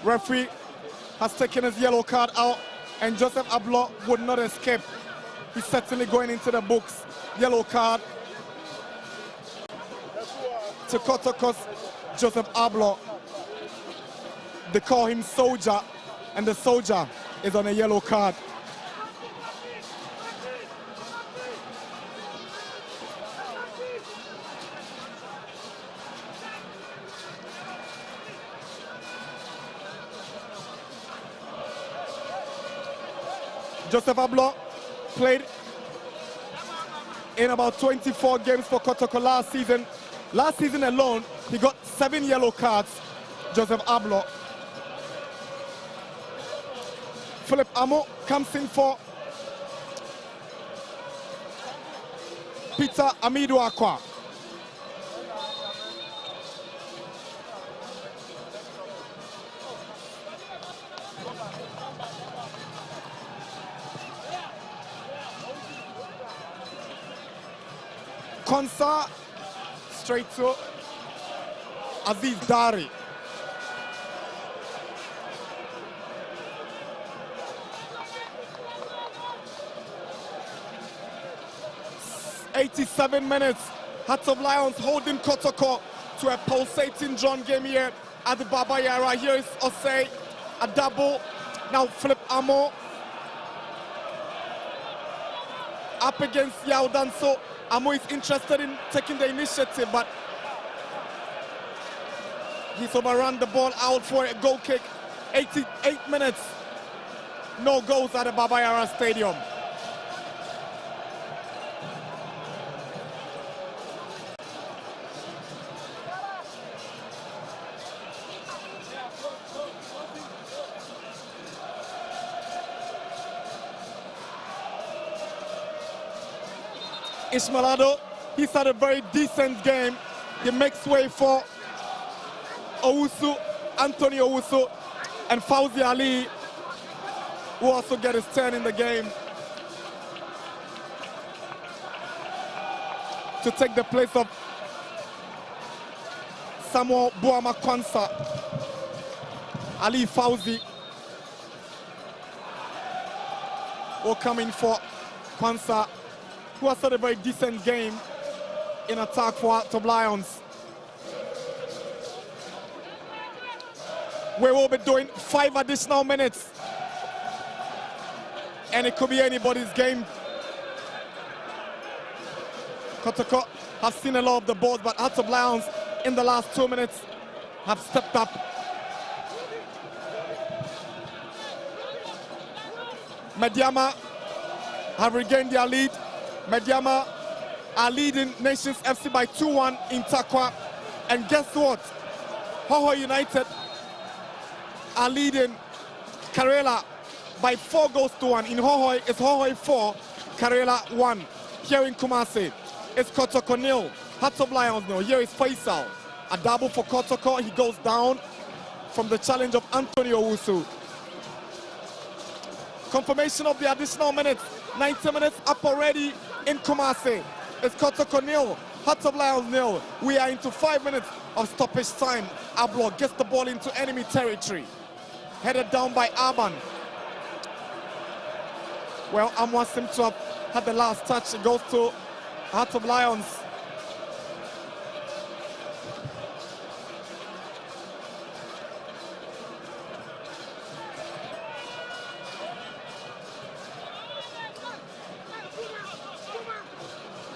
Referee has taken his yellow card out, and Joseph Ablo would not escape. He's certainly going into the books. Yellow card to Kotoko's Joseph Ablo. They call him Soldier, and the Soldier is on a yellow card. Joseph Ablo played in about 24 games for Kotoko last season. Last season alone, he got 7 yellow cards, Joseph Ablo. Philip Amo comes in for Peter Amidu Aqua. Konsa straight to Aziz Dari. "87 minutes. Hearts of Lions holding Kotoko to a pulsating drawn game here at the Baba Yara. Here is Osei, a double. Now Philip Amo up against Yao Danso. Amo is interested in taking the initiative, but he's overrun the ball out for a goal kick. 88 minutes. No goals at the Baba Yara Stadium. Ismailado, he's had a very decent game. He makes way for Owusu, Anthony Owusu, and Fauzi Ali, who also get his turn in the game to take the place of Samuel Buama Kwansa. Ali Fauzi will come in for Kwansa. who has had a very decent game in attack for Hearts of Lions. We will be doing 5 additional minutes. And it could be anybody's game. Kotoko have seen a lot of the balls, but Hearts of Lions in the last 2 minutes have stepped up. Mediama have regained their lead. Mediama are leading Nations FC by 2-1 in Takwa. And guess what? Hoho United are leading Karela by 4 goals to 1. In Hohoi, it's Hohoi 4, Karela 1. Here in Kumasi, it's Kotoko 0, Hearts of Lions 0. Here is Faisal. A double for Kotoko. He goes down from the challenge of Antonio Wusu. Confirmation of the additional minutes. 90 minutes up already in Kumasi. It's Kotoko 0, Hearts of Lions 0. We are into 5 minutes of stoppage time. Ablo gets the ball into enemy territory. Headed down by Arban. Well, Amwa seems to have had the last touch. It goes to Hearts of Lions.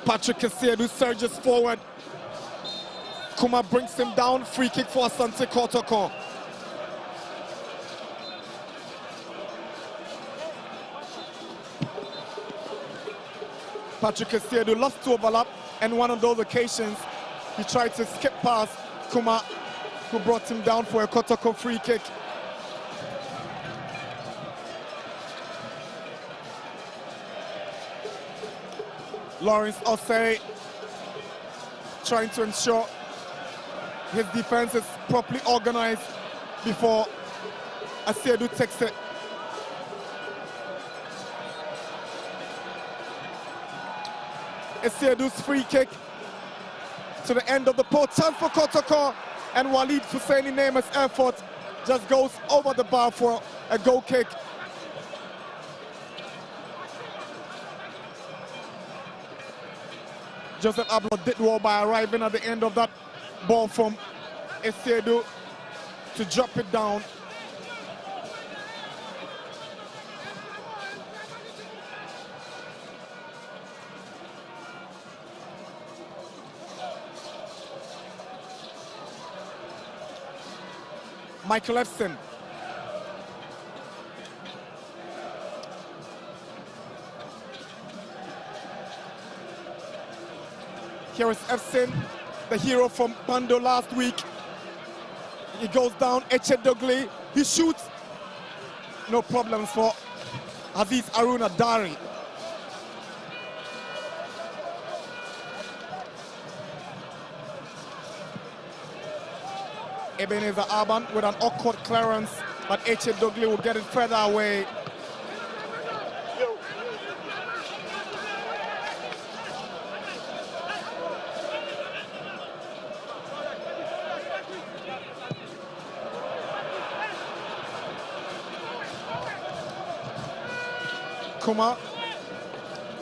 Patrick Kesiedu surges forward. Kuma brings him down. Free kick for Asante Kotoko. Patrick Kesiedu lost to overlap, and one of those occasions he tried to skip past Kuma, who brought him down for a Kotoko free kick. Lawrence Osei trying to ensure his defense is properly organized before Asiedu takes it. Asiedu's free kick to the end of the post. Chance for Kotoko, and Walid Husseini Neyma's effort just goes over the bar for a goal kick. Joseph Ablo did well by arriving at the end of that ball from Asiedu to drop it down. Michael Efson. Here is Efson, the hero from Pando last week. He goes down, Eche Dogli. He shoots. No problems for Aziz Aruna Dari. Ebenezer Arban with an awkward clearance, but Eche Dogli will get it further away. Kuma,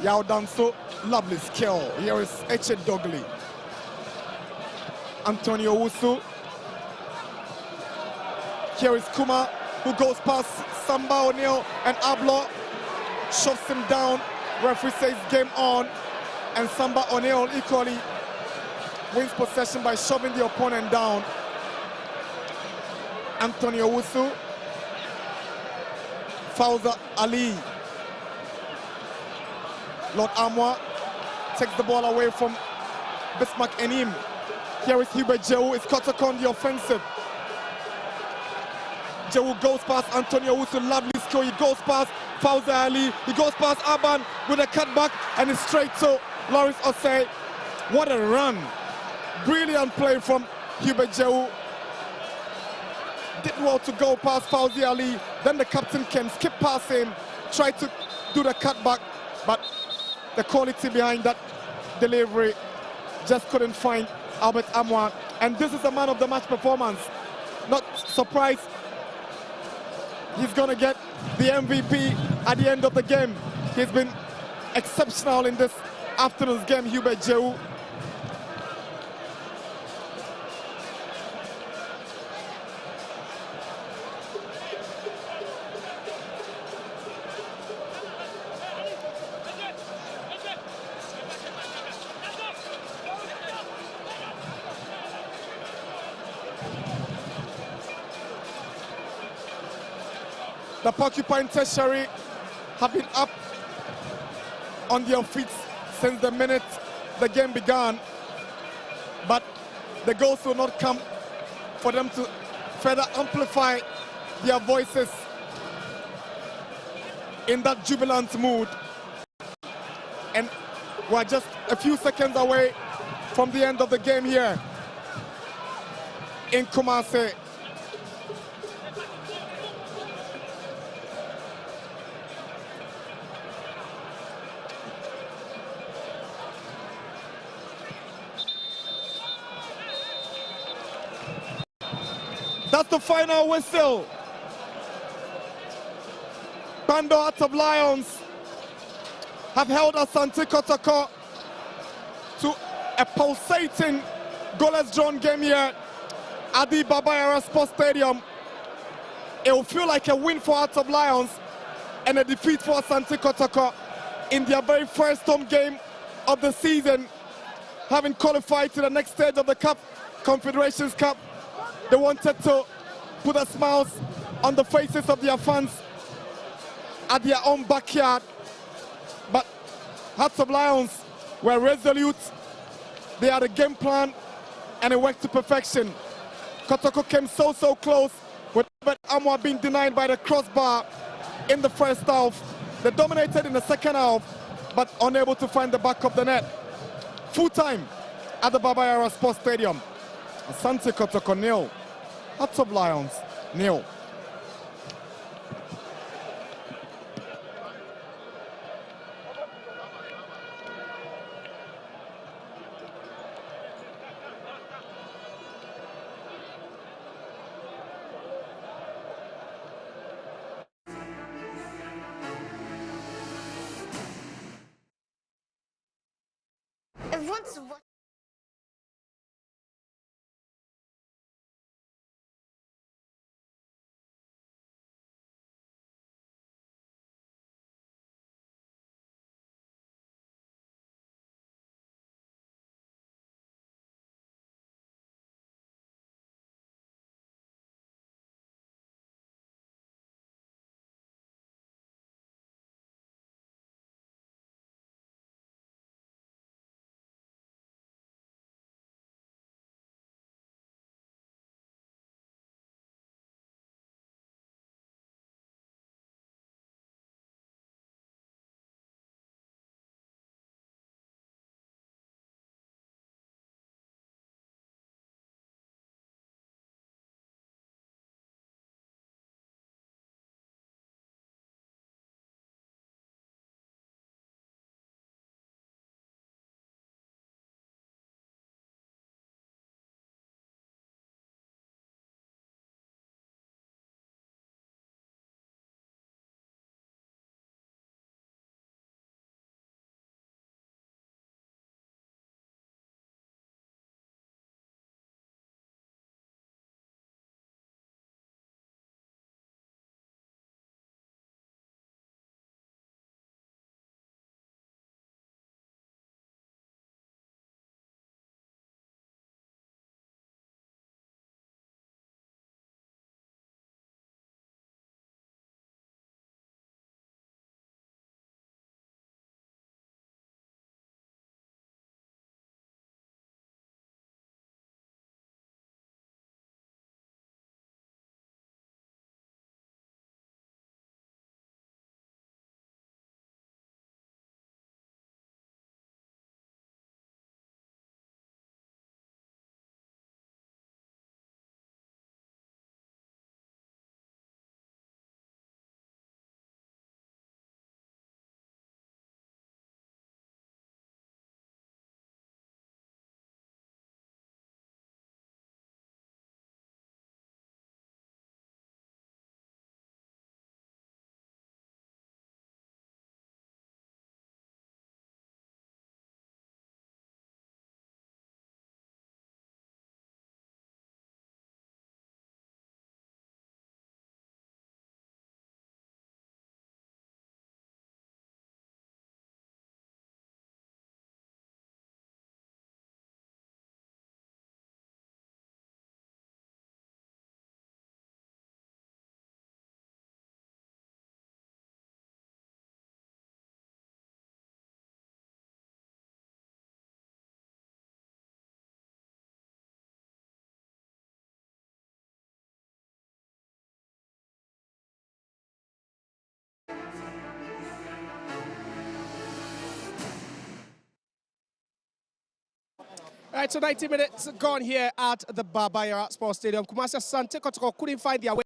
Yao Danso, lovely skill. Here is Eche Dogli. Antonio Wusu. Here is Kuma, who goes past Samba O'Neill, and Ablo shoves him down. Referee says game on, and Samba O'Neill equally wins possession by shoving the opponent down. Antonio Wusu, Fauza Ali. Lord Amwa takes the ball away from Bismarck Enim. Here is Hubert Jehu. It's Kotoko on the offensive. Jehu goes past Antonio Wusu, lovely skill. He goes past Fauza Ali. He goes past Aban with a cutback, and it's straight to Lawrence Osei. What a run. Brilliant play from Hubert Jehu. Did well to go past Fauzi Ali. Then the captain can skip past him, try to do the cutback, but the quality behind that delivery just couldn't find Albert Amwa. And this is a man of the match performance. Not surprised he's going to get the MVP at the end of the game. He's been exceptional in this afternoon's game, Hubert Jehu. The Porcupine Tertiary have been up on their feet since the minute the game began, but the goals will not come for them to further amplify their voices in that jubilant mood. And we're just a few seconds away from the end of the game here in Kumasi. That's the final whistle. Bando Hearts of Lions have held Asante Kotoko to a pulsating goalless drawn game here at the Baba Yara Sports Stadium. It will feel like a win for Hearts of Lions and a defeat for Asante Kotoko in their very first home game of the season, having qualified to the next stage of the Cup, Confederations Cup. They wanted to put a smiles on the faces of their fans at their own backyard. But Hearts of Lions were resolute. They had a game plan and it worked to perfection. Kotoko came so close, with Robert Amwa being denied by the crossbar in the first half. They dominated in the second half, but unable to find the back of the net. Full time at the Baba Yara Sports Stadium. Asante Kotoko 0, Hearts of Lions 0. Everyone's watching. right, so 90 minutes gone here at the Baba Sports Stadium. Kumasi Asante Kotoko couldn't find their way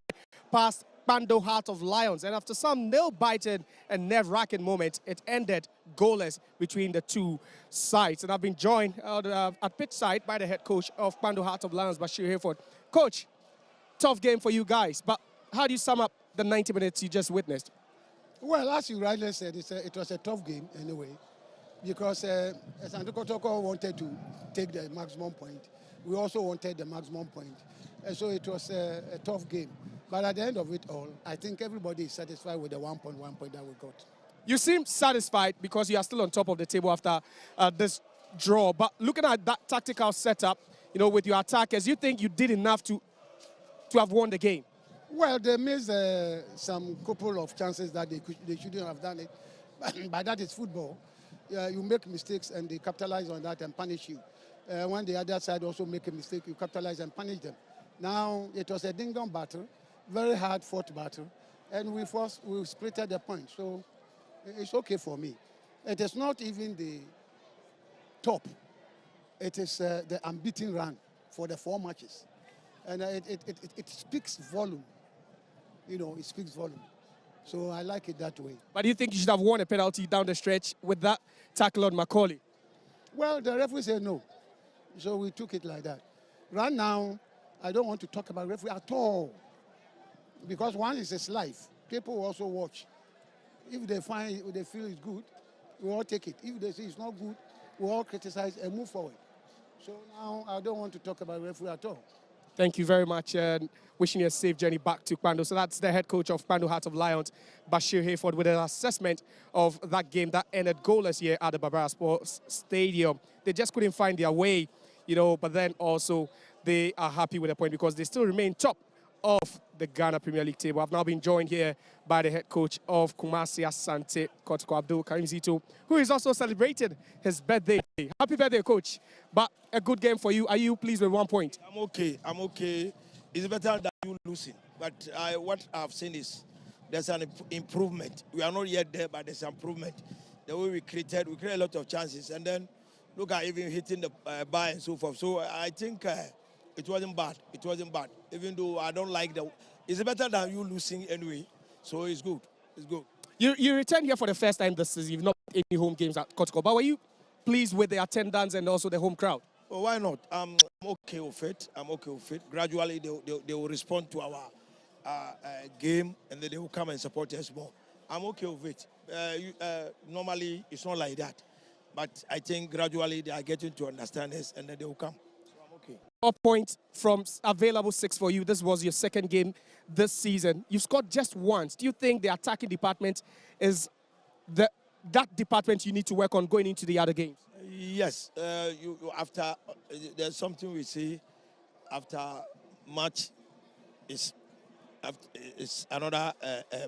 past Bando Heart of Lions, and after some nail-biting and nerve-wracking moments, it ended goalless between the two sides. And I've been joined at pitch side by the head coach of Bando Heart of Lions, Bashir Hayford. Coach, tough game for you guys, but how do you sum up the 90 minutes you just witnessed? Well, as you rightly said, it was a tough game anyway, because Asante Kotoko wanted to take the maximum point. We also wanted the maximum point. And so it was a tough game. But at the end of it all, I think everybody is satisfied with the 1 point that we got. You seem satisfied because you are still on top of the table after this draw. But looking at that tactical setup, you know, with your attackers, you think you did enough to have won the game? Well, they missed some couple of chances that they shouldn't have done it. But that is football. You make mistakes and they capitalize on that and punish you. When the other side also make a mistake, you capitalize and punish them. Now, it was a ding-dong battle, very hard-fought battle, and we splitted the point. So it's okay for me. It is not even the top. It is the unbeaten run for the 4 matches. And it speaks volume. You know, it speaks volume. So I like it that way. But do you think you should have won a penalty down the stretch with that tackle on Macaulay? Well, the referee said no. So we took it like that. Right now, I don't want to talk about referee at all. Because one is his life. People also watch. If they feel it's good, we all take it. If they say it's not good, we all criticize and move forward. So now I don't want to talk about referee at all. Thank you very much, and wishing you a safe journey back to Kpando. So that's the head coach of Kpando Heart of Lions, Bashir Hayford, with an assessment of that game that ended goalless here at the Barbara Sports Stadium. They just couldn't find their way, you know, but then also they are happy with the point because they still remain top of the Ghana Premier League table. I've now been joined here by the head coach of Kumasi Asante Kotoko, Abdul Karim Zito, who is also celebrating his birthday. Happy birthday, coach. But a good game for you. Are you pleased with 1 point? I'm okay. It's better than you losing. But what I've seen is there's an improvement. We are not yet there, but there's improvement. The way we created a lot of chances. And then look at even hitting the bar and so forth. So I think it wasn't bad. It wasn't bad. Even though I don't like it's better than you losing anyway. So it's good. It's good. You returned here for the first time this season. You've not played any home games at Kotoko. But were you pleased with the attendance and also the home crowd? Well, why not? I'm okay with it. Gradually, they will respond to our game, and then they will come and support us more. I'm okay with it. Normally, it's not like that. But I think gradually they are getting to understand us, and then they will come. So I'm okay. 4 points from available 6 for you. This was your second game this season. You scored just once. Do you think the attacking department is that department you need to work on going into the other games? Yes. After there's something we say after match is another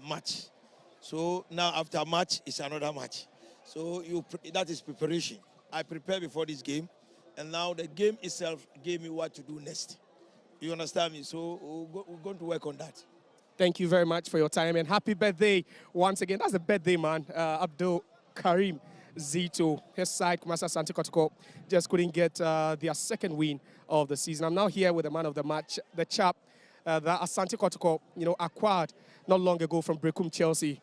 match. So now after match is another match. So that is preparation. I prepared before this game, and now the game itself gave me what to do next. You understand me? So we're going to work on that. Thank you very much for your time, and happy birthday once again. That's a birthday, man. Abdul Karim Zito, his side, Kumasi Asante Kotoko, just couldn't get their second win of the season. I'm now here with the man of the match, the chap that Asante Kotoko, you know, acquired not long ago from Brecum Chelsea.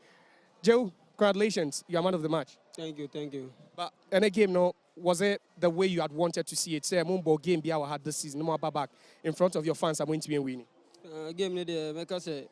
Joe, congratulations, you're man of the match. Thank you. But in a game, no, was it the way you had wanted to see it? Say, Mumbo game Biawa had this season, no more back in front of your fans. I'm going to be winning. Game ne make us say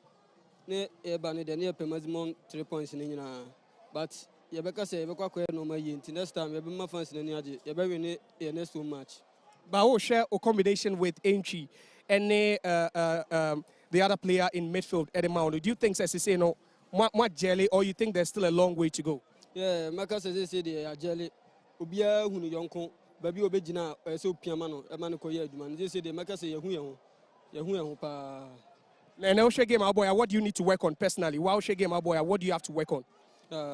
ne eba ne de ne maximum 3 points ne nyina, but you better say, next time, you be fans in you better win the next 2 match. But I will share a combination with Entry and the other player in midfield, Eddie Mount. Do you think, as you say, no, more jelly, or you think there's still a long way to go? Yeah, Maka says they are jelly. Ubia Huni Yonko, Baby Obejina, so Piamano, a man called Yedman. They say they make us say, Yahuya. And I'll share game, our boy, what do you need to work on personally? While share game, our boy, what do you have to work on?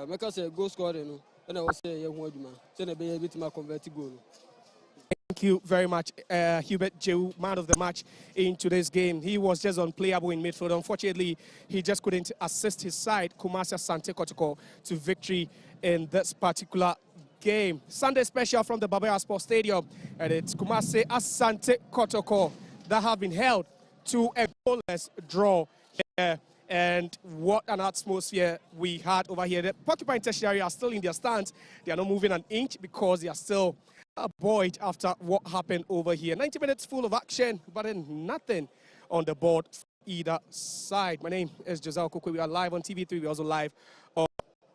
Make us a goal scoring, and I will say, Yahuaduma. Send a baby to my converted goal. Thank you very much, Hubert Jew, man of the match in today's game. He was just unplayable in midfield. Unfortunately, he just couldn't assist his side, Kumasi Asante Kotoko, to victory in this particular game. Sunday special from the Babaya Sports Stadium. And it's Kumasi Asante Kotoko that have been held to a goalless draw. And what an atmosphere we had over here. The Porcupine Tertiary are still in their stands. They are not moving an inch because they are still buoyed after what happened over here. 90 minutes full of action, but then nothing on the board for either side. My name is Josel Koko. We are live on TV3. We're also live on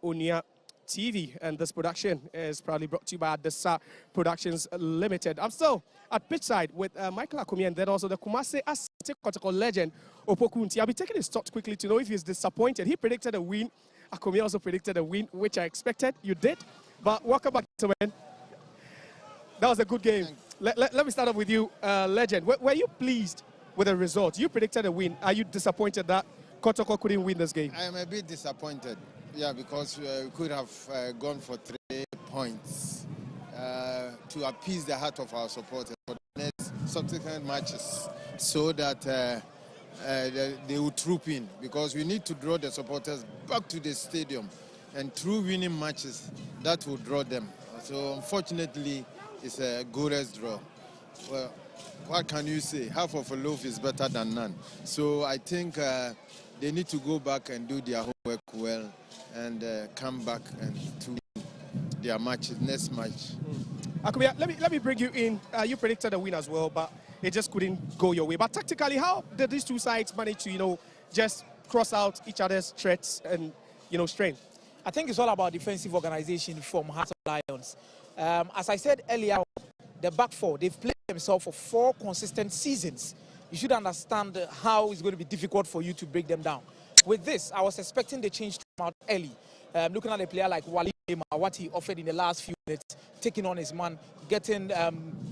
Onia TV, and this production is proudly brought to you by Desa Productions Limited. I'm still at pitchside with Michael Akumi and then also the Kumasi Asante Kotoko legend, Opokunti. I'll be taking his thoughts quickly to know if he's disappointed. He predicted a win. Akumi also predicted a win, which I expected. You did. But welcome back to win. That was a good game. Let me start off with you, legend. Were you pleased with the result? You predicted a win. Are you disappointed that Kotoko couldn't win this game? I am a bit disappointed. Yeah, because we could have gone for 3 points to appease the heart of our supporters for the next subsequent matches so that they will troop in, because we need to draw the supporters back to the stadium, and through winning matches that will draw them. So unfortunately it's a goalless draw. Well, what can you say? Half of a loaf is better than none. So I think they need to go back and do their homework well and come back and to their matches, next match. Akubia, let me bring you in. You predicted a win as well, but it just couldn't go your way. But tactically, how did these two sides manage to, just cross out each other's threats and, strength? I think it's all about defensive organization from Hearts of Lions. As I said earlier, the back four, they've played themselves for 4 consistent seasons. You should understand how it's going to be difficult for you to break them down. With this, I was expecting the change to come out early. Looking at a player like Wally, what he offered in the last few minutes, taking on his man, getting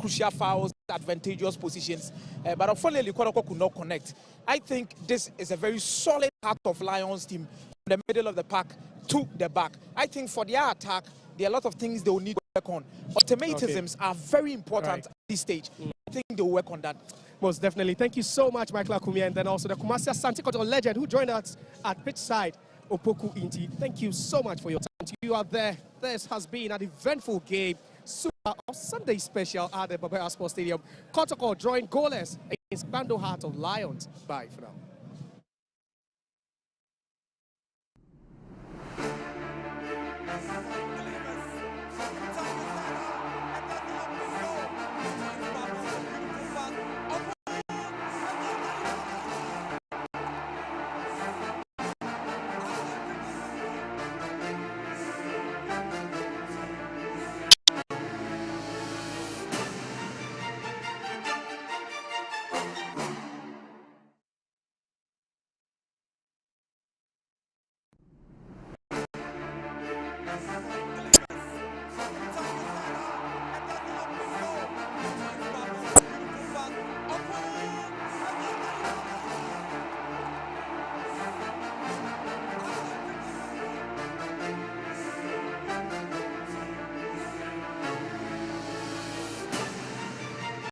crucial fouls, advantageous positions. But unfortunately, Kotoko could not connect. I think this is a very solid Heart of Lions team from the middle of the pack to the back. I think for their attack, there are a lot of things they will need to work on. Automatisms are very important at this stage. I think they will work on that. Most definitely. Thank you so much, Michael Akumi, and then also the Kumasi Asante Kotoko legend who joined us at pitchside, Opoku Inti. Thank you so much for your time. You are there. This has been an eventful game. Super Sunday special at the Babaya Sports Stadium. Kotoko drawing goalless against Bando Heart of Lions. Bye for now.